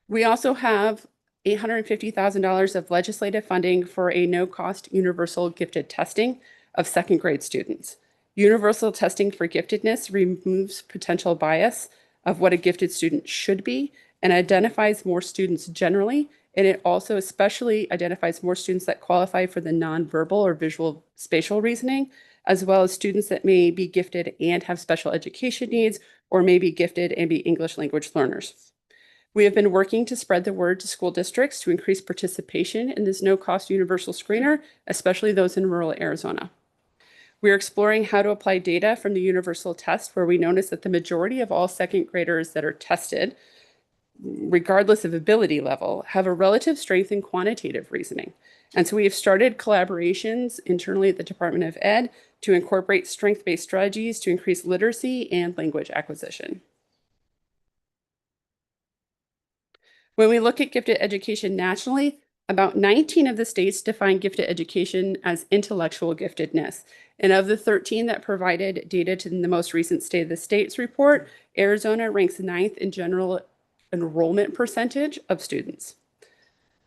We also have $850,000 of legislative funding for a no-cost universal gifted testing of second grade students. Universal testing for giftedness removes potential bias of what a gifted student should be and identifies more students generally, and it also especially identifies more students that qualify for the nonverbal or visual spatial reasoning, as well as students that may be gifted and have special education needs, or may be gifted and be English language learners. We have been working to spread the word to school districts to increase participation in this no-cost universal screener, especially those in rural Arizona. We are exploring how to apply data from the universal test, where we notice that the majority of all second graders that are tested, regardless of ability level, have a relative strength in quantitative reasoning. And so we have started collaborations internally at the Department of Ed to incorporate strength-based strategies to increase literacy and language acquisition. When we look at gifted education nationally, about 19 of the states define gifted education as intellectual giftedness. And of the 13 that provided data to the most recent State of the States report, Arizona ranks 9th in general enrollment percentage of students.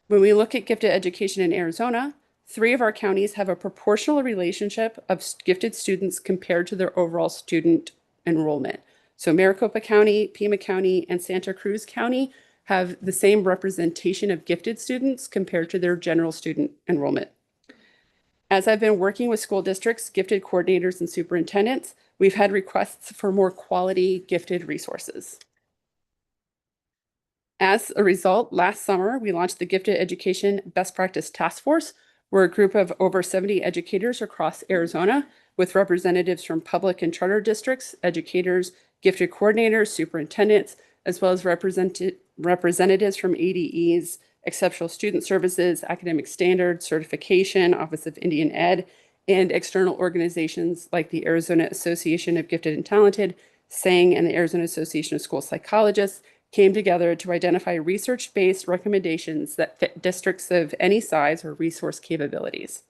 When we look at gifted education in Arizona, 3 of our counties have a proportional relationship of gifted students compared to their overall student enrollment. So Maricopa County, Pima County, and Santa Cruz County have the same representation of gifted students compared to their general student enrollment. As I've been working with school districts, gifted coordinators, and superintendents, we've had requests for more quality gifted resources. As a result, last summer, we launched the Gifted Education Best Practice Task Force. We're a group of over 70 educators across Arizona with representatives from public and charter districts, educators, gifted coordinators, superintendents, as well as representatives from ADEs, Exceptional Student Services, Academic Standards, Certification, Office of Indian Ed, and external organizations like the Arizona Association of Gifted and Talented, SANG, and the Arizona Association of School Psychologists came together to identify research-based recommendations that fit districts of any size or resource capabilities.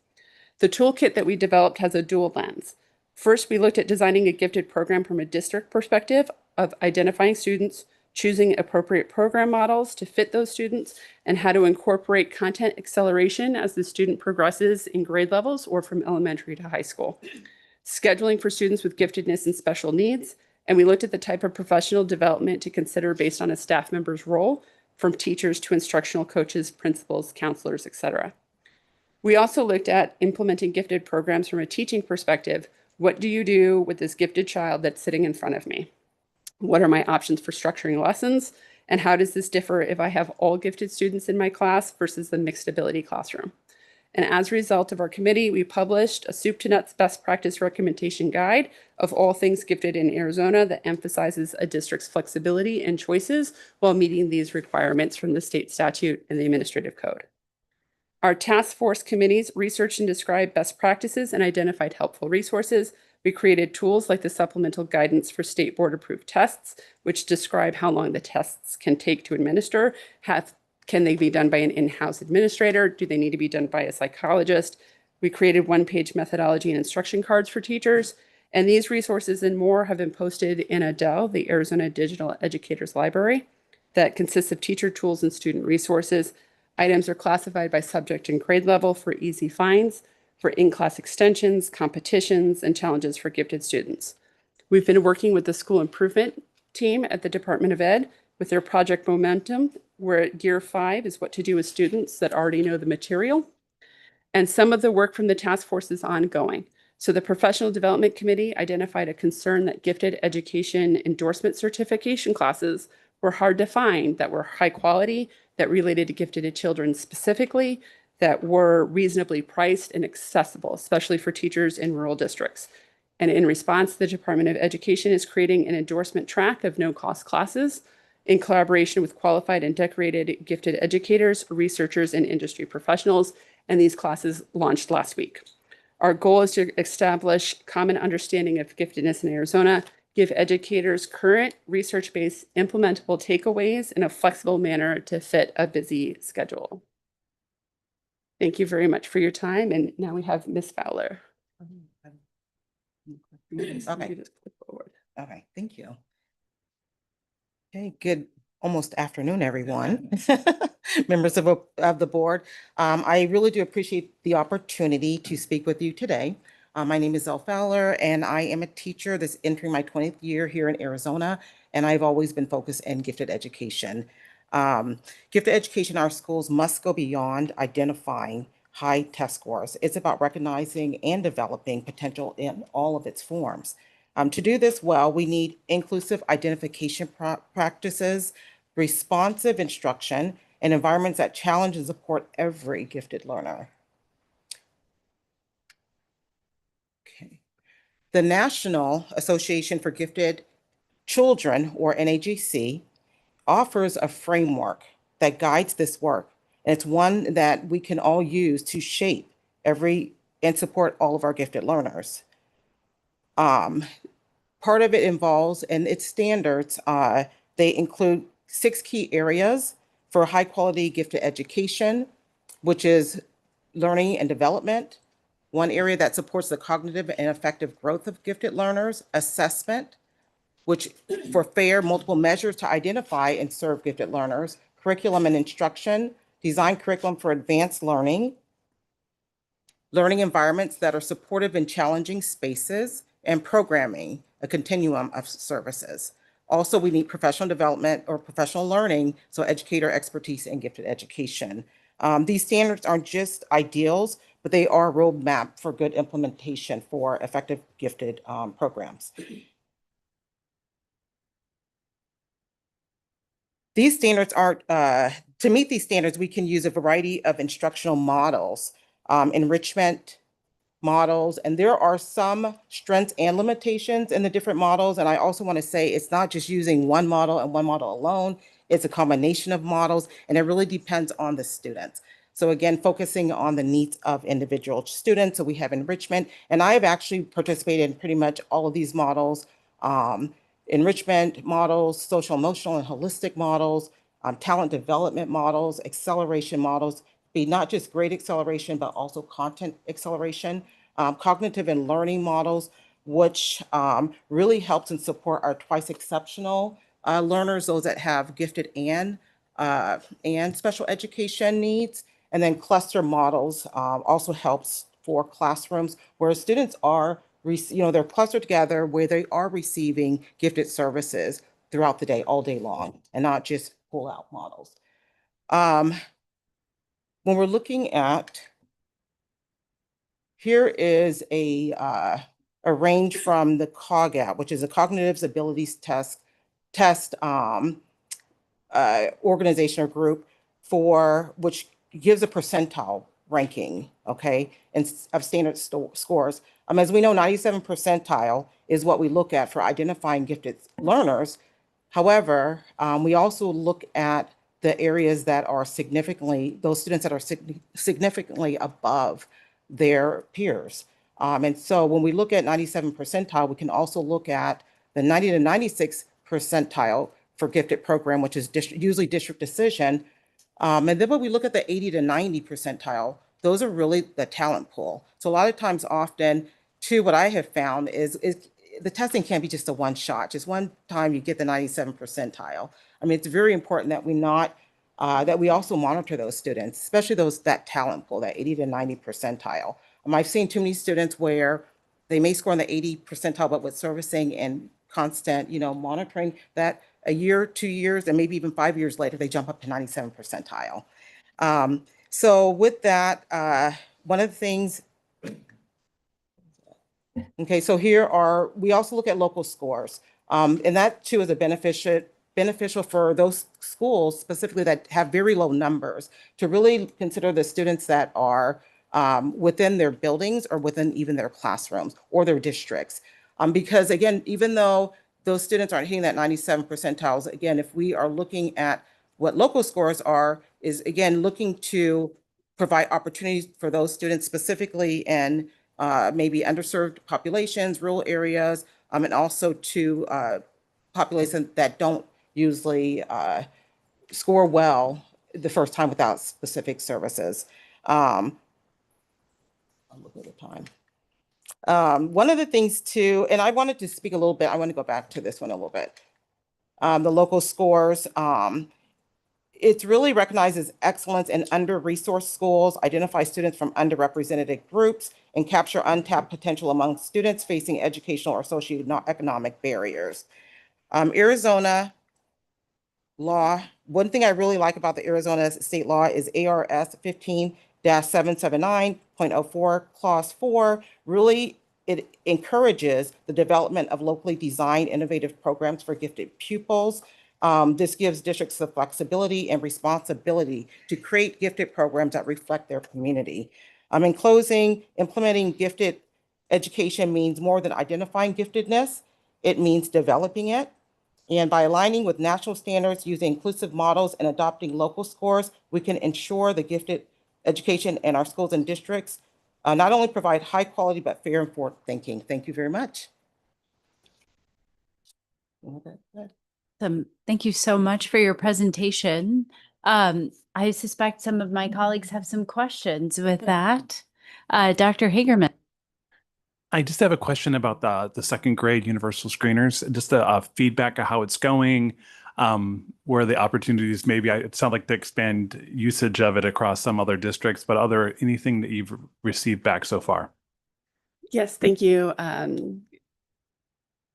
The toolkit that we developed has a dual lens. First, we looked at designing a gifted program from a district perspective of identifying students, choosing appropriate program models to fit those students, and how to incorporate content acceleration as the student progresses in grade levels or from elementary to high school. Scheduling for students with giftedness and special needs, and we looked at the type of professional development to consider based on a staff member's role, from teachers to instructional coaches, principals, counselors, etc. We also looked at implementing gifted programs from a teaching perspective. What do you do with this gifted child that's sitting in front of me? What are my options for structuring lessons? And how does this differ if I have all gifted students in my class versus the mixed ability classroom? And as a result of our committee, we published a soup to nuts best practice recommendation guide of all things gifted in Arizona that emphasizes a district's flexibility and choices while meeting these requirements from the state statute and the administrative code. Our task force committees researched and described best practices and identified helpful resources. We created tools like the supplemental guidance for state board approved tests, which describe how long the tests can take to administer. Can they be done by an in-house administrator? Do they need to be done by a psychologist? We created one-page methodology and instruction cards for teachers. And these resources and more have been posted in ADEL, the Arizona Digital Educators Library, that consists of teacher tools and student resources. Items are classified by subject and grade level for easy finds, for in-class extensions, competitions, and challenges for gifted students. We've been working with the school improvement team at the Department of Ed with their Project Momentum, where Gear 5 is what to do with students that already know the material. And some of the work from the task force is ongoing. So the Professional Development Committee identified a concern that gifted education endorsement certification classes were hard to find, that were high quality, that related to gifted children specifically, that were reasonably priced and accessible, especially for teachers in rural districts. And in response, the Department of Education is creating an endorsement track of no-cost classes in collaboration with qualified and decorated gifted educators, researchers, and industry professionals. And these classes launched last week. Our goal is to establish common understanding of giftedness in Arizona, give educators current research-based implementable takeaways in a flexible manner to fit a busy schedule. Thank you very much for your time. And now we have Ms. Fowler. Okay. Okay, thank you. Okay, good almost afternoon, everyone. Members of the board. I really do appreciate the opportunity to speak with you today. My name is Elle Fowler, and I am a teacher that's entering my 20th year here in Arizona, and I've always been focused in gifted education. Gifted education in our schools must go beyond identifying high test scores. It's about recognizing and developing potential in all of its forms. To do this well, we need inclusive identification practices, responsive instruction, and environments that challenge and support every gifted learner. Okay. The National Association for Gifted Children, or NAGC, offers a framework that guides this work. And it's one that we can all use to shape and support all of our gifted learners. Part of it involves, and its standards, they include 6 key areas for high quality gifted education, which is learning and development. 1 area that supports the cognitive and effective growth of gifted learners, assessment, which for fair multiple measures to identify and serve gifted learners, curriculum and instruction, design curriculum for advanced learning, learning environments that are supportive in challenging spaces, and programming, a continuum of services. Also, we need professional development or professional learning, so educator expertise in gifted education. These standards aren't just ideals, but they are a roadmap for good implementation for effective gifted programs. These standards aren't, to meet these standards, we can use a variety of instructional models, enrichment models, and there are some strengths and limitations in the different models. And I also want to say it's not just using one model and one model alone, it's a combination of models, and it really depends on the students. So again, focusing on the needs of individual students. So we have enrichment, and I have actually participated in pretty much all of these models, enrichment models, social emotional and holistic models, talent development models, acceleration models, be not just grade acceleration, but also content acceleration, cognitive and learning models, which really helps and support our twice exceptional learners, those that have gifted and special education needs. And then cluster models also helps for classrooms where students are, they're clustered together where they are receiving gifted services throughout the day, all day long, and not just pull out models. When we're looking at, here is a range from the COGAT, which is a Cognitive Abilities Test organization or group, for which gives a percentile ranking, okay, and of standard scores. As we know, 97 percentile is what we look at for identifying gifted learners. However, we also look at the areas that are those students that are significantly above their peers. And so when we look at 97 percentile, we can also look at the 90 to 96 percentile for gifted program, which is usually district decision. And then when we look at the 80 to 90 percentile, those are really the talent pool. So a lot of times often too, what I have found is the testing can't be just a one shot, just one time you get the 97 percentile. I mean, it's very important that that we also monitor those students, especially that talent pool, that 80 to 90 percentile. I've seen too many students where they may score in the 80 percentile, but with servicing and constant, monitoring, that a year, 2 years, and maybe even 5 years later, they jump up to 97 percentile. So with that, one of the things, okay, so we also look at local scores, and that too is a beneficial for those schools specifically that have very low numbers, to really consider the students that are within their buildings or within even their classrooms or their districts. Because again, even though those students aren't hitting that 97 percentiles, again, if we are looking at what local scores are, is again, looking to provide opportunities for those students specifically in maybe underserved populations, rural areas, and also to populations that don't usually score well the first time without specific services. I'm looking at the time. One of the things too, and I wanted to speak a little bit, I want to go back to this one a little bit. The local scores, it really recognizes excellence in under-resourced schools, identify students from underrepresented groups, and capture untapped potential among students facing educational or socioeconomic barriers. Arizona law, one thing I really like about the Arizona state law is ARS 15-779.04, Clause 4, really it encourages the development of locally designed innovative programs for gifted pupils. This gives districts the flexibility and responsibility to create gifted programs that reflect their community. In closing, implementing gifted education means more than identifying giftedness. It means developing it. And by aligning with national standards, using inclusive models, and adopting local scores, we can ensure the gifted education in our schools and districts not only provide high quality, but fair and forward thinking. Thank you very much. Thank you so much for your presentation. I suspect some of my colleagues have some questions with that. Dr. Hagerman. I just have a question about the second grade universal screeners, just a feedback of how it's going, where the opportunities maybe, it sounds like to expand usage of it across some other districts, but anything that you've received back so far? Yes, thank you,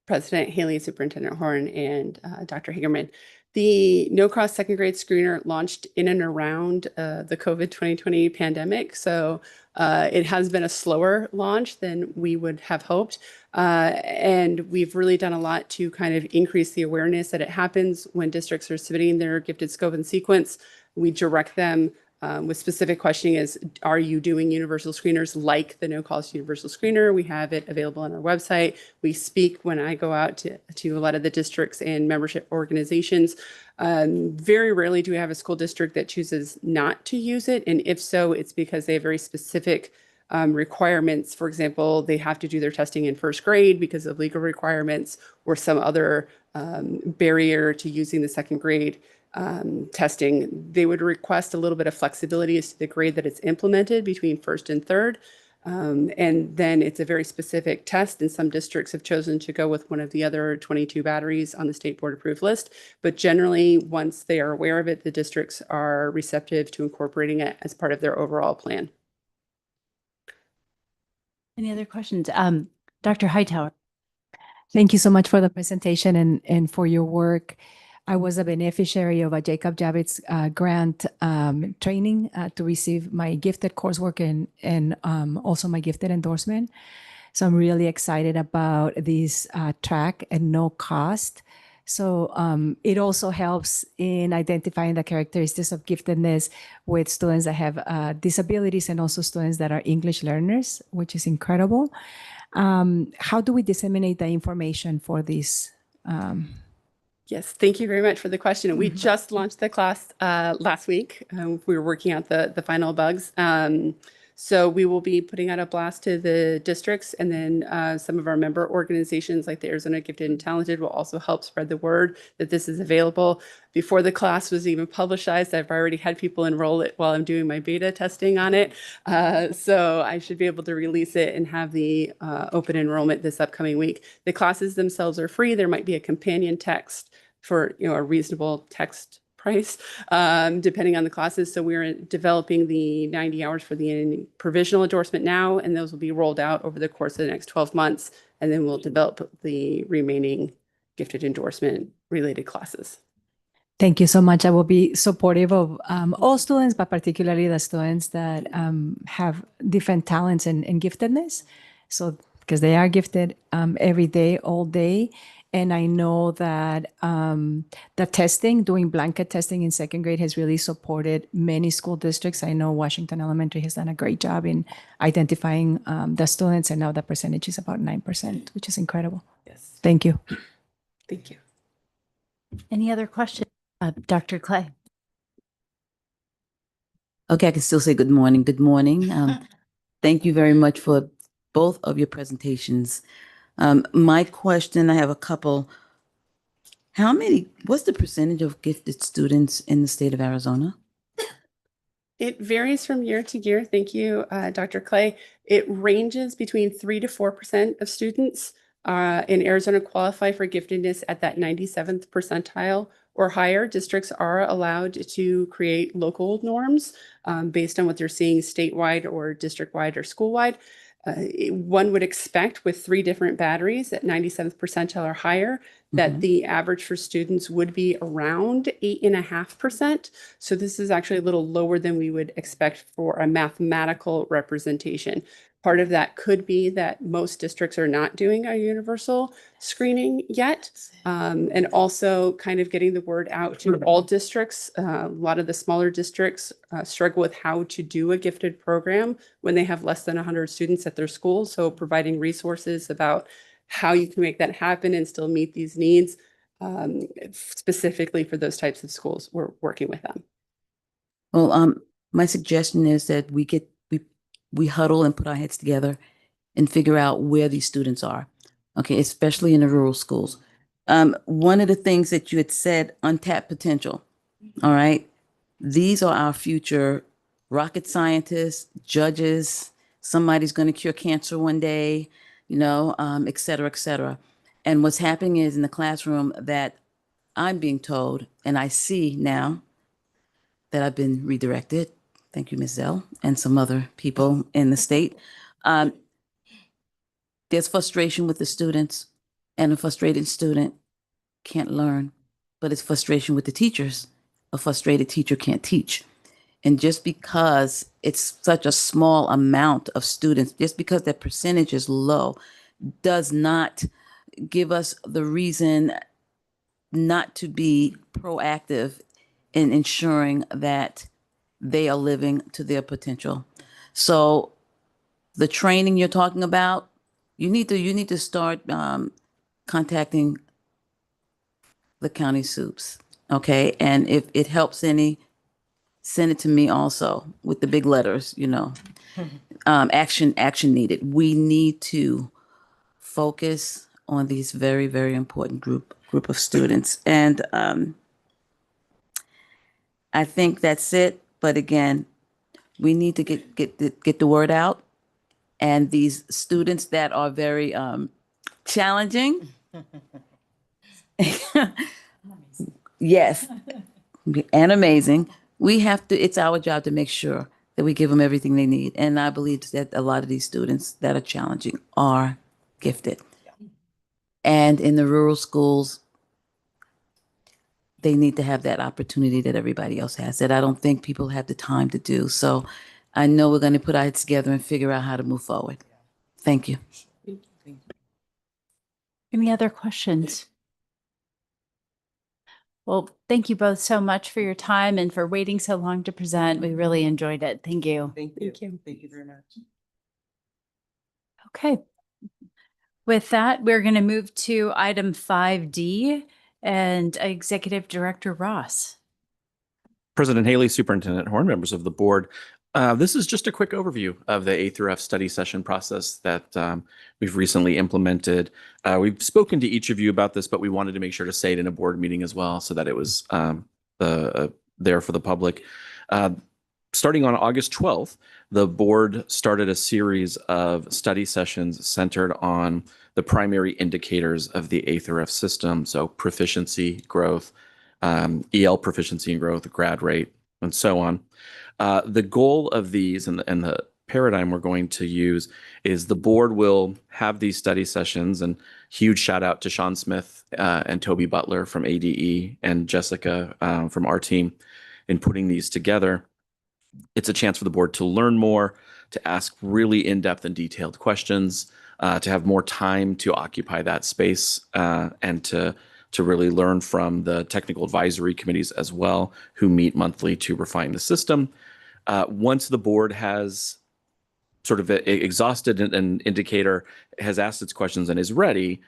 President Haley, Superintendent Horn, and Dr. Hagerman. The No Cross Second Grade Screener launched in and around the COVID 2020 pandemic. So it has been a slower launch than we would have hoped. And we've really done a lot to kind of increase the awareness that it happens when districts are submitting their gifted scope and sequence. We direct them with specific questioning is, are you doing universal screeners like the No Cost Universal Screener? We have it available on our website. We speak when I go out to a lot of the districts and membership organizations. Very rarely do we have a school district that chooses not to use it. And if so, it's because they have very specific requirements. For example, they have to do their testing in first grade because of legal requirements or some other barrier to using the second grade testing. They would request a little bit of flexibility as to the grade that it's implemented between first and third. And then it's a very specific test, and some districts have chosen to go with one of the other 22 batteries on the state board approved list. But generally, once they are aware of it, the districts are receptive to incorporating it as part of their overall plan. Any other questions? Dr. Hightower. Thank you so much for the presentation and for your work. I was a beneficiary of a Jacob Javits grant training to receive my gifted coursework and also my gifted endorsement. So I'm really excited about this track and no cost. So it also helps in identifying the characteristics of giftedness with students that have disabilities and also students that are English learners, which is incredible. How do we disseminate the information for this? Yes, thank you very much for the question. We just launched the class last week. We were working out the final bugs. So we will be putting out a blast to the districts, and then some of our member organizations like the Arizona Gifted and Talented will also help spread the word that this is available. Before the class was even publicized, I've already had people enroll it while I'm doing my beta testing on it. So I should be able to release it and have the open enrollment this upcoming week. The classes themselves are free. There might be a companion text for a reasonable text price, depending on the classes. So we're developing the 90 hours for the provisional endorsement now, and those will be rolled out over the course of the next 12 months. And then we'll develop the remaining gifted endorsement related classes. Thank you so much. I will be supportive of all students, but particularly the students that have different talents and giftedness. So because they are gifted every day, all day. And I know that the testing, doing blanket testing in second grade has really supported many school districts. I know Washington Elementary has done a great job in identifying the students, and now the percentage is about 9%, which is incredible. Yes. Thank you. Thank you. Any other questions? Dr. Clay? Okay, I can still say good morning. Good morning. Thank you very much for both of your presentations. My question, I have a couple. What's the percentage of gifted students in the state of Arizona? It varies from year to year. Thank you, Dr. Clay. It ranges between 3 to 4% of students in Arizona qualify for giftedness at that 97th percentile or higher. Districts are allowed to create local norms based on what they're seeing statewide or district-wide or school-wide. One would expect with 3 different batteries at 97th percentile or higher that the average for students would be around 8.5%. So this is actually a little lower than we would expect for a mathematical representation. Part of that could be that most districts are not doing a universal screening yet, and also kind of getting the word out to all districts. A lot of the smaller districts struggle with how to do a gifted program when they have less than 100 students at their school. So providing resources about how you can make that happen and still meet these needs, specifically for those types of schools, we're working with them. Well, my suggestion is that we huddle and put our heads together and figure out where these students are. Okay, especially in the rural schools. One of the things that you had said, untapped potential. All right. These are our future rocket scientists, judges. Somebody's going to cure cancer one day, et cetera, et cetera. And what's happening is in the classroom that I'm being told, and I see now that I've been redirected. Thank you, Ms. Zell, and some other people in the state. There's frustration with the students, and a frustrated student can't learn, but it's frustration with the teachers. A frustrated teacher can't teach. And just because it's such a small amount of students, just because that percentage is low, does not give us the reason not to be proactive in ensuring that they are living to their potential. So the training you're talking about, you need to start contacting the county soups, okay? And if it helps any, send it to me also with the big letters, action needed. We need to focus on these very, very important group of students. And I think that's it. But again, we need to get the word out. And these students that are very challenging, yes, and amazing, it's our job to make sure that we give them everything they need. And I believe that a lot of these students that are challenging are gifted. And in the rural schools, they need to have that opportunity that everybody else has, that I don't think people have the time to do. So I know we're going to put our heads together and figure out how to move forward. Thank you. Any other questions? Well, thank you both so much for your time and for waiting so long to present. We really enjoyed it. Thank you. Thank you. Thank you very much. Okay. With that, we're going to move to item 5D and Executive Director Ross. President Haley, Superintendent Horn, members of the board. This is just a quick overview of the A through F study session process that we've recently implemented. We've spoken to each of you about this, but we wanted to make sure to say it in a board meeting as well so that it was there for the public. Starting on August 12th, the board started a series of study sessions centered on the primary indicators of the A through F system. So proficiency, growth, EL proficiency and growth, grad rate, and so on. The goal of these and the paradigm we're going to use is the board will have these study sessions, and huge shout out to Sean Smith and Toby Butler from ADE and Jessica from our team in putting these together. It's a chance for the board to learn more, to ask really in-depth and detailed questions, to have more time to occupy that space and to really learn from the technical advisory committees as well, who meet monthly to refine the system. Once the board has sort of exhausted an indicator, has asked its questions and is ready,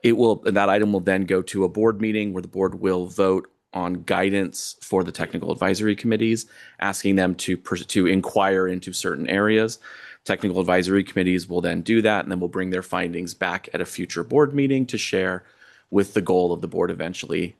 that item will then go to a board meeting where the board will vote on guidance for the technical advisory committees, asking them to inquire into certain areas. Technical advisory committees will then do that, and then will bring their findings back at a future board meeting to share, with the goal of the board eventually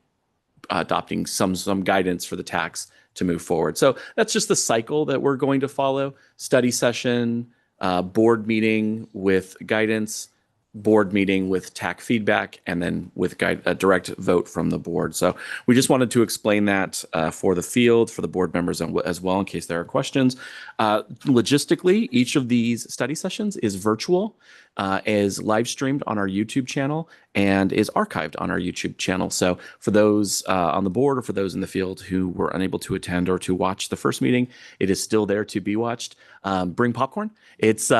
adopting some guidance for the tax to move forward. So that's just the cycle that we're going to follow: study session, board meeting with guidance, board meeting with TAC feedback, and then with a direct vote from the board. So we just wanted to explain that for the field, for the board members as well, in case there are questions. Logistically, each of these study sessions is virtual, is live streamed on our YouTube channel, and is archived on our YouTube channel. So for those on the board or for those in the field who were unable to attend or to watch the first meeting, it is still there to be watched. Bring popcorn. It's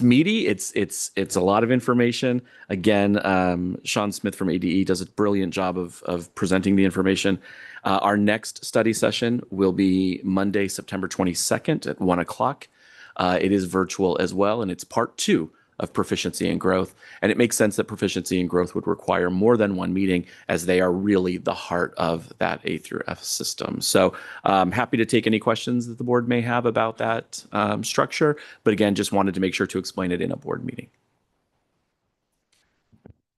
meaty. It's a lot of information. Again, Sean Smith from ADE does a brilliant job of presenting the information. Our next study session will be Monday, September 22nd at 1 o'clock. It is virtual as well, and it's part 2 of proficiency and growth. And it makes sense that proficiency and growth would require more than one meeting, as they are really the heart of that A through F system. So I'm happy to take any questions that the board may have about that structure. But again, just wanted to make sure to explain it in a board meeting.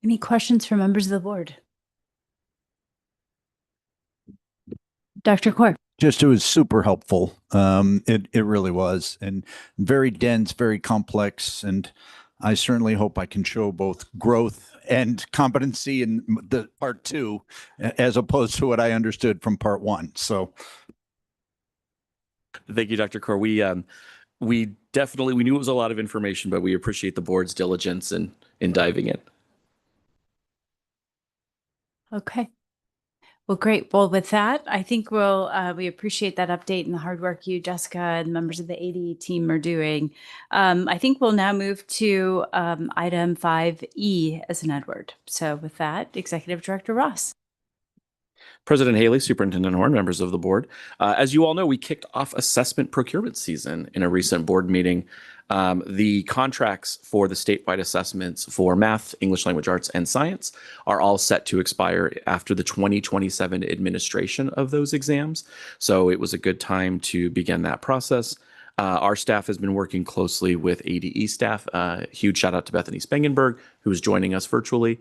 Any questions from members of the board? Dr. Corr. It was super helpful. It really was, and very dense, very complex. And I certainly hope I can show both growth and competency in the part 2, as opposed to what I understood from part 1. So. Thank you, Dr. Corr. We knew it was a lot of information, but we appreciate the board's diligence in diving in. Okay. Well, great. Well, with that, I think we appreciate that update and the hard work you, Jessica, and members of the ADE team are doing. I think we'll now move to item 5E as an Edward. So with that, Executive Director Ross. President Haley, Superintendent Horn, members of the board. As you all know, we kicked off assessment procurement season in a recent board meeting. The contracts for the statewide assessments for math, English language arts, and science are all set to expire after the 2027 administration of those exams. So it was a good time to begin that process. Our staff has been working closely with ADE staff. Huge shout out to Bethany Spangenberg, who is joining us virtually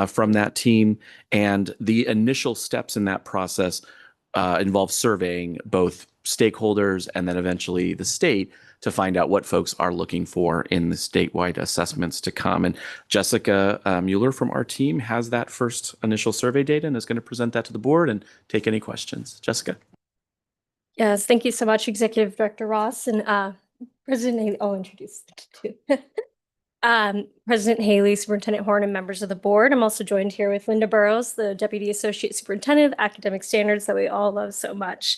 from that team. And the initial steps in that process involve surveying both stakeholders and then eventually the state to find out what folks are looking for in the statewide assessments to come. And Jessica Mueller from our team has that first initial survey data and is going to present that to the board and take any questions. Jessica. Yes, thank you so much, Executive Director Ross and President Haley. I'll introduce too. President Haley, Superintendent Horn, and members of the board. I'm also joined here with Linda Burrows, the Deputy Associate Superintendent of Academic Standards that we all love so much.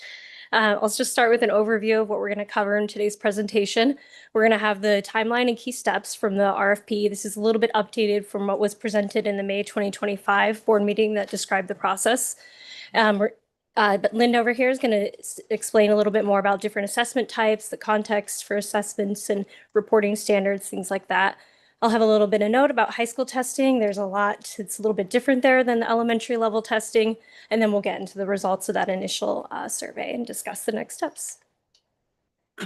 I'll just start with an overview of what we're going to cover in today's presentation. We're going to have the timeline and key steps from the RFP. This is a little bit updated from what was presented in the May 2025 board meeting that described the process. But Linda over here is going to explain a little bit more about different assessment types, the context for assessments and reporting standards, things like that. I'll have a little bit of note about high school testing. There's a lot, it's a little bit different there than the elementary level testing. And then we'll get into the results of that initial survey and discuss the next steps.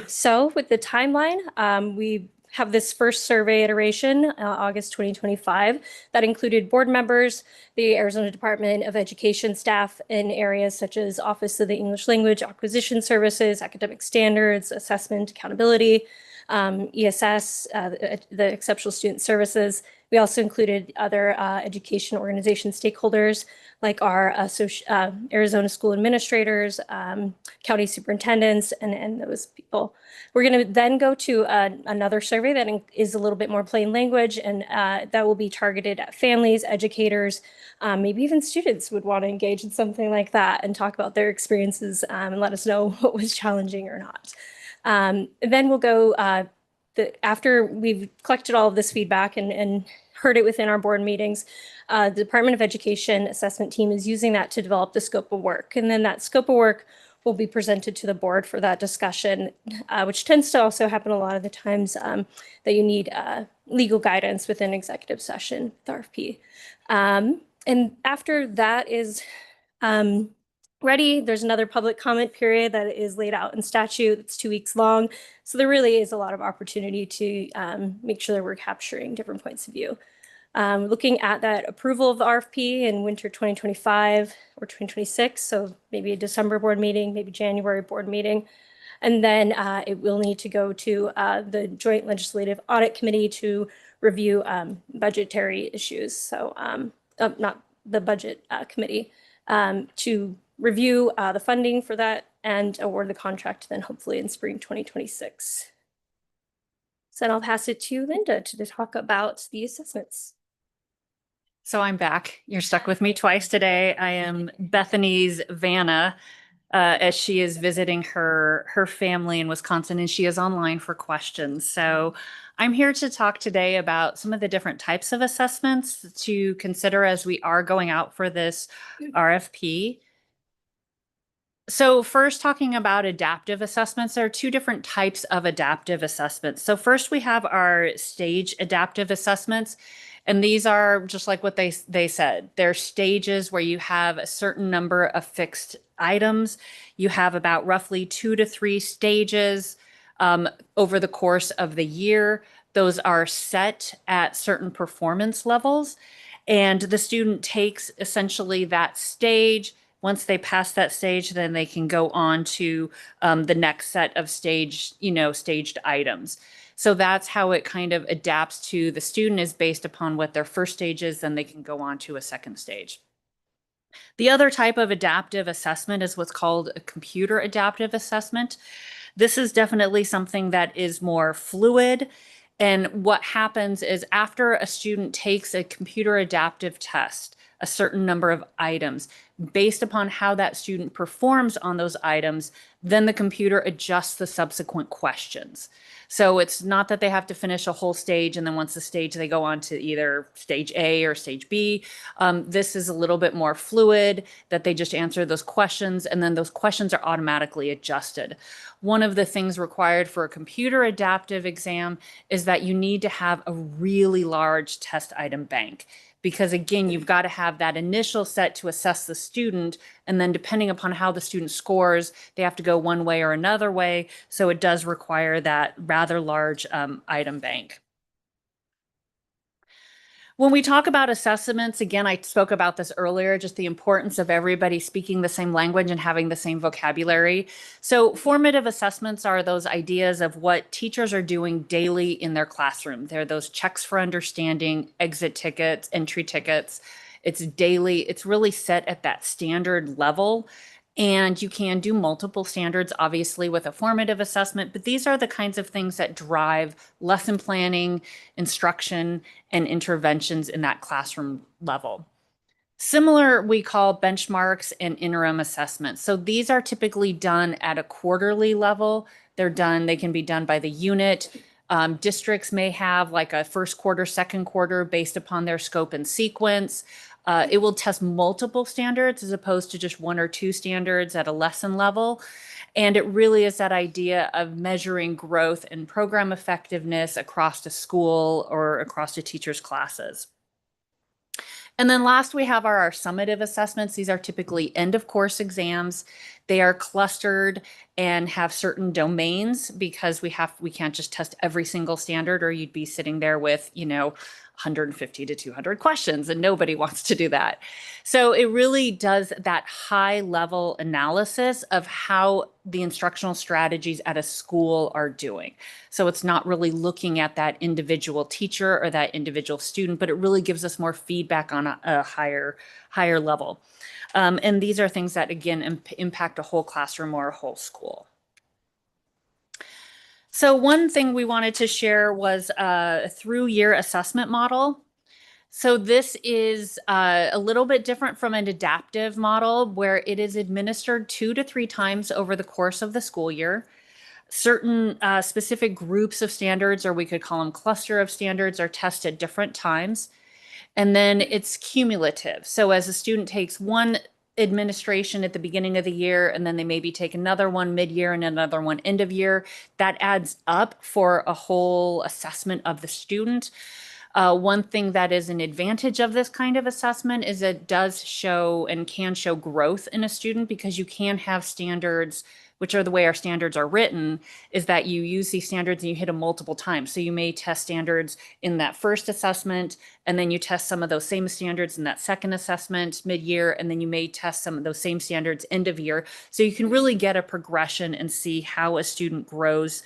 So with the timeline, we have this first survey iteration, August 2025, that included board members, the Arizona Department of Education staff in areas such as Office of the English Language Acquisition Services, Academic Standards, Assessment, Accountability, ESS, the Exceptional Student Services. We also included other education organization stakeholders like our Arizona school administrators, county superintendents, and those people. We're going to then go to another survey that is a little bit more plain language, and that will be targeted at families, educators, maybe even students would want to engage in something like that and talk about their experiences and let us know what was challenging or not. Then we'll go after we've collected all of this feedback and heard it within our board meetings, the Department of Education assessment team is using that to develop the scope of work. And then that scope of work will be presented to the board for that discussion, which tends to also happen a lot of the times that you need legal guidance within executive session with RFP. And after that is ready, there's another public comment period that is laid out in statute. It's 2 weeks long. So there really is a lot of opportunity to make sure that we're capturing different points of view. Looking at that approval of the RFP in winter 2025 or 2026, so maybe a December board meeting, maybe January board meeting. And then it will need to go to the Joint Legislative Audit Committee to review budgetary issues. So not the budget committee, to review the funding for that and award the contract then hopefully in spring 2026. So then I'll pass it to Linda to talk about the assessments. So I'm back. You're stuck with me twice today. I am Bethany's Vanna as she is visiting her family in Wisconsin, and she is online for questions. So I'm here to talk today about some of the different types of assessments to consider as we are going out for this RFP. So first, talking about adaptive assessments, there are two different types of adaptive assessments. So first we have our stage adaptive assessments. And these are just like what they said. They're stages where you have a certain number of fixed items. You have about roughly 2 to 3 stages over the course of the year. Those are set at certain performance levels. And the student takes essentially that stage. Once they pass that stage, then they can go on to the next set of staged items. So that's how it kind of adapts to the student, is based upon what their first stage is, then they can go on to a second stage. The other type of adaptive assessment is what's called a computer adaptive assessment. This is definitely something that is more fluid. And what happens is after a student takes a computer adaptive test, a certain number of items, based upon how that student performs on those items, then the computer adjusts the subsequent questions. So it's not that they have to finish a whole stage and then once the stage they go on to either stage A or stage B. This is a little bit more fluid, that they just answer those questions and then those questions are automatically adjusted. One of the things required for a computer adaptive exam is that you need to have a really large test item bank. Because again, you've got to have that initial set to assess the student. And then depending upon how the student scores, they have to go one way or another way. So it does require that rather large item bank. When we talk about assessments, again, I spoke about this earlier, just the importance of everybody speaking the same language and having the same vocabulary. So formative assessments are those ideas of what teachers are doing daily in their classroom. They're those checks for understanding, exit tickets, entry tickets. It's daily, it's really set at that standard level. And you can do multiple standards, obviously, with a formative assessment, but these are the kinds of things that drive lesson planning, instruction, and interventions in that classroom level. Similar, we call benchmarks and interim assessments. So these are typically done at a quarterly level. They can be done by the unit. Districts may have like a first quarter, second quarter based upon their scope and sequence. It will test multiple standards as opposed to just 1 or 2 standards at a lesson level. And it really is that idea of measuring growth and program effectiveness across a school or across a teacher's classes. And then last, we have our summative assessments. These are typically end of course exams. They are clustered and have certain domains because we can't just test every single standard or you'd be sitting there with, 150 to 200 questions, and nobody wants to do that. So it really does that high level analysis of how the instructional strategies at a school are doing. So it's not really looking at that individual teacher or that individual student, but it really gives us more feedback on a higher level. And these are things that, again, impact a whole classroom or a whole school. So one thing we wanted to share was a through-year assessment model. So this is a little bit different from an adaptive model where it is administered 2 to 3 times over the course of the school year. Certain specific groups of standards, or we could call them cluster of standards, are tested different times. And then it's cumulative. So as a student takes one administration at the beginning of the year, and then they maybe take another one mid-year and another one end of year, that adds up for a whole assessment of the student. One thing that is an advantage of this kind of assessment is it does show and can show growth in a student, because you can have standards, which are the way our standards are written, is that you use these standards and you hit them multiple times. So you may test standards in that first assessment, and then you test some of those same standards in that second assessment mid-year, and then you may test some of those same standards end of year. So you can really get a progression and see how a student grows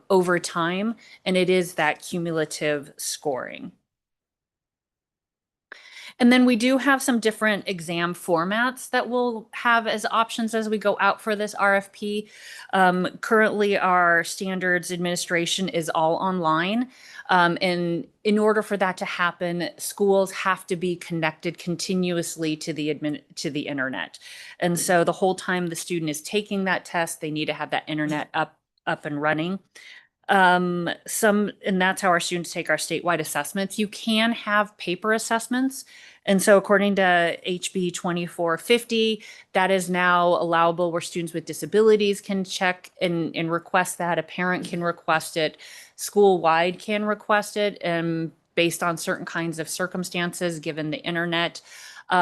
over time, and it is that cumulative scoring. And then we do have some different exam formats that we'll have as options as we go out for this RFP. Currently, our standards administration is all online. And in order for that to happen, schools have to be connected continuously to the internet. And so the whole time the student is taking that test, they need to have that internet up and running. And that's how our students take our statewide assessments. You can have paper assessments. And so according to HB 2450, that is now allowable, where students with disabilities can check and request that. A parent can request it. School-wide can request it, based on certain kinds of circumstances given the internet.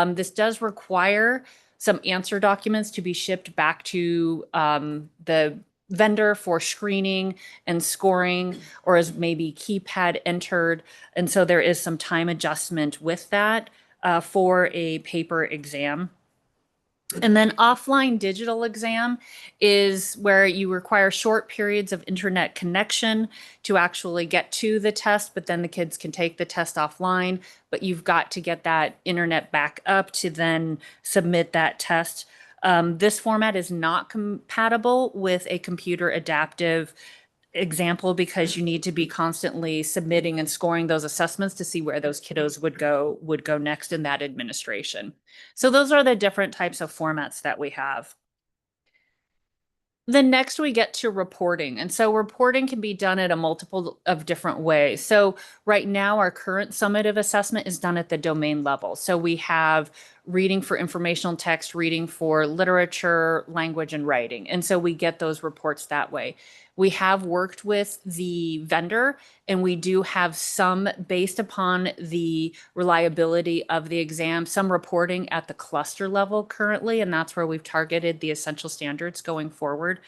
This does require some answer documents to be shipped back to the vendor for screening and scoring, or as maybe keypad entered. And so there is some time adjustment with that for a paper exam. And then offline digital exam is where you require short periods of internet connection to actually get to the test, but then the kids can take the test offline, but you've got to get that internet back up to then submit that test. This format is not compatible with a computer adaptive example, because you need to be constantly submitting and scoring those assessments to see where those kiddos would go next in that administration. So those are the different types of formats that we have. Then next we get to reporting. And so reporting can be done at a multiple of different ways. So right now our current summative assessment is done at the domain level. So we have reading for informational text, reading for literature, language, and writing. And so we get those reports that way. We have worked with the vendor, and we do have some, based upon the reliability of the exam, some reporting at the cluster level currently, and that's where we've targeted the essential standards going forward.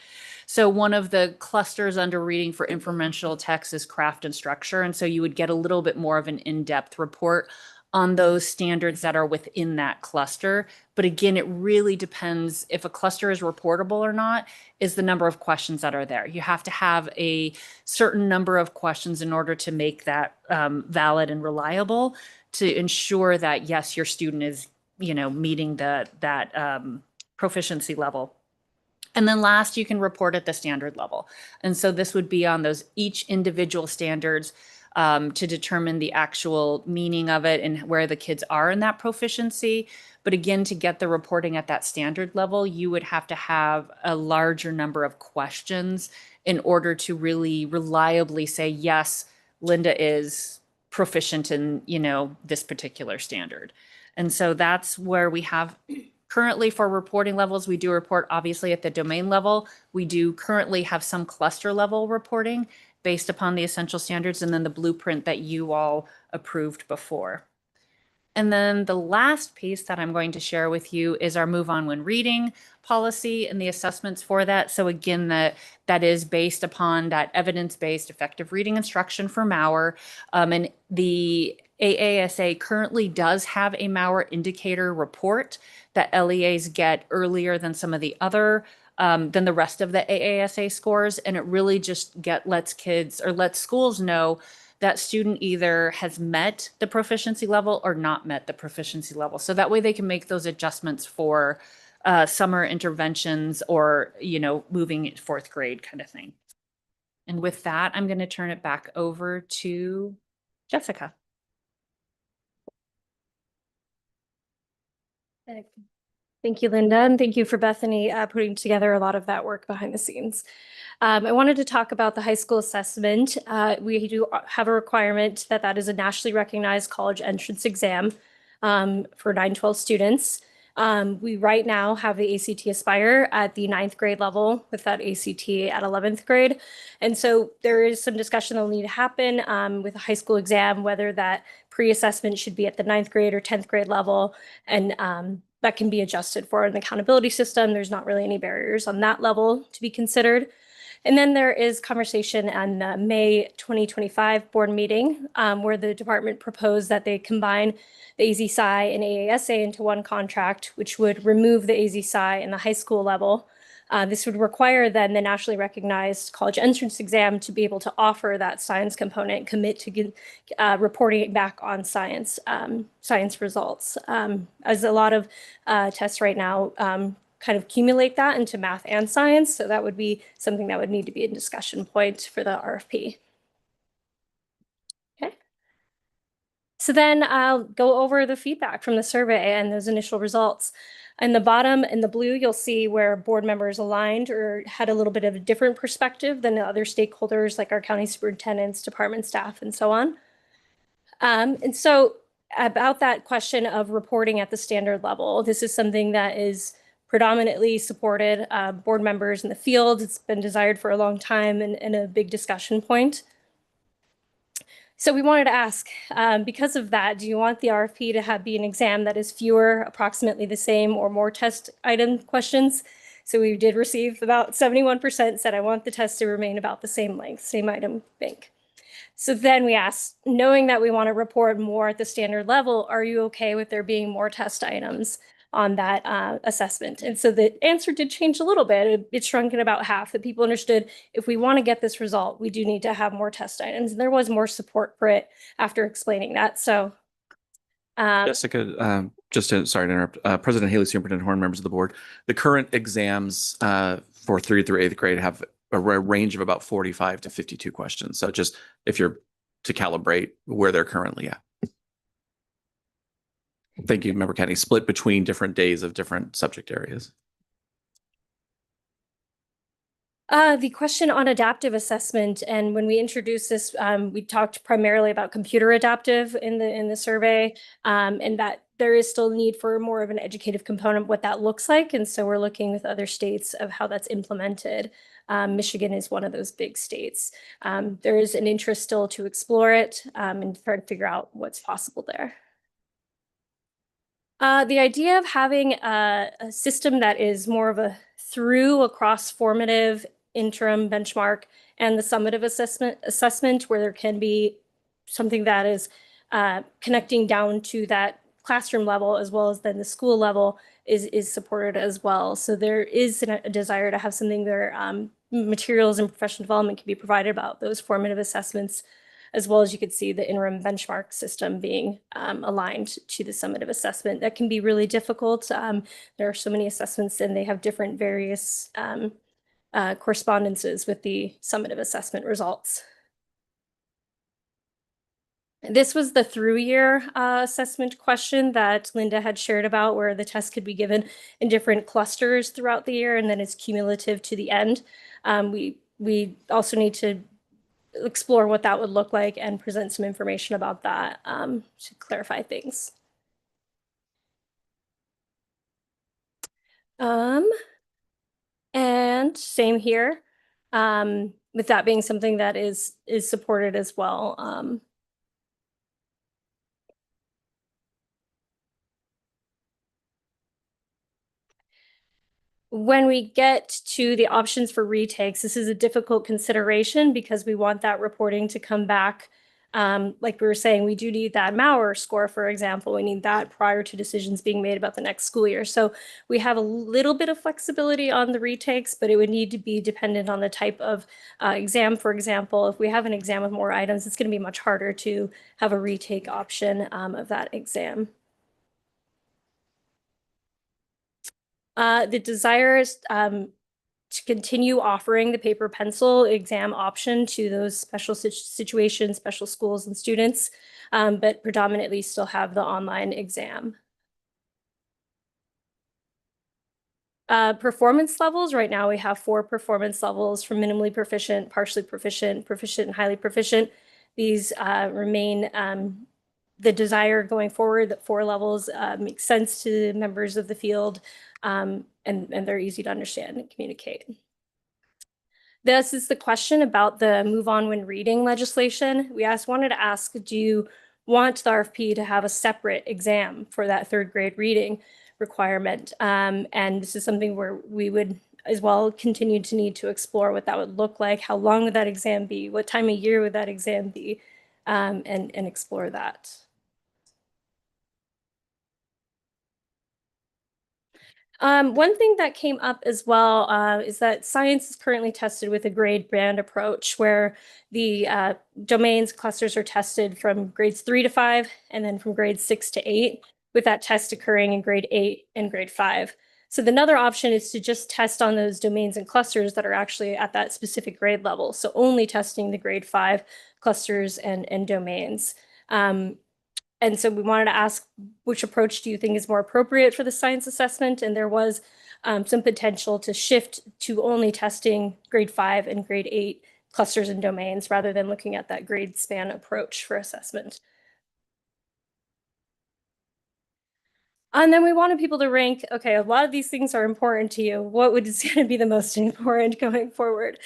So one of the clusters under reading for informational text is craft and structure, and so you would get a little bit more of an in-depth report on those standards that are within that cluster. But again, it really depends if a cluster is reportable or not, is the number of questions that are there. You have to have a certain number of questions in order to make that valid and reliable, to ensure that, yes, your student is, meeting that proficiency level. And then last, you can report at the standard level. And so this would be on those each individual standards to determine the actual meaning of it and where the kids are in that proficiency. But again, to get the reporting at that standard level, you would have to have a larger number of questions in order to really reliably say, yes, Linda is proficient in, this particular standard. And so that's where we have currently for reporting levels. We do report obviously at the domain level. We do currently have some cluster level reporting based upon the essential standards, and then the blueprint that you all approved before. And then the last piece that I'm going to share with you is our Move On When Reading policy and the assessments for that. So again, that is based upon that evidence-based effective reading instruction for MAUR. And the AASA currently does have a MAUR indicator report that LEAs get earlier than some of the other than the rest of the AASA scores. And it really just lets schools know that student either has met the proficiency level or not met the proficiency level. So that way they can make those adjustments for summer interventions or, moving in fourth grade kind of thing. And with that, I'm going to turn it back over to Thank you, Linda, and thank you for Bethany putting together a lot of that work behind the scenes. I wanted to talk about the high school assessment. We do have a requirement that that is a nationally recognized college entrance exam for 9-12 students. We right now have the ACT Aspire at the 9th grade level with that ACT at 11th grade. And so there is some discussion that will need to happen with a high school exam, whether that pre-assessment should be at the 9th grade or 10th grade level. And that can be adjusted for an accountability system. There's not really any barriers on that level to be considered. And then there is conversation on the May 2025 board meeting where the department proposed that they combine the AZ-SCI and AASA into one contract, which would remove the AZ-SCI in the high school level. This would require then the nationally recognized college entrance exam to be able to offer that science component, commit to reporting back on science results. As a lot of tests right now kind of accumulate that into math and science. So that would be something that would need to be a discussion point for the RFP. Okay. So then I'll go over the feedback from the survey and those initial results. In the bottom, in the blue, you'll see where board members aligned or had a little bit of a different perspective than the other stakeholders like our county superintendents, department staff, and so on. And so about that question of reporting at the standard level, this is something that is predominantly supported board members in the field. It's been desired for a long time and a big discussion point. So we wanted to ask, because of that, do you want the RFP to be an exam that is fewer, approximately the same, or more test item questions? So we did receive about 71% said, I want the test to remain about the same length, same item bank. So then we asked, knowing that we want to report more at the standard level, are you okay with there being more test items on that assessment? And so the answer did change a little bit. It shrunk in about half. That people understood if we want to get this result, we do need to have more test items. And there was more support for it after explaining that. So Jessica, sorry to interrupt, President Haley, Superintendent Horn, members of the board, the current exams for 3rd through 8th grade have a range of about 45 to 52 questions. So just if you're to calibrate where they're currently at. Thank you, Member Kenny. Split between different days of different subject areas. The question on adaptive assessment, and when we introduced this, we talked primarily about computer adaptive in the survey, and that there is still need for more of an educative component, what that looks like. And so we're looking with other states of how that's implemented. Michigan is one of those big states. There is an interest still to explore it and try to figure out what's possible there. The idea of having a system that is more of a through across formative, interim, benchmark, and the summative assessment where there can be something that is connecting down to that classroom level as well as then the school level is supported as well. So there is a desire to have something where materials and professional development can be provided about those formative assessments, as well as you could see the interim benchmark system being aligned to the summative assessment. That can be really difficult. There are so many assessments and they have different various correspondences with the summative assessment results. This was the through year assessment question that Linda had shared about, where the test could be given in different clusters throughout the year and then it's cumulative to the end. We also need to explore what that would look like and present some information about that to clarify things. And same here, with that being something that is supported as well. When we get to the options for retakes, this is a difficult consideration because we want that reporting to come back. Like we were saying, we do need that Maurer score, for example. We need that prior to decisions being made about the next school year. So we have a little bit of flexibility on the retakes, but it would need to be dependent on the type of exam. For example, if we have an exam with more items, it's going to be much harder to have a retake option of that exam. The desire is to continue offering the paper pencil exam option to those special situations, special schools and students, but predominantly still have the online exam. Performance levels, right now we have 4 performance levels from minimally proficient, partially proficient, proficient, and highly proficient. These remain the desire going forward, that 4 levels make sense to members of the field, and they're easy to understand and communicate. This is the question about the move on when reading legislation. We wanted to ask, do you want the RFP to have a separate exam for that 3rd grade reading requirement? And this is something where we would as well continue to need to explore what that would look like. How long would that exam be? What time of year would that exam be? And explore that. One thing that came up as well is that science is currently tested with a grade band approach, where the domains clusters are tested from grades 3 to 5 and then from grades 6 to 8, with that test occurring in grade 8 and grade 5. So another option is to just test on those domains and clusters that are actually at that specific grade level. So only testing the grade 5 clusters and domains. And so we wanted to ask, which approach do you think is more appropriate for the science assessment? And there was some potential to shift to only testing grade 5 and grade 8 clusters and domains rather than looking at that grade span approach for assessment. And then we wanted people to rank, okay, a lot of these things are important to you. What would is going to be the most important going forward?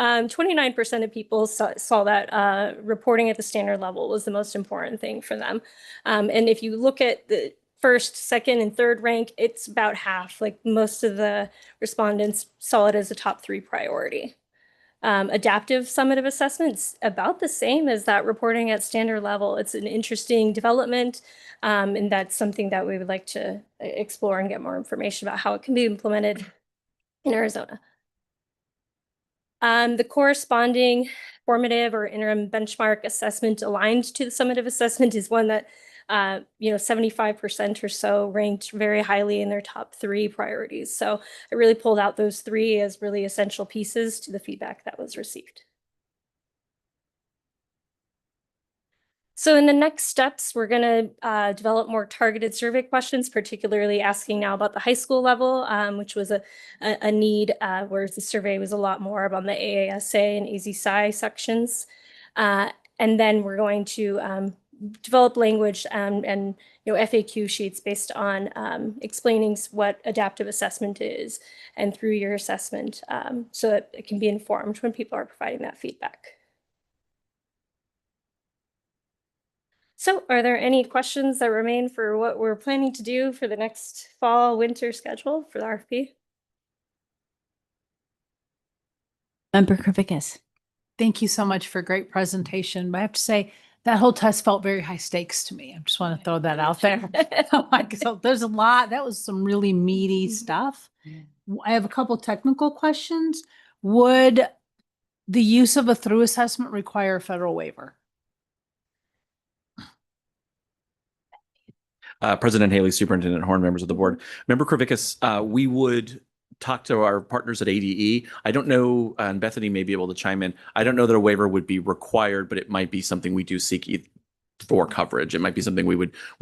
29% of people saw that reporting at the standard level was the most important thing for them. And if you look at the 1st, 2nd, and 3rd rank, it's about half. Like most of the respondents saw it as a top 3 priority. Adaptive summative assessments, about the same as that reporting at standard level. It's an interesting development, and that's something that we would like to explore and get more information about how it can be implemented in Arizona. The corresponding formative or interim benchmark assessment aligned to the summative assessment is one that 75% or so ranked very highly in their top 3 priorities. So I really pulled out those 3 as really essential pieces to the feedback that was received. So in the next steps, we're going to develop more targeted survey questions, particularly asking now about the high school level, which was a need, whereas the survey was a lot more about the AASA and AZ-SCI sections. And then we're going to develop language and FAQ sheets based on explaining what adaptive assessment is and through your assessment, so that it can be informed when people are providing that feedback. So are there any questions that remain for what we're planning to do for the next fall winter schedule for the RFP? Member Kravickas. Thank you so much for a great presentation. But I have to say, that whole test felt very high stakes to me. I just want to throw that out there. So there's a lot. That was some really meaty stuff. I have a couple technical questions. Would the use of a through assessment require a federal waiver? President Haley, Superintendent Horn, members of the board. Member Kravickas, we would talk to our partners at ADE. I don't know, and Bethany may be able to chime in. I don't know that a waiver would be required, but it might be something we do seek for coverage. It might be something we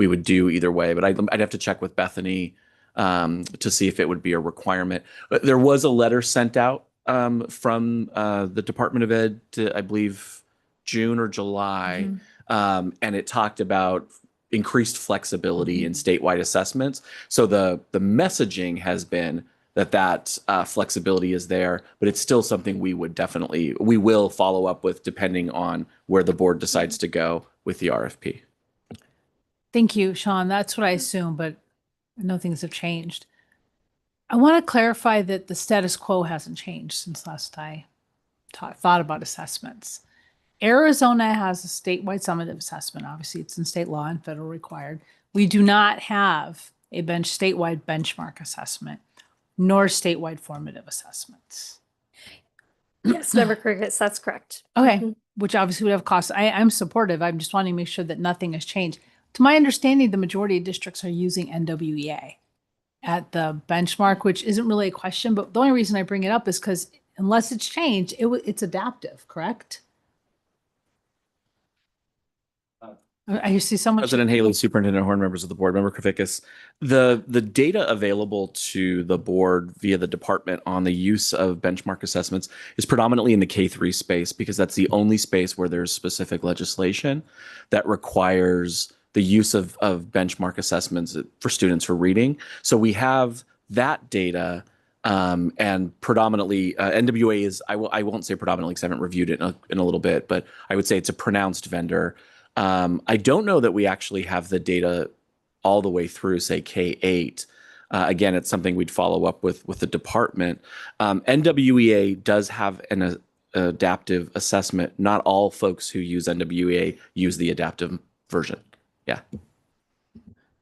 would do either way, but I'd have to check with Bethany to see if it would be a requirement. There was a letter sent out from the Department of Ed to, I believe, June or July, and it talked about increased flexibility in statewide assessments. So the messaging has been that flexibility is there, but it's still something we will follow up with depending on where the board decides to go with the RFP. Thank you, Sean. That's what I assume, but I know things have changed. I want to clarify that the status quo hasn't changed since last I thought about assessments. Arizona has a statewide summative assessment. Obviously, it's in state law and federal required. We do not have a statewide benchmark assessment, nor statewide formative assessments. Yes, Member Kravickas, that's correct. Okay, which obviously would have costs. I'm supportive. I'm just wanting to make sure that nothing has changed. To my understanding, the majority of districts are using NWEA at the benchmark, which isn't really a question, but the only reason I bring it up is because unless it's changed, it's adaptive, correct? I see so much. President Haley, Superintendent Horn, members of the board, Member Kravikis, the data available to the board via the department on the use of benchmark assessments is predominantly in the K-3 space because that's the only space where there's specific legislation that requires the use of benchmark assessments for students for reading. So we have that data. And predominantly, NWA is, I won't say predominantly because I haven't reviewed it in a little bit, but I would say it's a pronounced vendor. I don't know that we actually have the data all the way through, say, K-8. Again, it's something we'd follow up with the department. NWEA does have an adaptive assessment. Not all folks who use NWEA use the adaptive version. Yeah.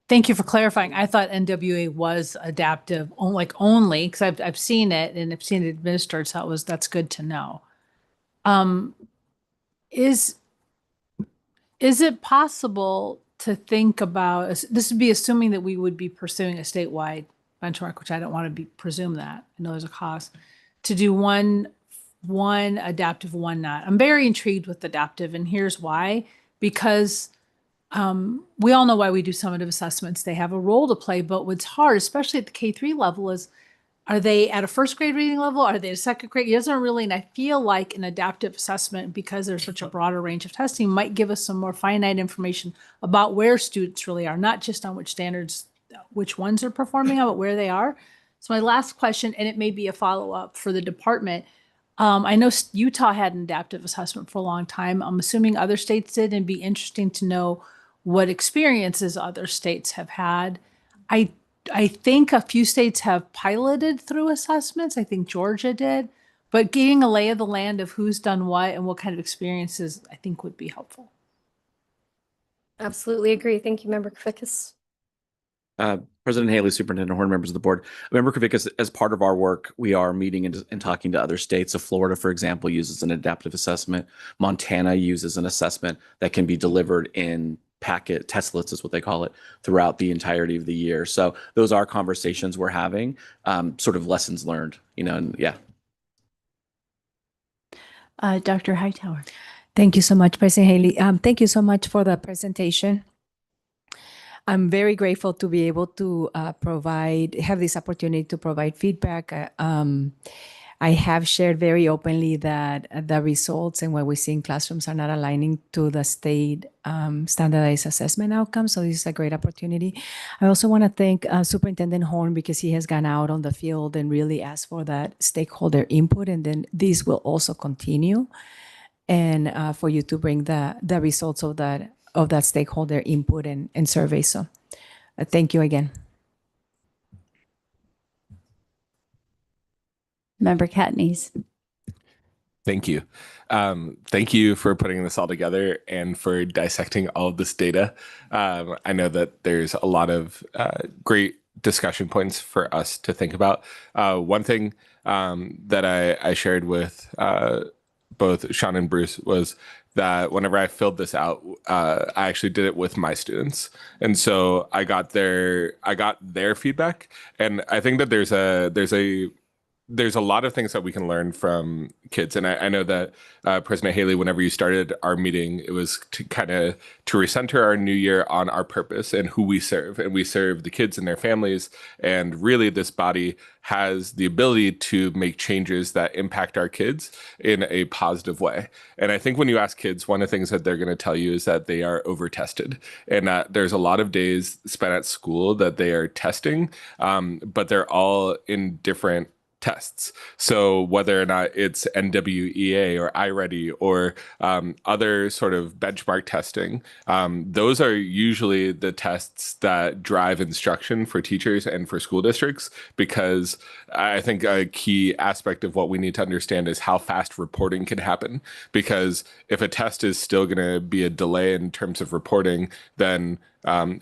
Thank you for clarifying. I thought NWA was adaptive, only because I've seen it and I've seen it administered. So that's good to know. Is it possible to think about, this would be assuming that we would be pursuing a statewide benchmark, which I don't want to presume that. I know there's a cost to do one adaptive, one not. I'm very intrigued with adaptive, and here's why. Because we all know why we do summative assessments. They have a role to play, but what's hard, especially at the K-3 level, is are they at a first grade reading level? Are they at a second grade? It doesn't really, and I feel like an adaptive assessment, because there's such a broader range of testing, might give us some more finite information about where students really are, not just on which standards, which ones are performing on, but where they are. So my last question, and it may be a follow-up for the department. I know Utah had an adaptive assessment for a long time. I'm assuming other states did, and it'd be interesting to know what experiences other states have had. I think a few states have piloted through assessments. I think Georgia did, but getting a lay of the land of who's done what and what kind of experiences I think would be helpful. Absolutely agree. Thank you, Member Kravikis. President Haley, Superintendent Horn, members of the board. Member Kravikis, as part of our work, we are meeting and talking to other states. So Florida, for example, uses an adaptive assessment. Montana uses an assessment that can be delivered in packet testlets is what they call it throughout the entirety of the year. So those are conversations we're having, sort of lessons learned, and yeah. Dr. Hightower. Thank you so much, President Haley. Thank you so much for the presentation. I'm very grateful to be able to have this opportunity to provide feedback. I have shared very openly that the results and what we see in classrooms are not aligning to the state standardized assessment outcomes. So this is a great opportunity. I also want to thank Superintendent Horn because he has gone out on the field and really asked for that stakeholder input. And then this will also continue. And for you to bring the results of that stakeholder input and survey. So thank you again. Member Katniss. Thank you. Thank you for putting this all together and for dissecting all of this data. I know that there's a lot of great discussion points for us to think about. One thing that I shared with both Sean and Bruce was that whenever I filled this out, I actually did it with my students. And so I got their feedback. And I think that there's a lot of things that we can learn from kids. And I know that President Haley, whenever you started our meeting, it was to recenter our new year on our purpose and who we serve. And we serve the kids and their families. And really this body has the ability to make changes that impact our kids in a positive way. And I think when you ask kids, one of the things that they're going to tell you is that they are over-tested, and that there's a lot of days spent at school that they are testing, but they're all in different tests. So whether or not it's NWEA or iReady or other sort of benchmark testing, those are usually the tests that drive instruction for teachers and for school districts, because I think a key aspect of what we need to understand is how fast reporting can happen. Because if a test is still going to be a delay in terms of reporting, then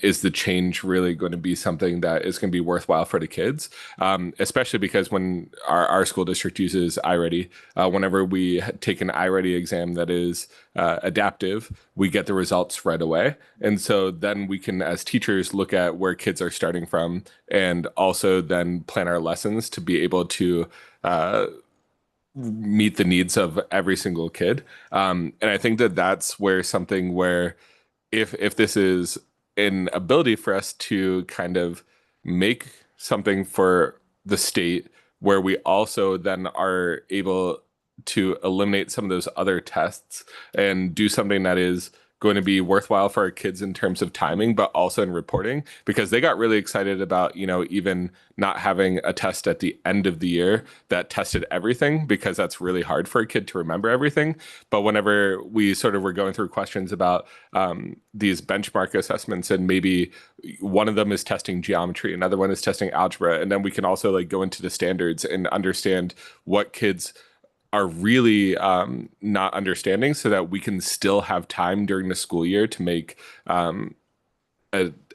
is the change really going to be something that is going to be worthwhile for the kids? Especially because when our school district uses iReady, whenever we take an iReady exam that is adaptive, we get the results right away. And so then we can, as teachers, look at where kids are starting from and also then plan our lessons to be able to meet the needs of every single kid. And I think that that's where something where if this is an ability for us to kind of make something for the state where we also then are able to eliminate some of those other tests and do something that is going to be worthwhile for our kids in terms of timing, but also in reporting, because they got really excited about, even not having a test at the end of the year that tested everything, because that's really hard for a kid to remember everything. But whenever we sort of were going through questions about these benchmark assessments, and maybe one of them is testing geometry, another one is testing algebra, and then we can also like go into the standards and understand what kids are really not understanding, so that we can still have time during the school year to make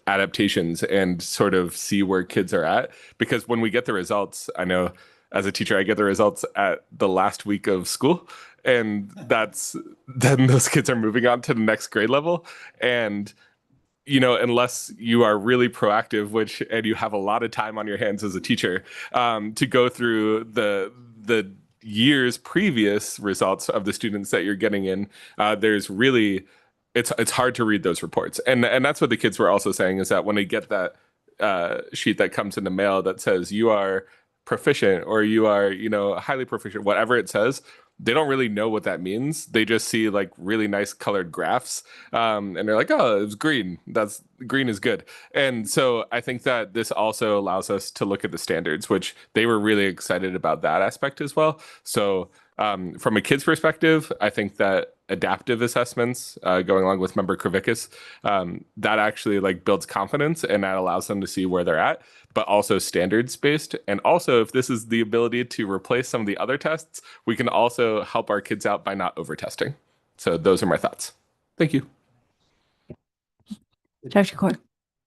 adaptations and sort of see where kids are at. Because when we get the results, I know as a teacher, I get the results at the last week of school, and then those kids are moving on to the next grade level. And unless you are really proactive, and you have a lot of time on your hands as a teacher to go through the year's previous results of the students that you're getting in, there's really, it's hard to read those reports. And that's what the kids were also saying, is that when they get that sheet that comes in the mail that says you are proficient, or you are, highly proficient, whatever it says, they don't really know what that means. They just see like really nice colored graphs, and they're like, oh, it's green. Green is good. And so I think that this also allows us to look at the standards, which they were really excited about that aspect as well. So from a kid's perspective, I think that adaptive assessments, going along with Member Kravickas, that actually like builds confidence, and that allows them to see where they're at, but also standards based. And also, if this is the ability to replace some of the other tests, we can also help our kids out by not over testing. So those are my thoughts. Thank you. Dr. Court.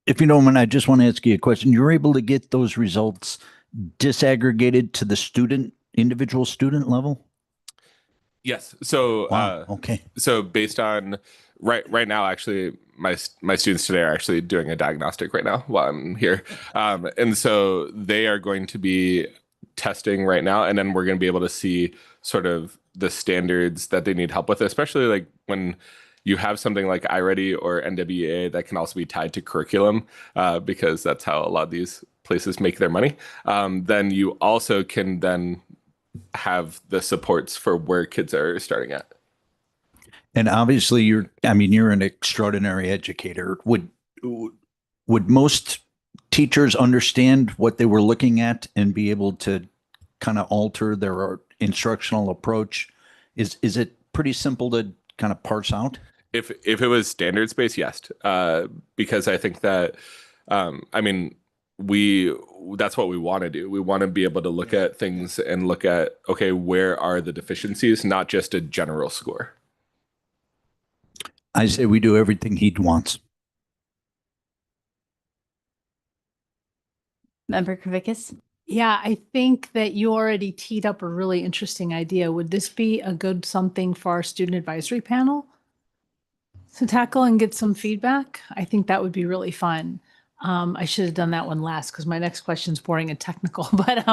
If you don't mind, I just want to ask you a question. You're able to get those results disaggregated to the individual student level? Yes. So, wow. Okay. So based on right now, actually, my students today are actually doing a diagnostic right now while I'm here. And so they are going to be testing right now, and then we're going to be able to see sort of the standards that they need help with, especially like when you have something like iReady or NWEA that can also be tied to curriculum, because that's how a lot of these places make their money. Then you also can then have the supports for where kids are starting at. And obviously you're an extraordinary educator. Would most teachers understand what they were looking at and be able to kind of alter their instructional approach? Is it pretty simple to kind of parse out? If it was standards based, yes. Because I think that, that's what we want to do. We want to be able to look at things and look at, okay, where are the deficiencies, not just a general score. I say we do everything he wants. Member Kravickas? Yeah, I think that you already teed up a really interesting idea. Would this be a good something for our student advisory panel to tackle and get some feedback? I think that would be really fun. I should have done that one last, because my next question is boring and technical. But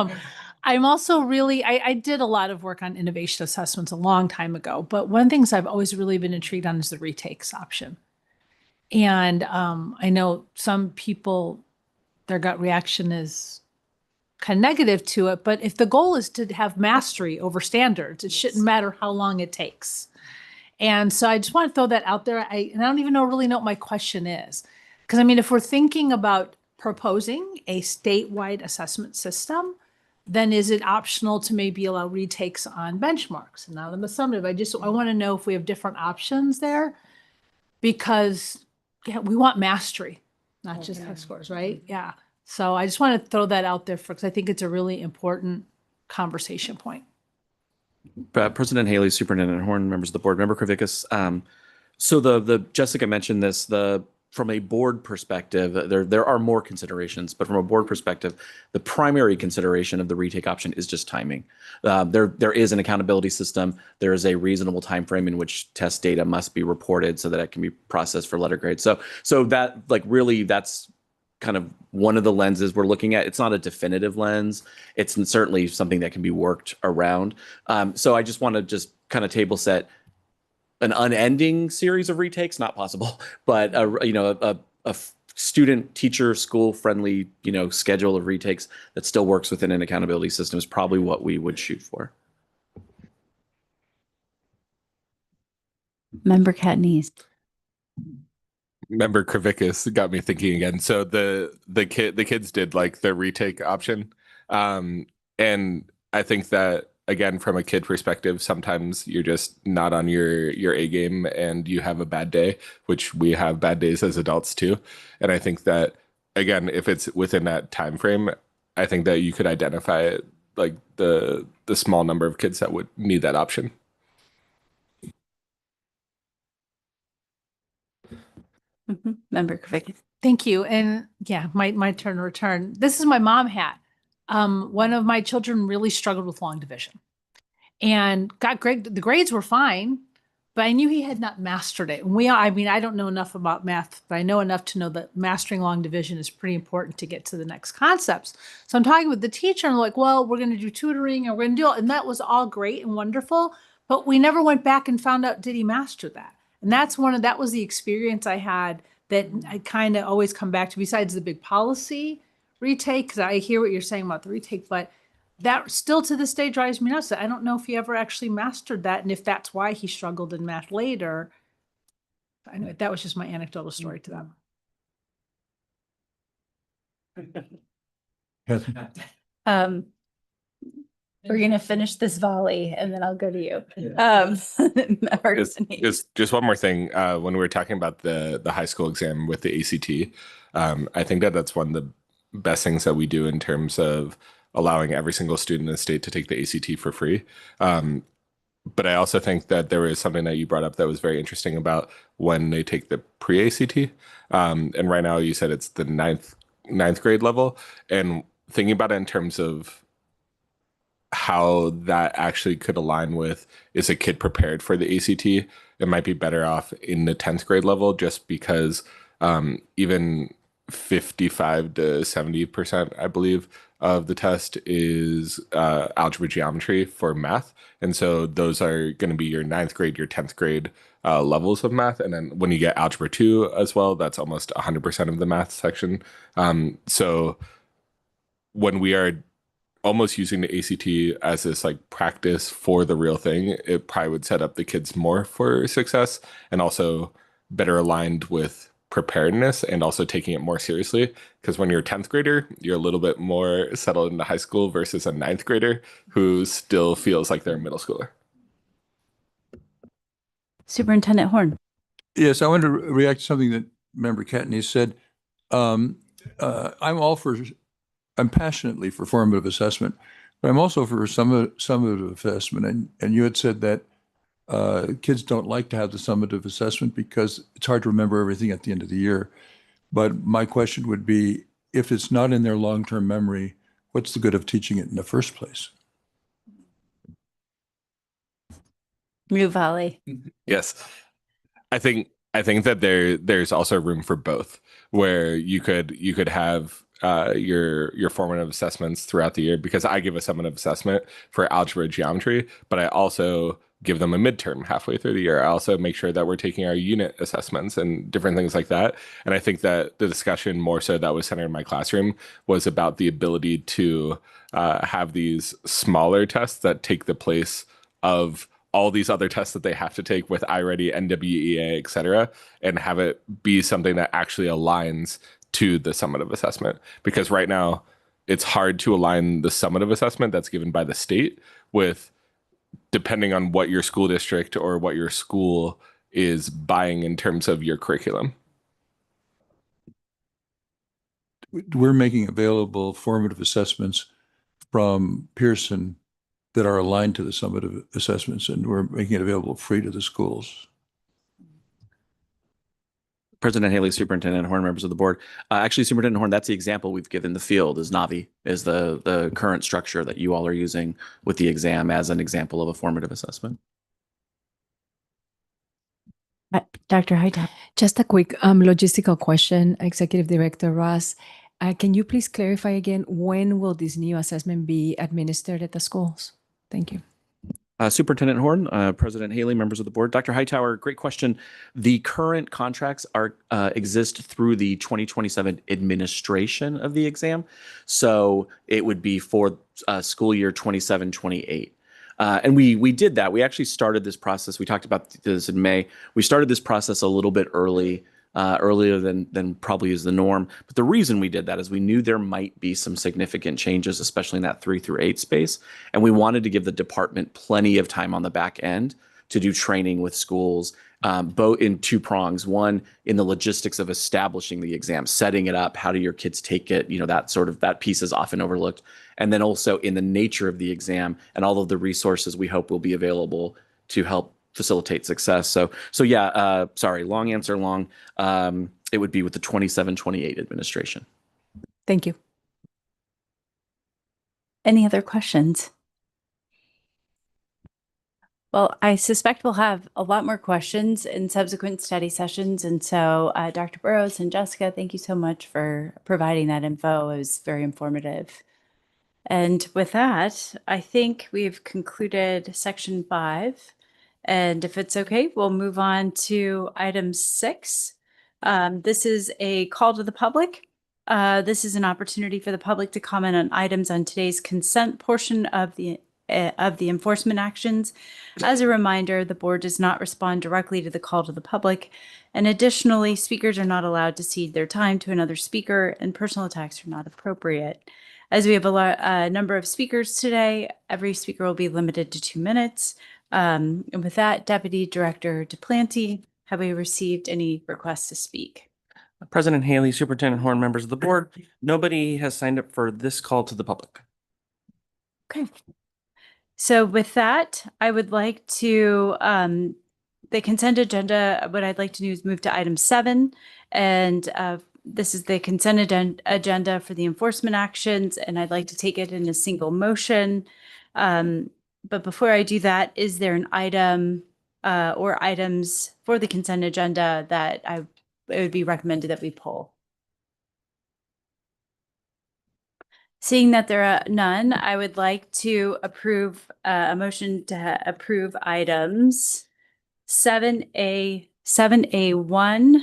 I'm also really, I did a lot of work on innovation assessments a long time ago. But one of the things I've always really been intrigued on is the retakes option. And I know some people, their gut reaction is kind of negative to it. But if the goal is to have mastery over standards, it shouldn't matter how long it takes. And so I just want to throw that out there. I don't even really know what my question is. Because if we're thinking about proposing a statewide assessment system, then is it optional to maybe allow retakes on benchmarks and not on the summative? I want to know if we have different options there, because we want mastery, not just test scores, right? Yeah. So I just want to throw that out there because I think it's a really important conversation point. President Haley, Superintendent Horn, members of the board, Member Kravickas. So the Jessica mentioned this, from a board perspective, there are more considerations, but from a board perspective, the primary consideration of the retake option is just timing. There is an accountability system. There is a reasonable time frame in which test data must be reported so that it can be processed for letter grade. So that really that's kind of one of the lenses we're looking at. It's not a definitive lens. It's certainly something that can be worked around. So I just want to just kind of table set. an unending series of retakes, not possible, but a student, teacher, school friendly, schedule of retakes that still works within an accountability system is probably what we would shoot for. Member Katniss. Member Kravickas got me thinking again. So the kids did like the retake option. And I think that again, from a kid perspective, sometimes you're just not on your A game and you have a bad day, which we have bad days as adults too. And I think that again, if it's within that time frame, I think that you could identify like the small number of kids that would need that option. Member Kravickas. Thank you. And yeah, my turn to return. This is my mom hat. One of my children really struggled with long division and got great. The grades were fine, but I knew he had not mastered it. And I don't know enough about math, but I know enough to know that mastering long division is pretty important to get to the next concepts. So I'm talking with the teacher and I'm like, well, we're going to do tutoring and we're going to do it. And that was all great and wonderful, but we never went back and found out, did he master that? And that was the experience I had that I kind of always come back to, besides the big policy retake, because I hear what you're saying about the retake, but that still to this day drives me nuts. I don't know if he ever actually mastered that, and if that's why he struggled in math later. I know that was just my anecdotal story to We're going to finish this volley and then I'll go to you. Member Just one more thing. When we were talking about the high school exam with the ACT, I think that that's one of the best things that we do in terms of allowing every single student in the state to take the ACT for free. But I also think that there was something that you brought up that was very interesting about when they take the pre-ACT. And right now you said it's the ninth grade level. And thinking about it in terms of how that actually could align with, is a kid prepared for the ACT? It might be better off in the 10th grade level, just because even 55 to 70%, I believe, of the test is algebra geometry for math. And so those are going to be your 9th grade, your 10th grade levels of math. And then when you get algebra 2 as well, that's almost 100% of the math section. So when we are almost using the ACT as this like practice for the real thing, it probably would set up the kids more for success and also better aligned with preparedness and also taking it more seriously. Because when you're a 10th grader, you're a little bit more settled into high school versus a 9th grader who still feels like they're a middle schooler. Superintendent Horn. Yes, I wanted to react to something that Member Katniss said. I'm passionately for formative assessment, but I'm also for summative assessment. And you had said that kids don't like to have the summative assessment because it's hard to remember everything at the end of the year. But my question would be, if it's not in their long-term memory, what's the good of teaching it in the first place? Valley. Yes. I think that there's also room for both, where you could have your formative assessments throughout the year, because I give a summative assessment for algebra geometry, but I also give them a midterm halfway through the year. I also make sure that we're taking our unit assessments and different things like that. And I think that the discussion more so that was centered in my classroom was about the ability to have these smaller tests that take the place of all these other tests that they have to take with iReady, NWEA, et cetera, and have it be something that actually aligns to the summative assessment. Because right now it's hard to align the summative assessment that's given by the state with, depending on what your school district or what your school is buying in terms of your curriculum. We're making available formative assessments from Pearson that are aligned to the summative assessments, and we're making it available free to the schools. President Haley, Superintendent Horn, members of the board. Actually, Superintendent Horn, that's the example we've given the field, is Navi, is the current structure that you all are using with the exam as an example of a formative assessment. Dr. Hightower. Just a quick logistical question, Executive Director Ross. Can you please clarify again, when will this new assessment be administered at the schools? Thank you. Superintendent Horn, President Haley, members of the board. Dr. Hightower, great question. The current contracts are exist through the 2027 administration of the exam. So it would be for school year 27-28. And we did that. We actually started this process. We talked about this in May. We started this process a little bit earlier than probably is the norm. But the reason we did that is we knew there might be some significant changes, especially in that 3 through 8 space. And we wanted to give the department plenty of time on the back end to do training with schools, both in 2 prongs. One, in the logistics of establishing the exam, setting it up, how do your kids take it? That piece is often overlooked. And then also in the nature of the exam and all of the resources we hope will be available to help facilitate success. So yeah, sorry, long answer, long. It would be with the 27-28 administration. Thank you. Any other questions? Well, I suspect we'll have a lot more questions in subsequent study sessions. And so Dr. Burrows and Jessica, thank you so much for providing that info. It was very informative. And with that, I think we've concluded section 5. And if it's okay, we'll move on to item 6. This is a call to the public. This is an opportunity for the public to comment on items on today's consent portion of the enforcement actions. As a reminder, the board does not respond directly to the call to the public. And additionally, speakers are not allowed to cede their time to another speaker, and personal attacks are not appropriate. As we have a number of speakers today, every speaker will be limited to 2 minutes. And with that, Deputy Director Duplanty, have we received any requests to speak? President Haley, Superintendent Horn, members of the board, nobody has signed up for this call to the public. Okay. So with that, I would like to, the consent agenda, what I'd like to do is move to item 7. And this is the consent agenda for the enforcement actions, and I'd like to take it in a single motion. But before I do that, is there an item or items for the consent agenda that it would be recommended that we pull? Seeing that there are none, I would like to approve a motion to approve items 7A, 7A1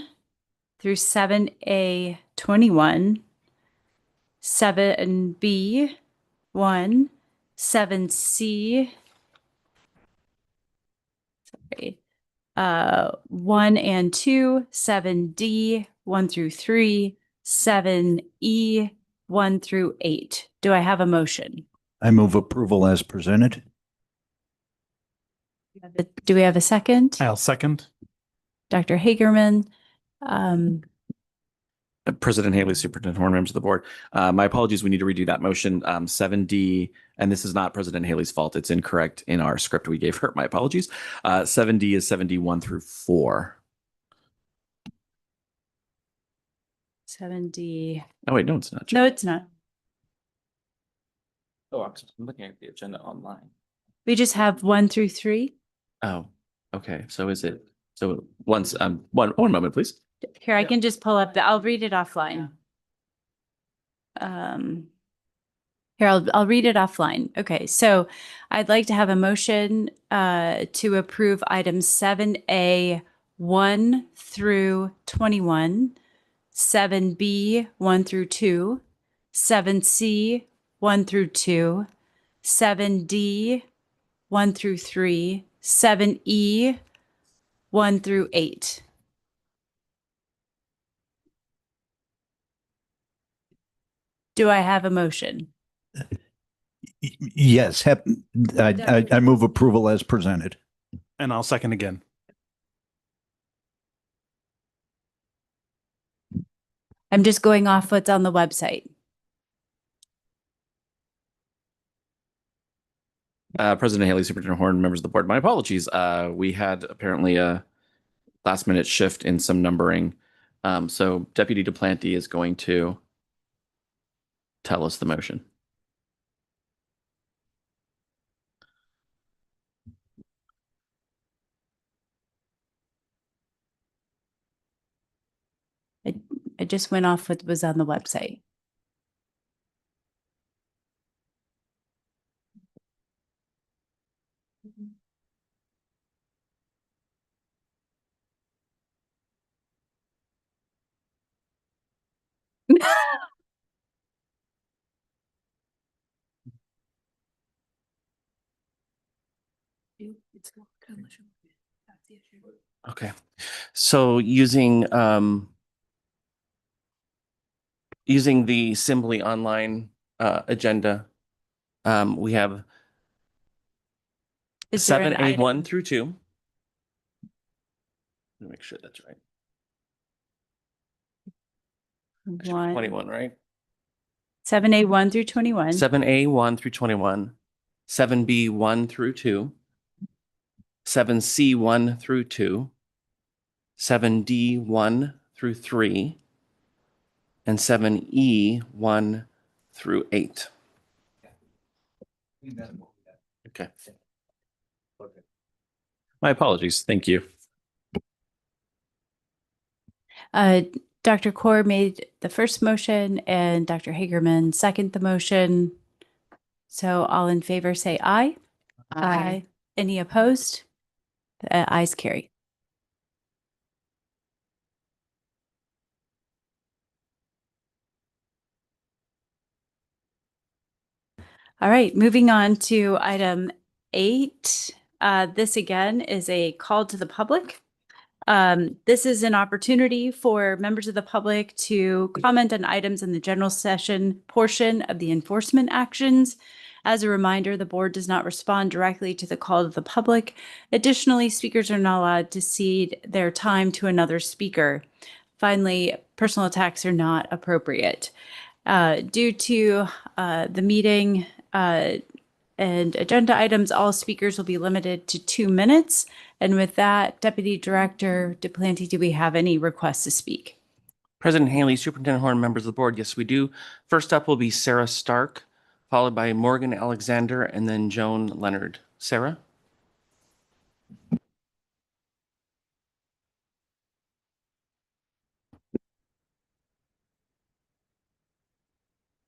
through 7A21, 7B1, 7C, 1 and 2, 7D, 1 through 3, 7E, 1 through 8. Do I have a motion? I move approval as presented. Do we have a second? I'll second. Dr. Hagerman. President Haley, Superintendent Horn, members of the board. My apologies, we need to redo that motion. 7D, and this is not President Haley's fault. It's incorrect in our script we gave her. My apologies. 7D is 7D1 through 4. 7D. Oh, wait, no, it's not. No, it's not. Oh, I'm looking at the agenda online. We just have 1 through 3. Oh, okay. So is it, so once, one moment, please. Here, I can just pull up I'll read it offline. Here, I'll read it offline. Okay, so I'd like to have a motion to approve items 7A 1 through 21, 7B 1 through 2, 7C 1 through 2, 7D 1 through 3, 7E 1 through 8. Do I have a motion? Yes, I move approval as presented. And I'll second again. I'm just going off what's on the website. President Haley, Superintendent Horn, members of the board, my apologies. We had apparently a last minute shift in some numbering. So Deputy Duplanty is going to tell us the motion. I just went off what was on the website. Okay, so using the Assembly Online agenda, we have Is there an 7A1 item? through 2. Let me make sure that's right. That should be 21, right? 7A1 through 21. 7A1 through 21, 7B1 through 2, 7C1 through 2, 7D1 through 3, and 7E1 through 8. Okay. My apologies. Thank you. Dr. Kaur made the first motion and Dr. Hagerman second the motion. So all in favor say aye. Aye. Any opposed? Ayes carry. All right, moving on to item 8. This again is a call to the public. This is an opportunity for members of the public to comment on items in the general session portion of the enforcement actions. As a reminder, the board does not respond directly to the call to the public. Additionally, speakers are not allowed to cede their time to another speaker. Finally, personal attacks are not appropriate. Due to the meeting and agenda items, all speakers will be limited to 2 minutes. And with that, Deputy Director Duplanty, do we have any requests to speak? President Haley, Superintendent Horn, members of the board, yes, we do. First up will be Sarah Stark, followed by Morgan Alexander, and then Joan Leonard. Sarah?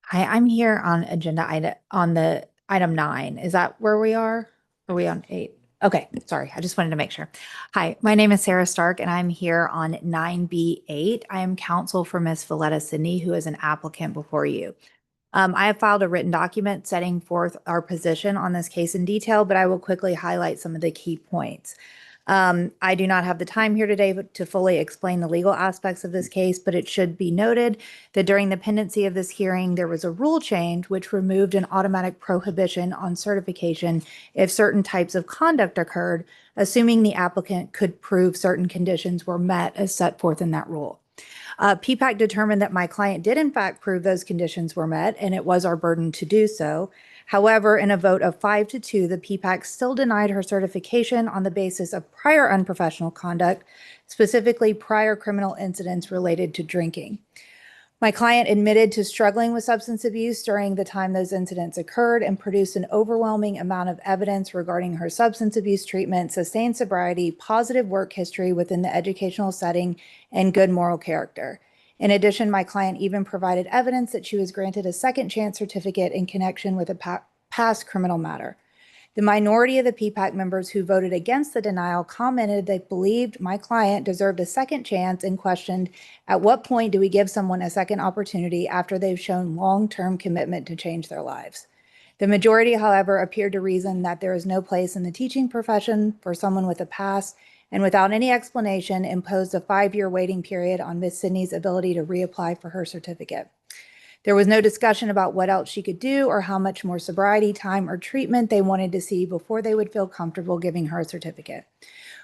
Hi, I'm here on agenda item on the item 9. Is that where we are? Are we on 8? Okay, sorry. I just wanted to make sure. Hi, my name is Sarah Stark and I'm here on 9B8. I am counsel for Ms. Valletta Sidney, who is an applicant before you. I have filed a written document setting forth our position on this case in detail, but I will quickly highlight some of the key points. I do not have the time here today to fully explain the legal aspects of this case, but it should be noted that during the pendency of this hearing, there was a rule change which removed an automatic prohibition on certification if certain types of conduct occurred, assuming the applicant could prove certain conditions were met as set forth in that rule. PPAC determined that my client did in fact prove those conditions were met, and it was our burden to do so. However, in a vote of 5-2, the PPAC still denied her certification on the basis of prior unprofessional conduct, specifically prior criminal incidents related to drinking. My client admitted to struggling with substance abuse during the time those incidents occurred and produced an overwhelming amount of evidence regarding her substance abuse treatment, sustained sobriety, positive work history within the educational setting, and good moral character. In addition, my client even provided evidence that she was granted a second chance certificate in connection with a past criminal matter. The minority of the PPAC members who voted against the denial commented they believed my client deserved a second chance and questioned, at what point do we give someone a second opportunity after they've shown long-term commitment to change their lives? The majority, however, appeared to reason that there is no place in the teaching profession for someone with a past, and without any explanation, imposed a 5-year waiting period on Ms. Sidney's ability to reapply for her certificate. There was no discussion about what else she could do or how much more sobriety time or treatment they wanted to see before they would feel comfortable giving her a certificate.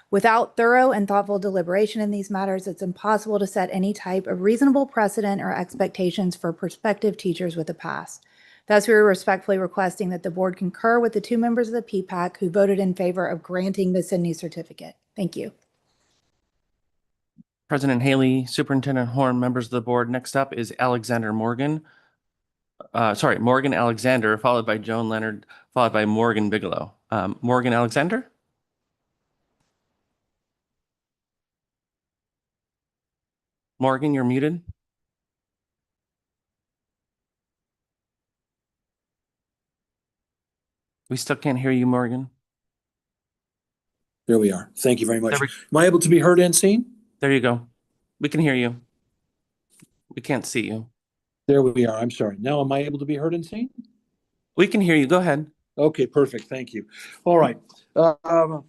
Without thorough and thoughtful deliberation in these matters, it's impossible to set any type of reasonable precedent or expectations for prospective teachers with a past. Thus, we are respectfully requesting that the board concur with the 2 members of the PPAC who voted in favor of granting Ms. Sidney's certificate. Thank you. President Haley, Superintendent Horn, members of the board. Next up is Morgan Alexander, followed by Joan Leonard, followed by Morgan Bigelow. Morgan Alexander? Morgan, you're muted. We still can't hear you, Morgan. There we are. Thank you very much. There Am I able to be heard and seen? There you go. We can hear you. We can't see you. There we are. I'm sorry. Now, am I able to be heard and seen? We can hear you. Go ahead. Okay, perfect. Thank you. All right.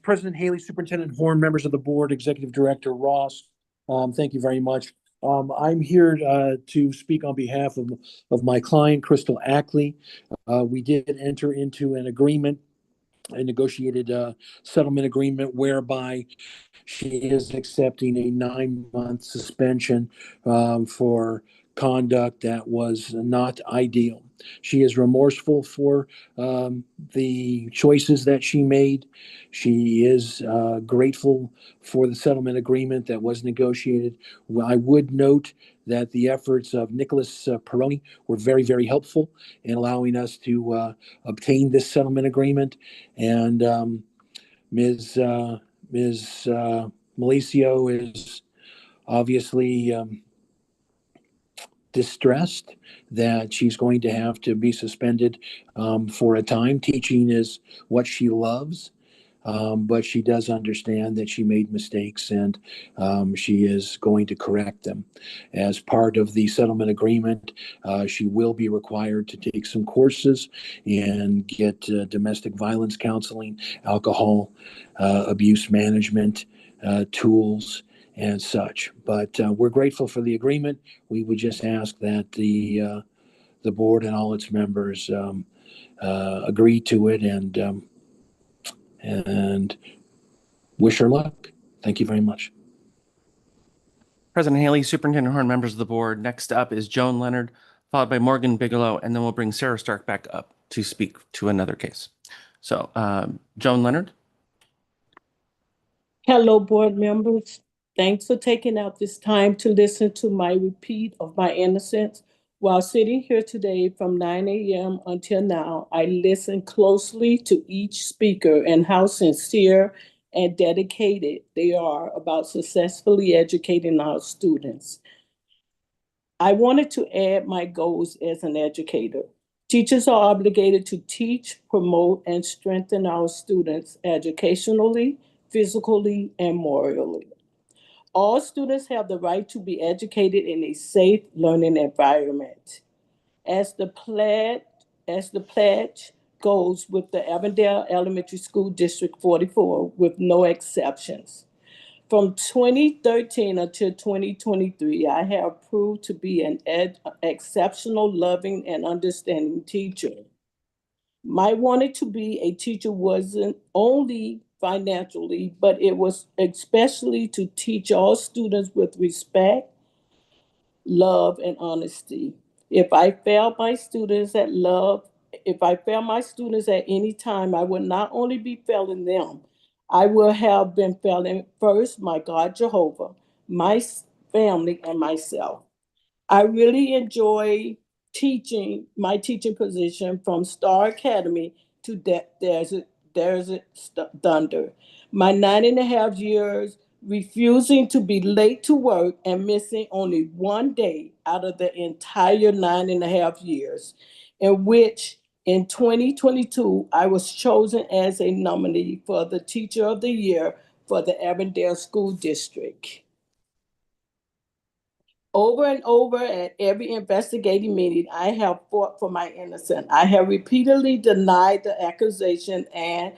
President Haley, Superintendent Horn, members of the board, Executive Director Ross, thank you very much. I'm here to speak on behalf of my client, Crystal Ackley. We did enter into an agreement, a negotiated settlement agreement whereby she is accepting a 9-month suspension for conduct that was not ideal. She is remorseful for the choices that she made. She is grateful for the settlement agreement that was negotiated. I would note that the efforts of Nicholas Peroni were very, very helpful in allowing us to obtain this settlement agreement. And Ms. Malicio is obviously distressed that she's going to have to be suspended for a time. Teaching is what she loves, but she does understand that she made mistakes, and she is going to correct them. As part of the settlement agreement, she will be required to take some courses and get domestic violence counseling, alcohol abuse management tools, and such. But we're grateful for the agreement. We would just ask that the board and all its members agree to it and wish her luck. Thank you very much. President Haley, Superintendent Horn, members of the board. Next up is Joan Leonard, followed by Morgan Bigelow, and then we'll bring Sarah Stark back up to speak to another case. So, Joan Leonard. Hello, board members. Thanks for taking out this time to listen to my repeat of my innocence. While sitting here today from 9 a.m. until now, I listened closely to each speaker and how sincere and dedicated they are about successfully educating our students. I wanted to add my goals as an educator. Teachers are obligated to teach, promote, and strengthen our students educationally, physically, and morally. All students have the right to be educated in a safe learning environment. As the pledge goes with the Avondale Elementary School District 44, with no exceptions. From 2013 until 2023, I have proved to be an exceptional, loving, and understanding teacher. My wanting to be a teacher wasn't only financially, but it was especially to teach all students with respect, love, and honesty. If I failed my students at any time, I would not only be failing them, I will have been failing first my God Jehovah, my family, and myself. I really enjoy teaching my teaching position from Star Academy to Desert Thunder. My 9.5 years refusing to be late to work and missing only one day out of the entire 9.5 years, in which in 2022, I was chosen as a nominee for the Teacher of the Year for the Avondale School District. Over and over at every investigating meeting, I have fought for my innocence. I have repeatedly denied the accusation and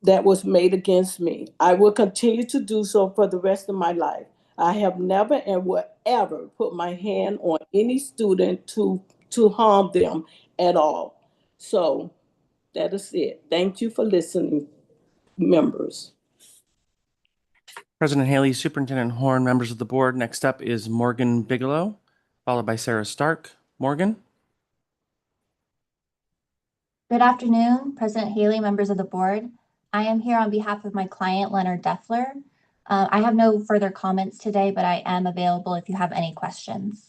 that was made against me. I will continue to do so for the rest of my life. I have never and will ever put my hand on any student to harm them at all. So that is it. Thank you for listening, members. President Haley, Superintendent Horn, members of the board. Next up is Morgan Bigelow, followed by Sarah Stark. Morgan. Good afternoon, President Haley, members of the board. I am here on behalf of my client, Leonard Deffler. I have no further comments today, but I am available if you have any questions.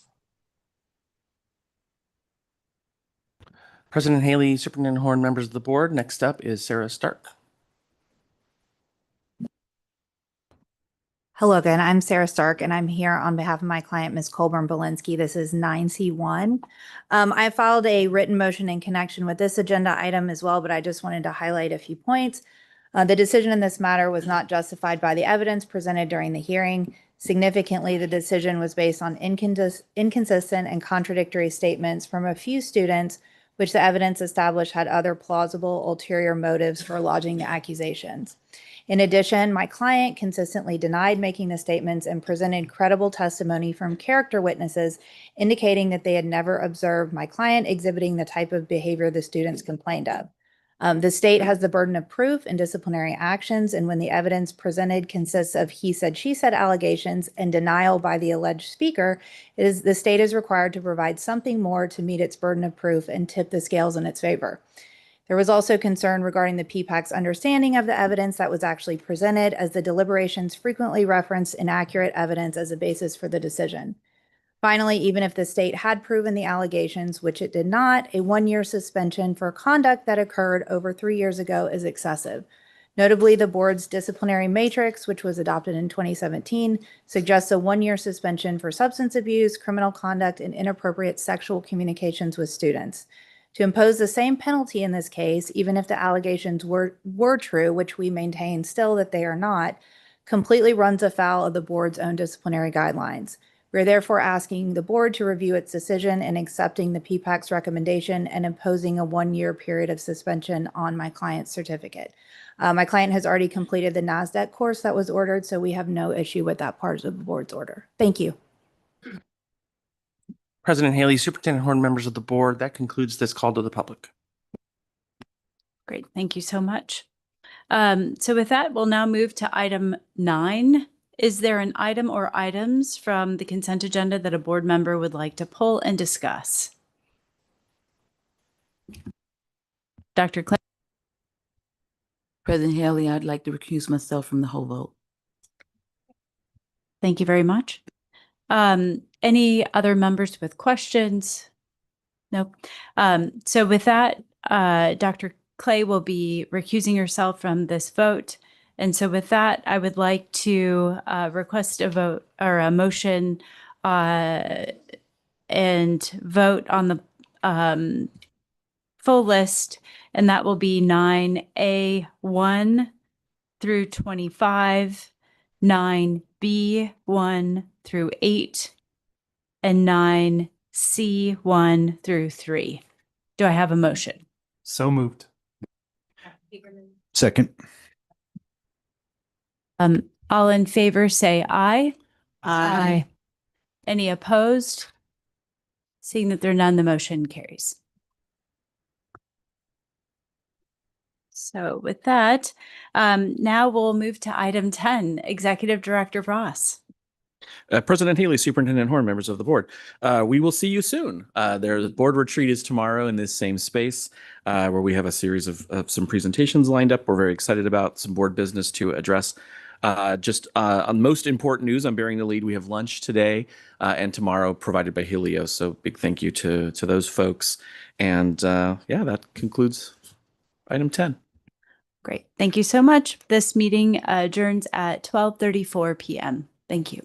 President Haley, Superintendent Horn, members of the board. Next up is Sarah Stark. Hello again, I'm Sarah Stark, and I'm here on behalf of my client, Ms. Colburn-Belinsky. This is 9C1. I filed a written motion in connection with this agenda item as well, but I just wanted to highlight a few points. The decision in this matter was not justified by the evidence presented during the hearing. Significantly, the decision was based on inconsistent and contradictory statements from a few students, which the evidence established had other plausible ulterior motives for lodging the accusations. In addition, my client consistently denied making the statements and presented credible testimony from character witnesses indicating that they had never observed my client exhibiting the type of behavior the students complained of. The state has the burden of proof in disciplinary actions, and when the evidence presented consists of he said, she said allegations and denial by the alleged speaker, the state is required to provide something more to meet its burden of proof and tip the scales in its favor. There was also concern regarding the PPAC's understanding of the evidence that was actually presented, as the deliberations frequently referenced inaccurate evidence as a basis for the decision. Finally, even if the state had proven the allegations, which it did not, a 1-year suspension for conduct that occurred over 3 years ago is excessive. Notably, the board's disciplinary matrix, which was adopted in 2017, suggests a 1-year suspension for substance abuse, criminal conduct, and inappropriate sexual communications with students. To impose the same penalty in this case, even if the allegations were true, which we maintain still that they are not, completely runs afoul of the board's own disciplinary guidelines. We are therefore asking the board to review its decision and accepting the PPAC's recommendation and imposing a 1-year period of suspension on my client's certificate. My client has already completed the NASDAQ course that was ordered, so we have no issue with that part of the board's order. Thank you. President Haley, Superintendent Horn, members of the board, that concludes this call to the public. Great. Thank you so much. So with that, we'll now move to item 9. Is there an item or items from the consent agenda that a board member would like to pull and discuss? Dr. Clay? President Haley, I'd like to recuse myself from the whole vote. Thank you very much. Any other members with questions? Nope. So with that, Dr. Clay will be recusing herself from this vote. And so with that, I would like to request a vote or a motion and vote on the full list. And that will be 9A1 through 25, 9B1 through 8, and 9C1 through 3. Do I have a motion? So moved. Second. All in favor say aye. Aye. Any opposed? Seeing that there are none, the motion carries. So with that, now we'll move to item 10, Executive Director Ross. President Haley, Superintendent Horn, members of the board, we will see you soon. The board retreat is tomorrow in this same space where we have a series of some presentations lined up. We're very excited about some board business to address. On most important news, I'm bearing the lead. We have lunch today and tomorrow provided by Helios. So big thank you to those folks. And yeah, that concludes item 10. Great. Thank you so much. This meeting adjourns at 12:34 p.m. Thank you.